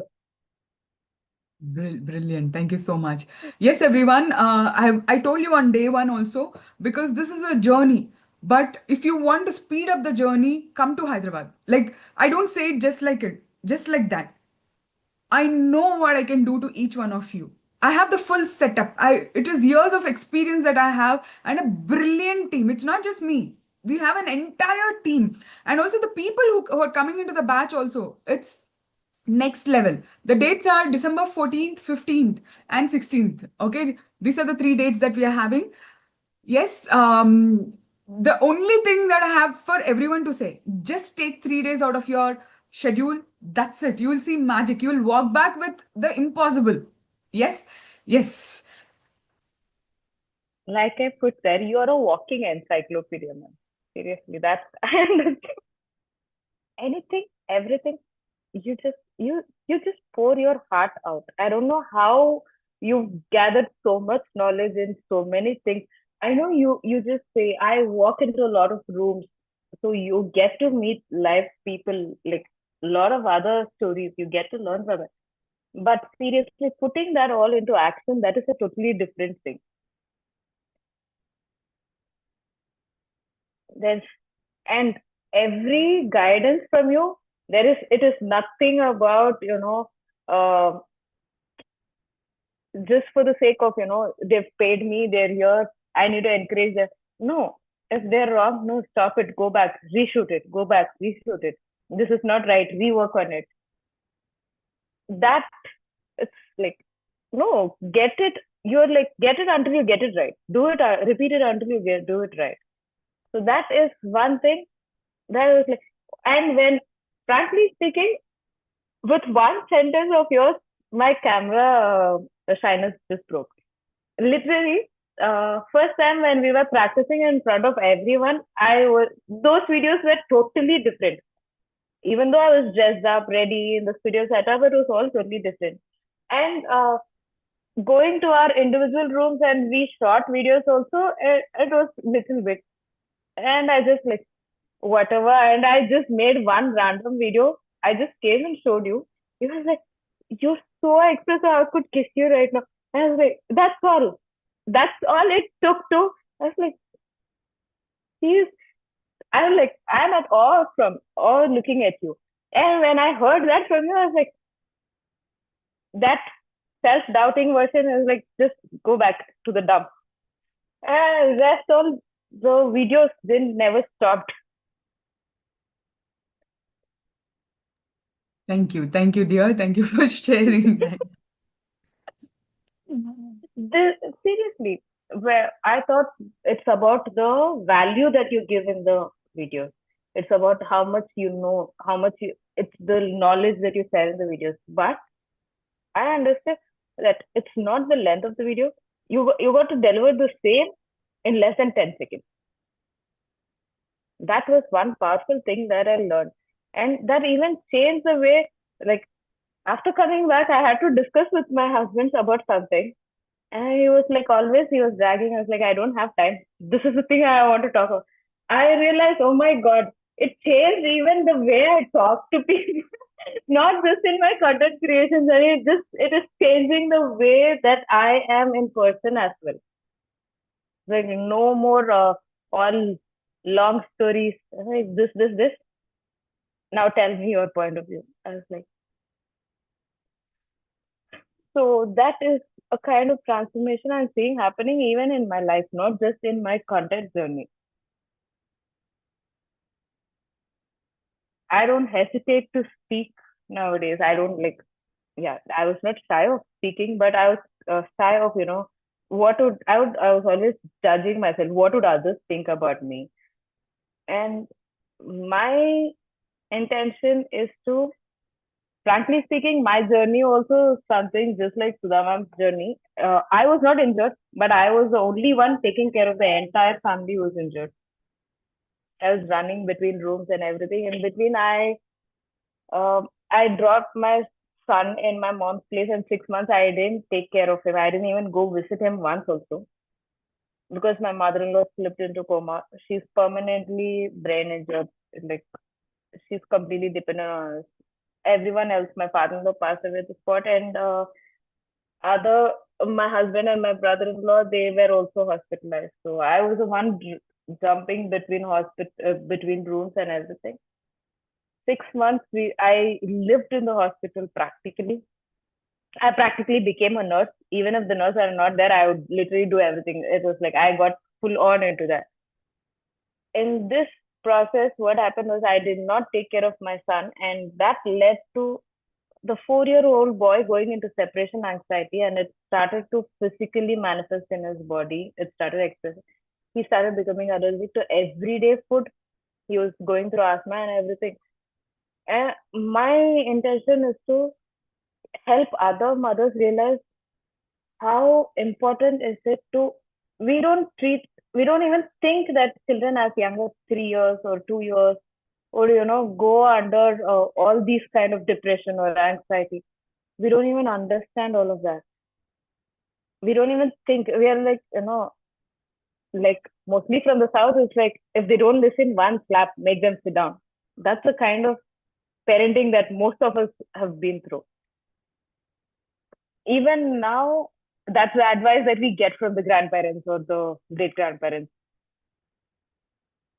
Brilliant. Thank you so much. Yes, everyone. I told you on day one also, because this is a journey. But if you want to speed up the journey, come to Hyderabad. Like, I don't say it just like that. I know what I can do to each one of you. I have the full setup. It is years of experience that I have and a brilliant team. It's not just me. We have an entire team. And also the people who are coming into the batch also. It's next level. The dates are December 14th, 15th, and 16th. Okay. These are the 3 dates that we are having. Yes. The only thing that I have for everyone to say, just take 3 days out of your schedule. That's it. You will see magic. You will walk back with the impossible. Yes. Yes. Like I put there, you are a walking encyclopedia, man. Seriously, that's anything, everything. You just pour your heart out. I don't know how you've gathered so much knowledge in so many things. I know you just say I walk into a lot of rooms, so you get to meet live people, like a lot of other stories. You get to learn from it. But seriously, putting that all into action, that is a totally different thing. There's and every guidance from you, it is nothing about just for the sake of they've paid me, they're here, I need to encourage them. No, if they're wrong, no, stop it, go back, reshoot it, go back, reshoot it. This is not right, rework on it. That it's like, no, get it. You're like, get it until you get it right. Do it, repeat it until you do it right. So that is one thing that I was like, And when, frankly speaking, with one sentence of yours, my camera shyness just broke. Literally, first time when we were practicing in front of everyone, those videos were totally different. Even though I was dressed up, ready in the studio setup, it was all totally different. And going to our individual rooms and we shot videos also, it was little bit. And I just like, whatever. And I just made one random video. I just came and showed you. You was like, you're so expressive. I could kiss you right now. And I was like, that's all. That's all it took to. I was like, he's. I'm like, I'm at awe from awe looking at you. And when I heard that from you, I was like, that self-doubting version is like, just go back to the dump. And rest all the videos didn't never stopped. Thank you, dear. Thank you for sharing that. Seriously, where I thought it's about the value that you give in the videos. It's about how much you know, it's the knowledge that you share in the videos. But I understand that it's not the length of the video. You got to deliver the same in less than 10 seconds. That was one powerful thing that I learned. And that even changed the way, like, after coming back, I had to discuss with my husband about something. And he was like, always, he was dragging. I was like, I don't have time. This is the thing I want to talk about. I realized, oh my God, it changed even the way I talk to people. Not just in my content creations, and it is changing the way that I am in person as well. Like no more all long stories. Like this. Now tell me your point of view. I was like, so that is a kind of transformation I'm seeing happening even in my life, not just in my content journey. I don't hesitate to speak nowadays. I don't like, yeah, I was not shy of speaking, but I was shy of, I was always judging myself. What would others think about me? And my intention is to, frankly speaking, my journey also is something just like Sudhama's journey. I was not injured, but I was the only one taking care of the entire family who was injured. I was running between rooms and everything. In between, I dropped my son in my mom's place, and 6 months I didn't take care of him. I didn't even go visit him once also because my mother-in-law slipped into coma. She's permanently brain injured. Like she's completely dependent on us. Everyone else. My father-in-law passed away at the spot, and other my husband and my brother-in-law, they were also hospitalized. So I was the one jumping between between rooms and everything. 6 months I lived in the hospital practically. I practically became a nurse. Even if the nurse are not there, I would literally do everything. It was like I got full on into that. In this process, what happened was I did not take care of my son, and that led to the 4-year-old boy going into separation anxiety, and it started to physically manifest in his body. It started expressing. He started becoming allergic to everyday food. He was going through asthma and everything. And my intention is to help other mothers realize how important is it to, we don't even think that children as young as 3 years or 2 years or go under all these kind of depression or anxiety. We don't even understand all of that. We don't even think. We are like, like mostly from the south, it's like if they don't listen, one slap, make them sit down. That's the kind of parenting that most of us have been through. Even now, that's the advice that we get from the grandparents or the great grandparents.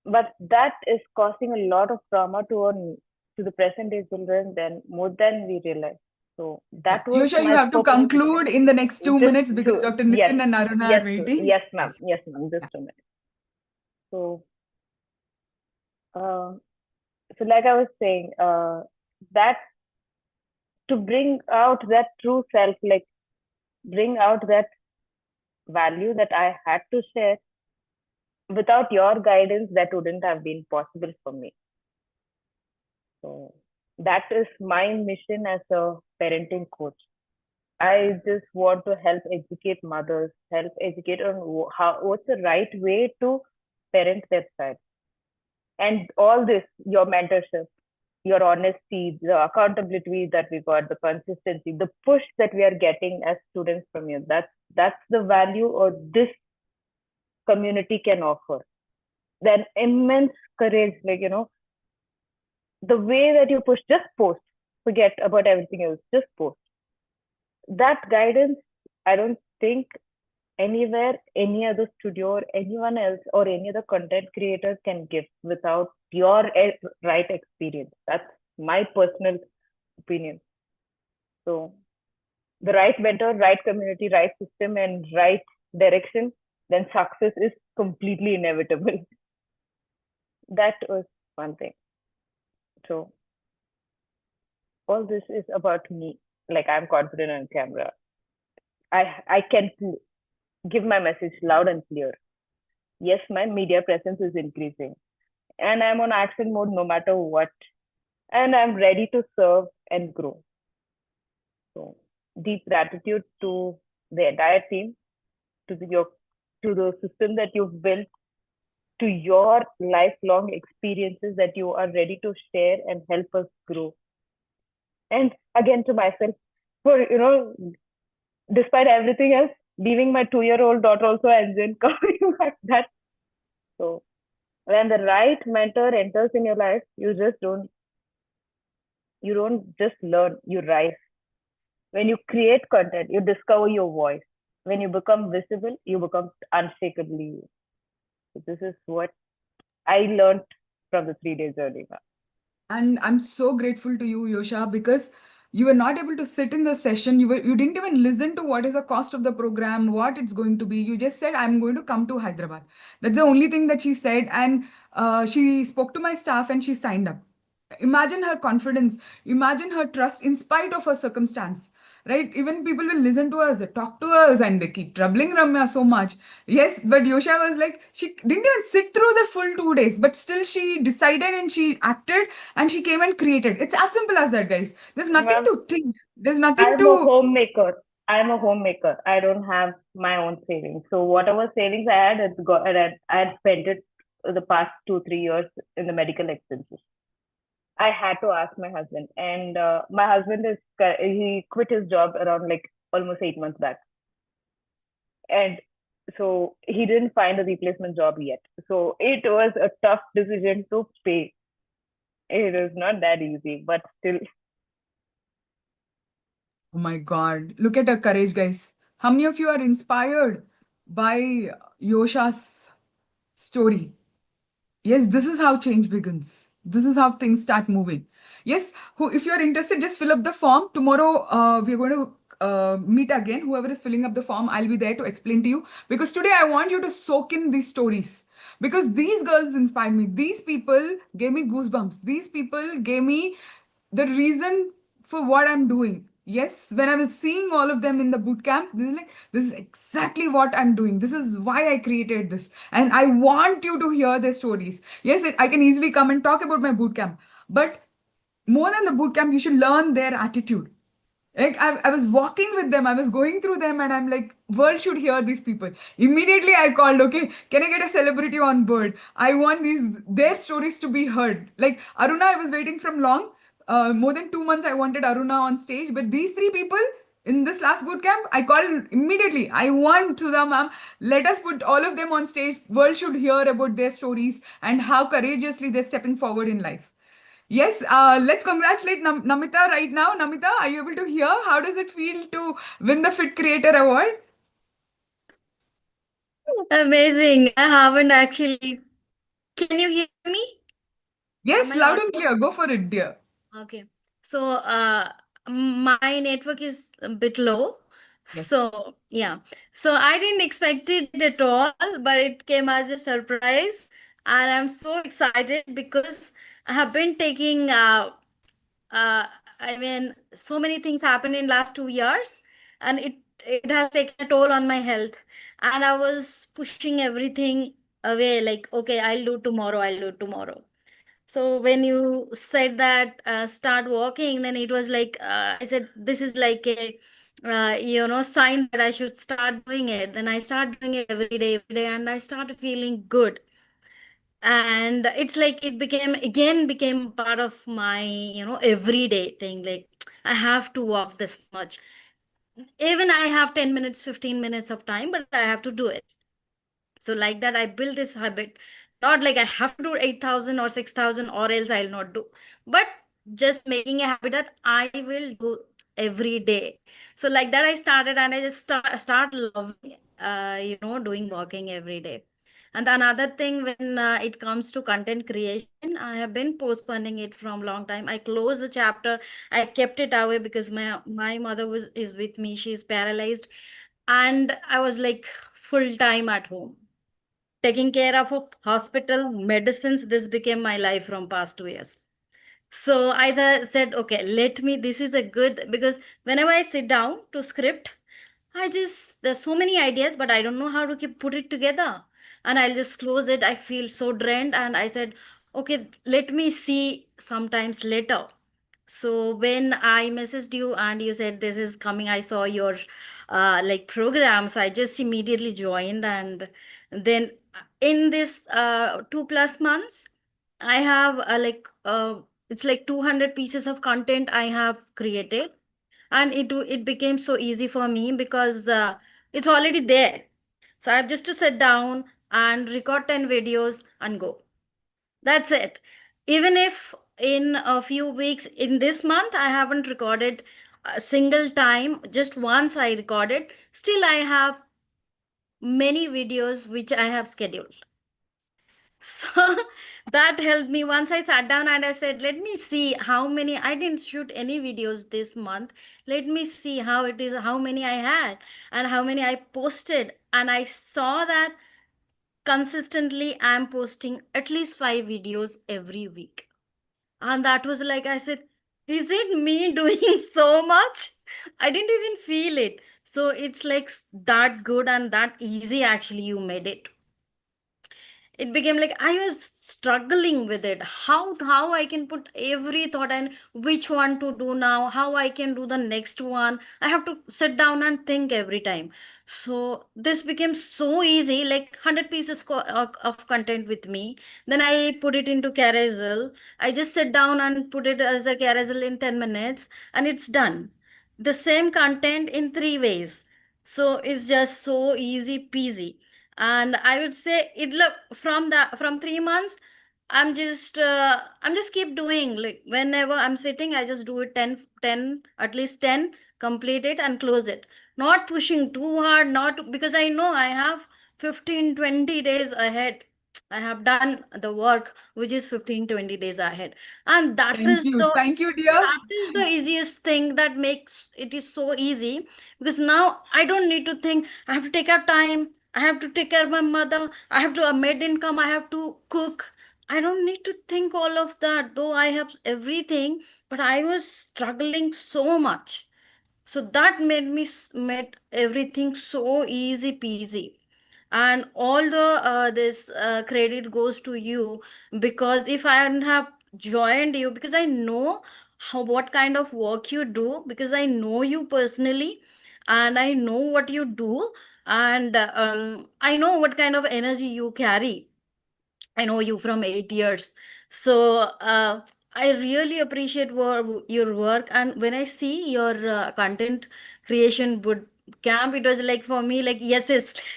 But that is causing a lot of trauma to the present day children than more than we realize. So that was Yosha, you my have to purpose. conclude in the next 2 minutes because Dr. Nitin Yes, and Aruna yes, are waiting. yes, ma'am. Yes, ma'am. Just a minute. So, so like I was saying, that to bring out that true self, like bring out that value that I had to share. Without your guidance, that wouldn't have been possible for me. So that is my mission as a parenting coach. I just want to help educate mothers, help educate on what's the right way to parent their child. And all this, your mentorship, your honesty, the accountability that we got, the consistency, the push that we are getting as students from you. That's the value or this community can offer. Then immense courage, like the way that you push, just post. Forget about everything else, just post. That guidance, I don't think anywhere, any other studio or anyone else or any other content creator can give without your right experience. That's my personal opinion. So the right mentor, right community, right system, and right direction, then success is completely inevitable. That was one thing. So all this is about me. Like I'm confident on camera. I can give my message loud and clear. Yes, my media presence is increasing, and I'm on action mode no matter what, and I'm ready to serve and grow. So deep gratitude to the entire team, to the system that you've built, to your lifelong experiences that you are ready to share and help us grow. And again to myself for despite everything else, leaving my 2-year-old daughter also and then coming back that. So when the right mentor enters in your life, you don't just learn, you rise. When you create content, you discover your voice. When you become visible, you become unshakably you. So this is what I learned from the 3 days journey. And I'm so grateful to you, Yosha, because you were not able to sit in the session. You didn't even listen to what is the cost of the program, what it's going to be. You just said, I'm going to come to Hyderabad. That's the only thing that she said. And she spoke to my staff and she signed up. Imagine her confidence, imagine her trust in spite of her circumstance. Right? Even people will listen to us, talk to us, and they keep troubling Ramya so much. Yes, but Yosha was like, she didn't even sit through the full 2 days, but still she decided and she acted and she came and created. It's as simple as that, guys. There's nothing Ma'am, to think. There's nothing I'm a to. homemaker. I'm a homemaker. I don't have my own savings. So whatever savings I had, I had spent it the past 2-3 years in the medical expenses. I had to ask my husband, and my husband he quit his job around like almost 8 months back, and so he didn't find a replacement job yet. So it was a tough decision to pay. It is not that easy, but still. Oh my God. Look at her courage, guys. How many of you are inspired by Yosha's story? Yes, this is how change begins. This is how things start moving. Yes, if you're interested, just fill up the form. Tomorrow, we're going to meet again. Whoever is filling up the form, I'll be there to explain to you. Because today, I want you to soak in these stories. Because these girls inspired me. These people gave me goosebumps. These people gave me the reason for what I'm doing. Yes, when I was seeing all of them in the boot camp, this is exactly what I'm doing. This is why I created this. And I want you to hear their stories. Yes, I can easily come and talk about my boot camp. But more than the boot camp, you should learn their attitude. Like I was walking with them, I was going through them, and I'm like, world should hear these people. Immediately I called, okay, can I get a celebrity on board? I want their stories to be heard. Like Aruna, I was waiting from long. More than 2 months I wanted Aruna on stage, but these three people in this last boot camp, I called immediately. I want Sudha ma'am, let us put all of them on stage. World should hear about their stories and how courageously they're stepping forward in life. Yes, let's congratulate Namita right now. Namita, are you able to hear? How does it feel to win the Fit Creator Award? Amazing. I haven't actually. Can you hear me? Yes, Am I loud and audible? clear. Go for it, dear. Okay. So, my network is a bit low. Yes. So, yeah. So, I didn't expect it at all, but it came as a surprise. And I'm so excited because I have been taking, I mean, so many things happened in last 2 years, and it has taken a toll on my health. And I was pushing everything away, like, okay, I'll do tomorrow, I'll do tomorrow. So when you said that start walking, then it was like I said this is like a sign that I should start doing it. Then I start doing it every day, and I started feeling good. And it's like it became part of my everyday thing. Like I have to walk this much. Even I have 10 minutes, 15 minutes of time, but I have to do it. So like that, I built this habit. Not like I have to do 8,000 or 6,000 or else I'll not do. But just making a habit that I will do every day. So like that, I started and I just start loving, doing walking every day. And another thing, when it comes to content creation, I have been postponing it from long time. I closed the chapter. I kept it away because my mother is with me. She's paralyzed, and I was like full time at home taking care of a hospital medicines. This became my life from past 2 years. So said, okay, let me, this is a good, because whenever I sit down to script, there's so many ideas, but I don't know how to put it together. And I'll just close it. I feel so drained. And I said, okay, let me see sometimes later. So when I messaged you and you said this is coming, I saw your like program. So I just immediately joined. And then in this 2+ months, I have it's like 200 pieces of content I have created, and it became so easy for me because it's already there. So I have just to sit down and record 10 videos and go. That's it. Even if in a few weeks in this month I haven't recorded a single time, just once I recorded, still I have many videos which I have scheduled. So that helped me. Once I sat down and I said, let me see how many, I didn't shoot any videos this month. Let me see how it is, how many I had and how many I posted. And I saw that consistently I'm posting at least 5 videos every week. And that was like, I said, is it me doing so much? I didn't even feel it. So it's like that good and that easy actually you made it. It became like I was struggling with it, how I can put every thought and which one to do now, how I can do the next one. I have to sit down and think every time. So this became so easy, like 100 pieces of content with me. Then I put it into carousel. I just sit down and put it as a carousel in 10 minutes and it's done. The same content in 3 ways. So it's just so easy peasy. And I would say it, look, from 3 months, I'm just keep doing, like whenever I'm sitting I just do it 10 at least 10, complete it and close it. Not pushing too hard, not because I know I have 15-20 days ahead. I have done the work which is 15-20 days ahead. And Thank you, dear. that is the easiest thing that makes it is so easy, because now I don't need to think I have to take out time, I have to take care of my mother, I have to a mid income, I have to cook. I don't need to think all of that, though I have everything, but I was struggling so much. So that made everything so easy peasy. And all the this credit goes to you, because if I hadn't have joined you, because I know what kind of work you do, because I know you personally and I know what you do, and I know what kind of energy you carry. I know you from 8 years. So I really appreciate your work. And when I see your content creation boot camp, it was like for me, like, yes,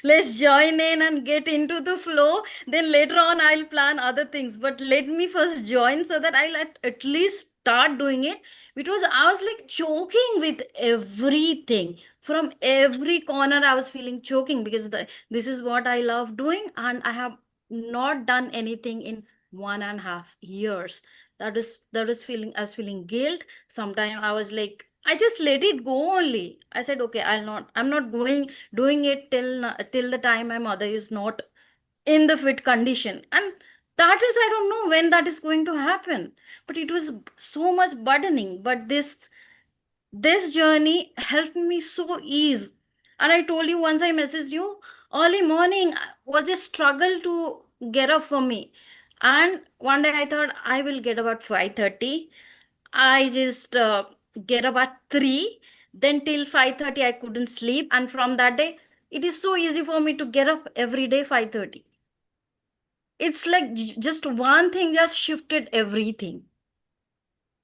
let's join in and get into the flow. Then later on, I'll plan other things. But let me first join so that I'll at least start doing it. Because I was like choking with everything. From every corner, I was feeling choking because this is what I love doing. And I have not done anything in 1.5 years. That is feeling, I was feeling guilt. Sometimes I was like, I just let it go only. I said, okay, I'm not going doing it till the time my mother is not in the fit condition. And that is, I don't know when that is going to happen. But it was so much burdening. But this journey helped me so ease. And I told you, once I messaged you, early morning was a struggle to get up for me. And one day I thought I will get about 5:30. I just get up at 3. Then till 5:30 I couldn't sleep. And from that day, it is so easy for me to get up every day 5:30. It's like just one thing just shifted everything.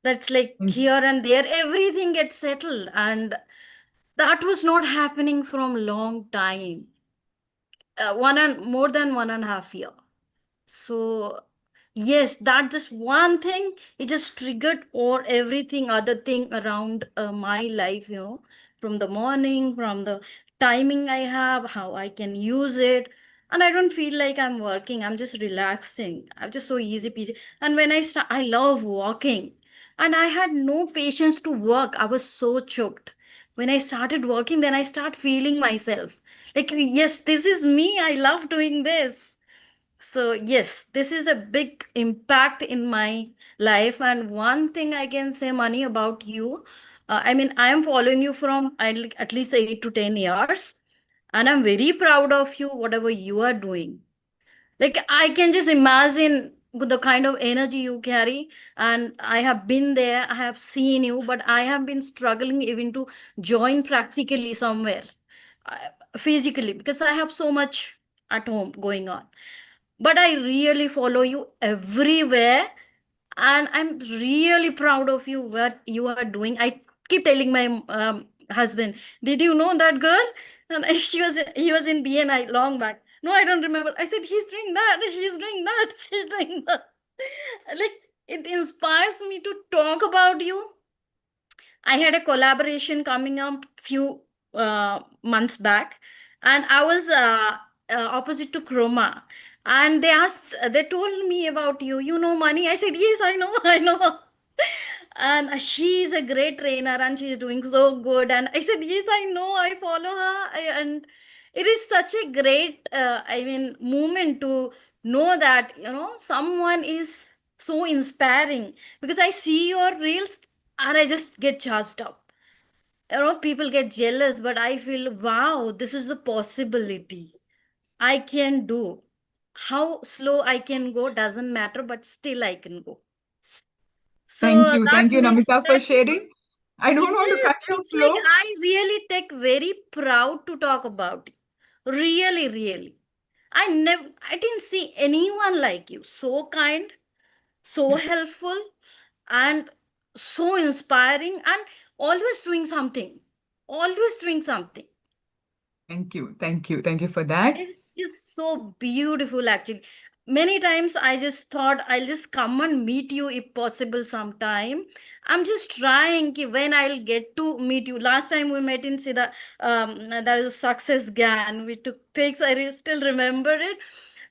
That's like here and there, everything gets settled. And that was not happening from long time. More than 1.5 year. So yes, that just one thing, it just triggered or everything other thing around my life, from the morning, from the timing I have, how I can use it. And I don't feel like I'm working. I'm just relaxing. I'm just so easy peasy. And when I love walking. And I had no patience to work. I was so choked. When I started working, then I start feeling myself. Like, yes, this is me. I love doing this. So, yes, this is a big impact in my life. And one thing I can say, Mani, about you, I mean, I am following you from at least 8 to 10 years, and I'm very proud of you, whatever you are doing. Like, I can just imagine the kind of energy you carry. And I have been there, I have seen you, but I have been struggling even to join practically somewhere, uh, physically, because I have so much at home going on. But I really follow you everywhere, and I'm really proud of you what you are doing. I keep telling my husband, did you know that girl? And he was in BNI long back. No, I don't remember. I said, he's doing that, she's doing that, she's doing that. Like, it inspires me to talk about you. I had a collaboration coming up few months back, and I was opposite to Chroma, and they told me about you. You know, Money. I said, yes, I know, I know. And she is a great trainer, and she is doing so good. And I said, yes, I know, I follow her. And it is such a great, I mean, moment to know that someone is so inspiring, because I see your reels and I just get charged up. People get jealous, but I feel, wow, this is the possibility I can do. How slow I can go doesn't matter, but still I can go. So Thank you. that Thank you, makes Namita, for that, sharing. I don't want to cut yes, your it's like flow. I really take very proud to talk about it. Really, really. I didn't see anyone like you. So kind, so helpful, and so inspiring, and always doing something. Always doing something. Thank you. Thank you. Thank you for that. It's so beautiful, actually. Many times I just thought I'll just come and meet you if possible sometime. I'm just trying when I'll get to meet you. Last time we met in Sida, there is a success GAN. We took pics. I still remember it.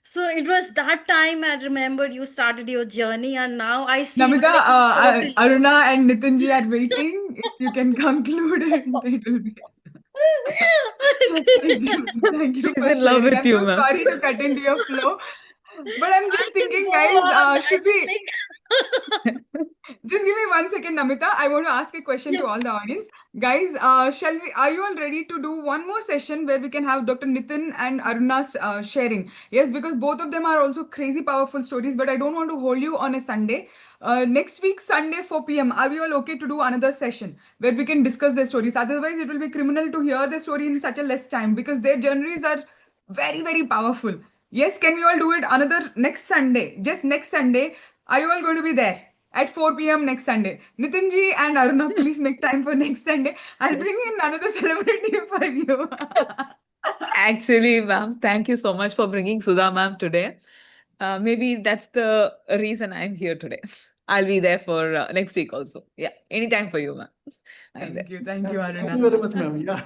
So it was that time I remembered you started your journey, and now I see it's Namita, like totally. Aruna and Nitinji are waiting. If you can conclude it, it will be. Thank you. Thank you She's for in love sharing. with I'm you, so ma'am. sorry to cut into your flow. But I'm I just can thinking, go guys, on. I should can we think. just give me 1 second, Namita? I want to ask a question Yeah. to all the audience. Guys, shall we? Are you all ready to do one more session where we can have Dr. Nitin and Aruna's sharing? Yes, because both of them are also crazy powerful stories, but I don't want to hold you on a Sunday. Next week, Sunday, 4 p.m., are we all okay to do another session where we can discuss their stories? Otherwise, it will be criminal to hear their story in such a less time because their journeys are very, very powerful. Yes, can we all do it another next Sunday? Just next Sunday. Are you all going to be there? At 4 p.m. next Sunday. Nitinji and Aruna, please make time for next Sunday. I'll Yes. bring in another celebrity for you. Actually, ma'am, thank you so much for bringing Sudha ma'am today. Maybe that's the reason I'm here today. I'll be there for next week also. Yeah, anytime for you, ma'am. I'm there. Thank you, Thank Aruna. you very much, ma'am. Yeah.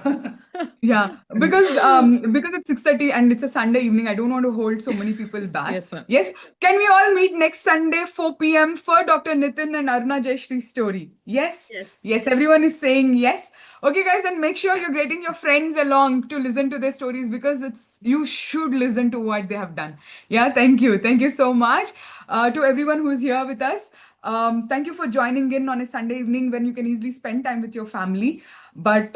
Yeah, And because it's 6:30 and it's a Sunday evening, I don't want to hold so many people back. Yes, ma'am. Yes, can we all meet next Sunday 4 p.m. for Dr. Nitin and Aruna Jayashree's story? Yes? Yes. Yes, everyone is saying yes. Okay, guys, and make sure you're getting your friends along to listen to their stories because you should listen to what they have done. Yeah, thank you. Thank you so much to everyone who's here with us. Thank you for joining in on a Sunday evening when you can easily spend time with your family. But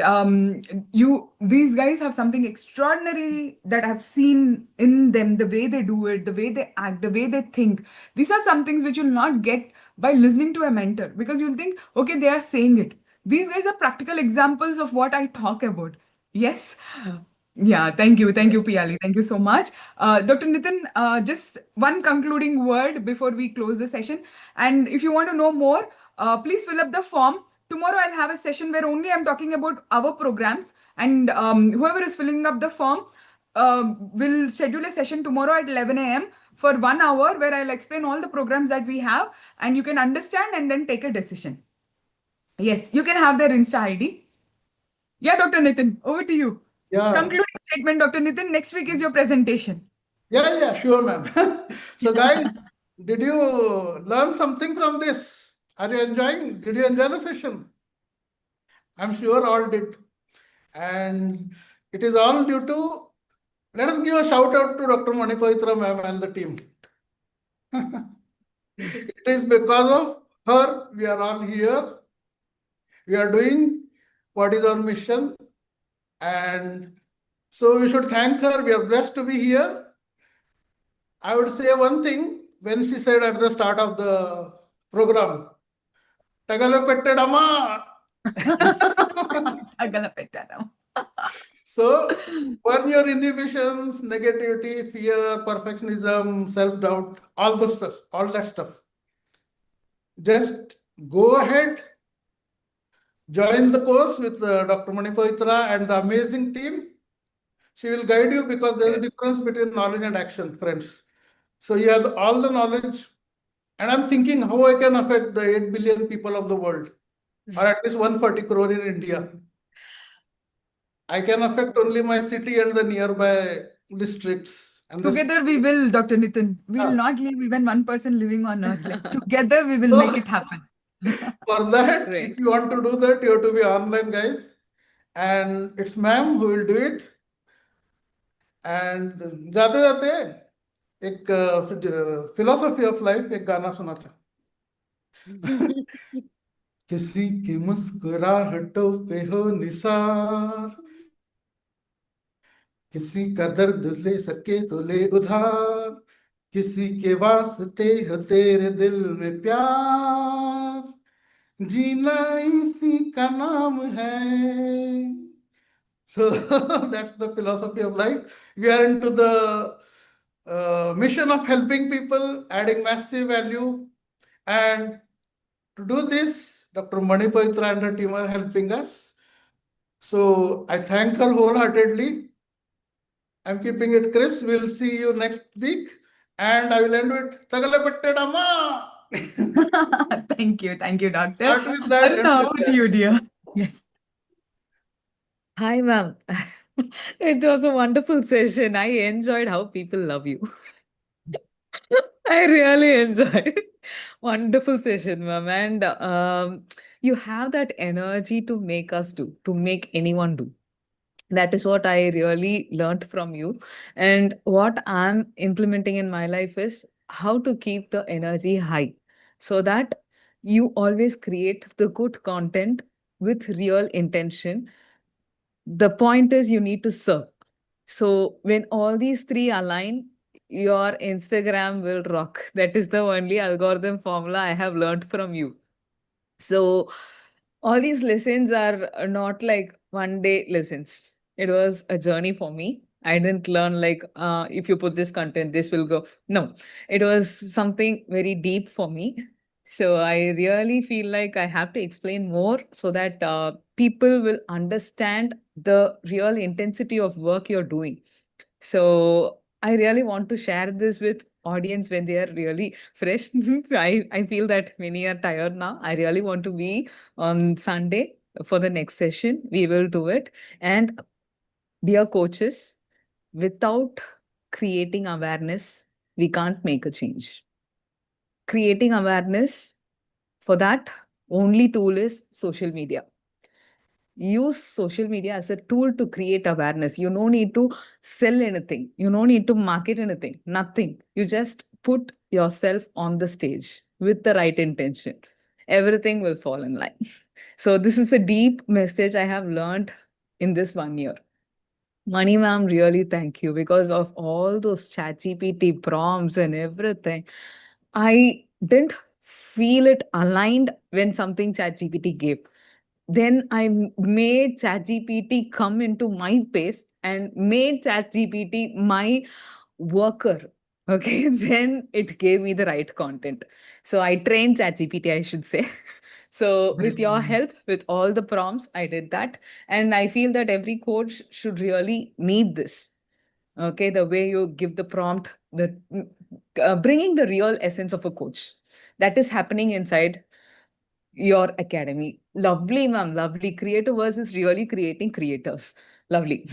these guys have something extraordinary that I've seen in them, the way they do it, the way they act, the way they think. These are some things which you'll not get by listening to a mentor, because you'll think, okay, they are saying it. These guys are practical examples of what I talk about. Yes. Yeah, thank you. Thank you, Piali. Thank you so much. Dr. Nitin, just one concluding word before we close the session. And if you want to know more, please fill up the form. Tomorrow I'll have a session where only I'm talking about our programs. And whoever is filling up the form will schedule a session tomorrow at 11 a.m. for 1 hour where I'll explain all the programs that we have and you can understand and then take a decision. Yes, you can have their Insta ID. Yeah, Dr. Nitin, over to you. Yeah. Concluding statement, Dr. Nitin. Next week is your presentation. Yeah, sure, ma'am. So, guys, did you learn something from this? Are you enjoying? Did you enjoy the session? I'm sure all did. And it is all due to, let us give a shout out to Dr. Manipavitra ma'am and the team. It is because of her we are all here. We are doing what is our mission. And so we should thank her. We are blessed to be here. I would say one thing when she said at the start of the program, Tagalog So, burn your inhibitions, negativity, fear, perfectionism, self-doubt, all those stuff, all that stuff. Just go ahead, join the course with Dr. Manipavitra and the amazing team. She will guide you because there is a difference between knowledge and action, friends. So you have all the knowledge, and I'm thinking how I can affect the 8 billion people of the world, or at least 140 crore in India. I can affect only my city and the nearby districts. And together we will, Dr. Nitin. We will not leave even one person living on earth. Like, together we will make it happen. For that, if you want to do that, you have to be online, guys. And it's ma'am who will do it. And जाते जाते एक philosophy of life एक गाना सुना था. किसी की मुस्कुराहटों पे हो निसार, किसी का दर्द ले सके तो ले उधार, किसी के वास्ते हो तेरे दिल में प्यार, जीना इसी का नाम है. So that's the philosophy of life. We are into the mission of helping people, adding massive value. And to do this, Dr. Manipavitra and her team are helping us. So I thank her wholeheartedly. I'm keeping it crisp. We'll see you next week. And I will end with Tagalapatte Dama. Thank you, doctor. Start with that. Aruna, over to you, dear. Yes. Hi, ma'am. It was a wonderful session. I enjoyed how people love you. I really enjoyed. Wonderful session, ma'am. And you have that energy to make us do, to make anyone do. That is what I really learned from you. And what I'm implementing in my life is how to keep the energy high so that you always create the good content with real intention. The point is you need to serve. So when all these three align, your Instagram will rock. That is the only algorithm formula I have learned from you. So all these lessons are not like one day lessons. It was a journey for me. I didn't learn like if you put this content, this will go. No, it was something very deep for me. So I really feel like I have to explain more so that people will understand the real intensity of work you're doing. So I really want to share this with audience when they are really fresh. I feel that many are tired now. I really want to be on Sunday for the next session. We will do it. And dear coaches, without creating awareness, we can't make a change. Creating awareness, for that, only tool is social media. Use social media as a tool to create awareness. You no need to sell anything. You no need to market anything. Nothing. You just put yourself on the stage. with the right intention, everything will fall in line. So this is a deep message I have learned in this 1 year. Money ma'am, really thank you, because of all those ChatGPT prompts and everything. I didn't feel it aligned when something ChatGPT gave. Then I made ChatGPT come into my pace and made ChatGPT my worker. Okay, then it gave me the right content. So I trained ChatGPT, I should say. So with your help, with all the prompts, I did that. And I feel that every coach should really need this. Okay, the way you give the prompt, the bringing the real essence of a coach that is happening inside your academy. Lovely, ma'am. Lovely. CreatorWerse is really creating creators. Lovely.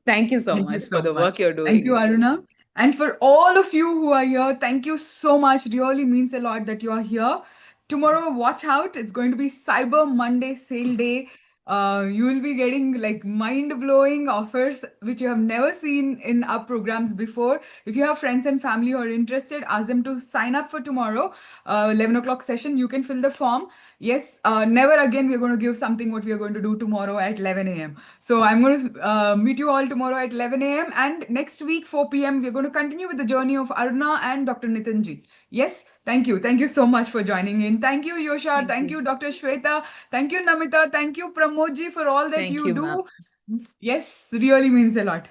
Thank you so Thank you much for so the work much. you're Thank you, doing. Aruna. And for all of you who are here, thank you so much. Really means a lot that you are here. Tomorrow, watch out. It's going to be Cyber Monday sale day. You will be getting like mind-blowing offers which you have never seen in our programs before. If you have friends and family who are interested, ask them to sign up for tomorrow, 11 o'clock session. You can fill the form. Yes, never again we're going to give something what we are going to do tomorrow at 11 a.m. So I'm going to meet you all tomorrow at 11 a.m. And next week, 4 p.m., we're going to continue with the journey of Aruna and Dr. Nitinji. Yes, thank you. Thank you so much for joining in. Thank you, Yosha. Thank you, Dr. Shweta. Thank you, Namita. Thank you, Pramodji, for all that Thank you you, ma'am. do. Yes, really means a lot.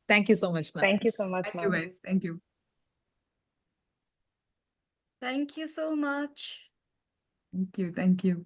Thank you so much, ma'am. Thank you so much, Thank you, ma'am. guys. Thank you. Thank you so much. Thank you. Thank you.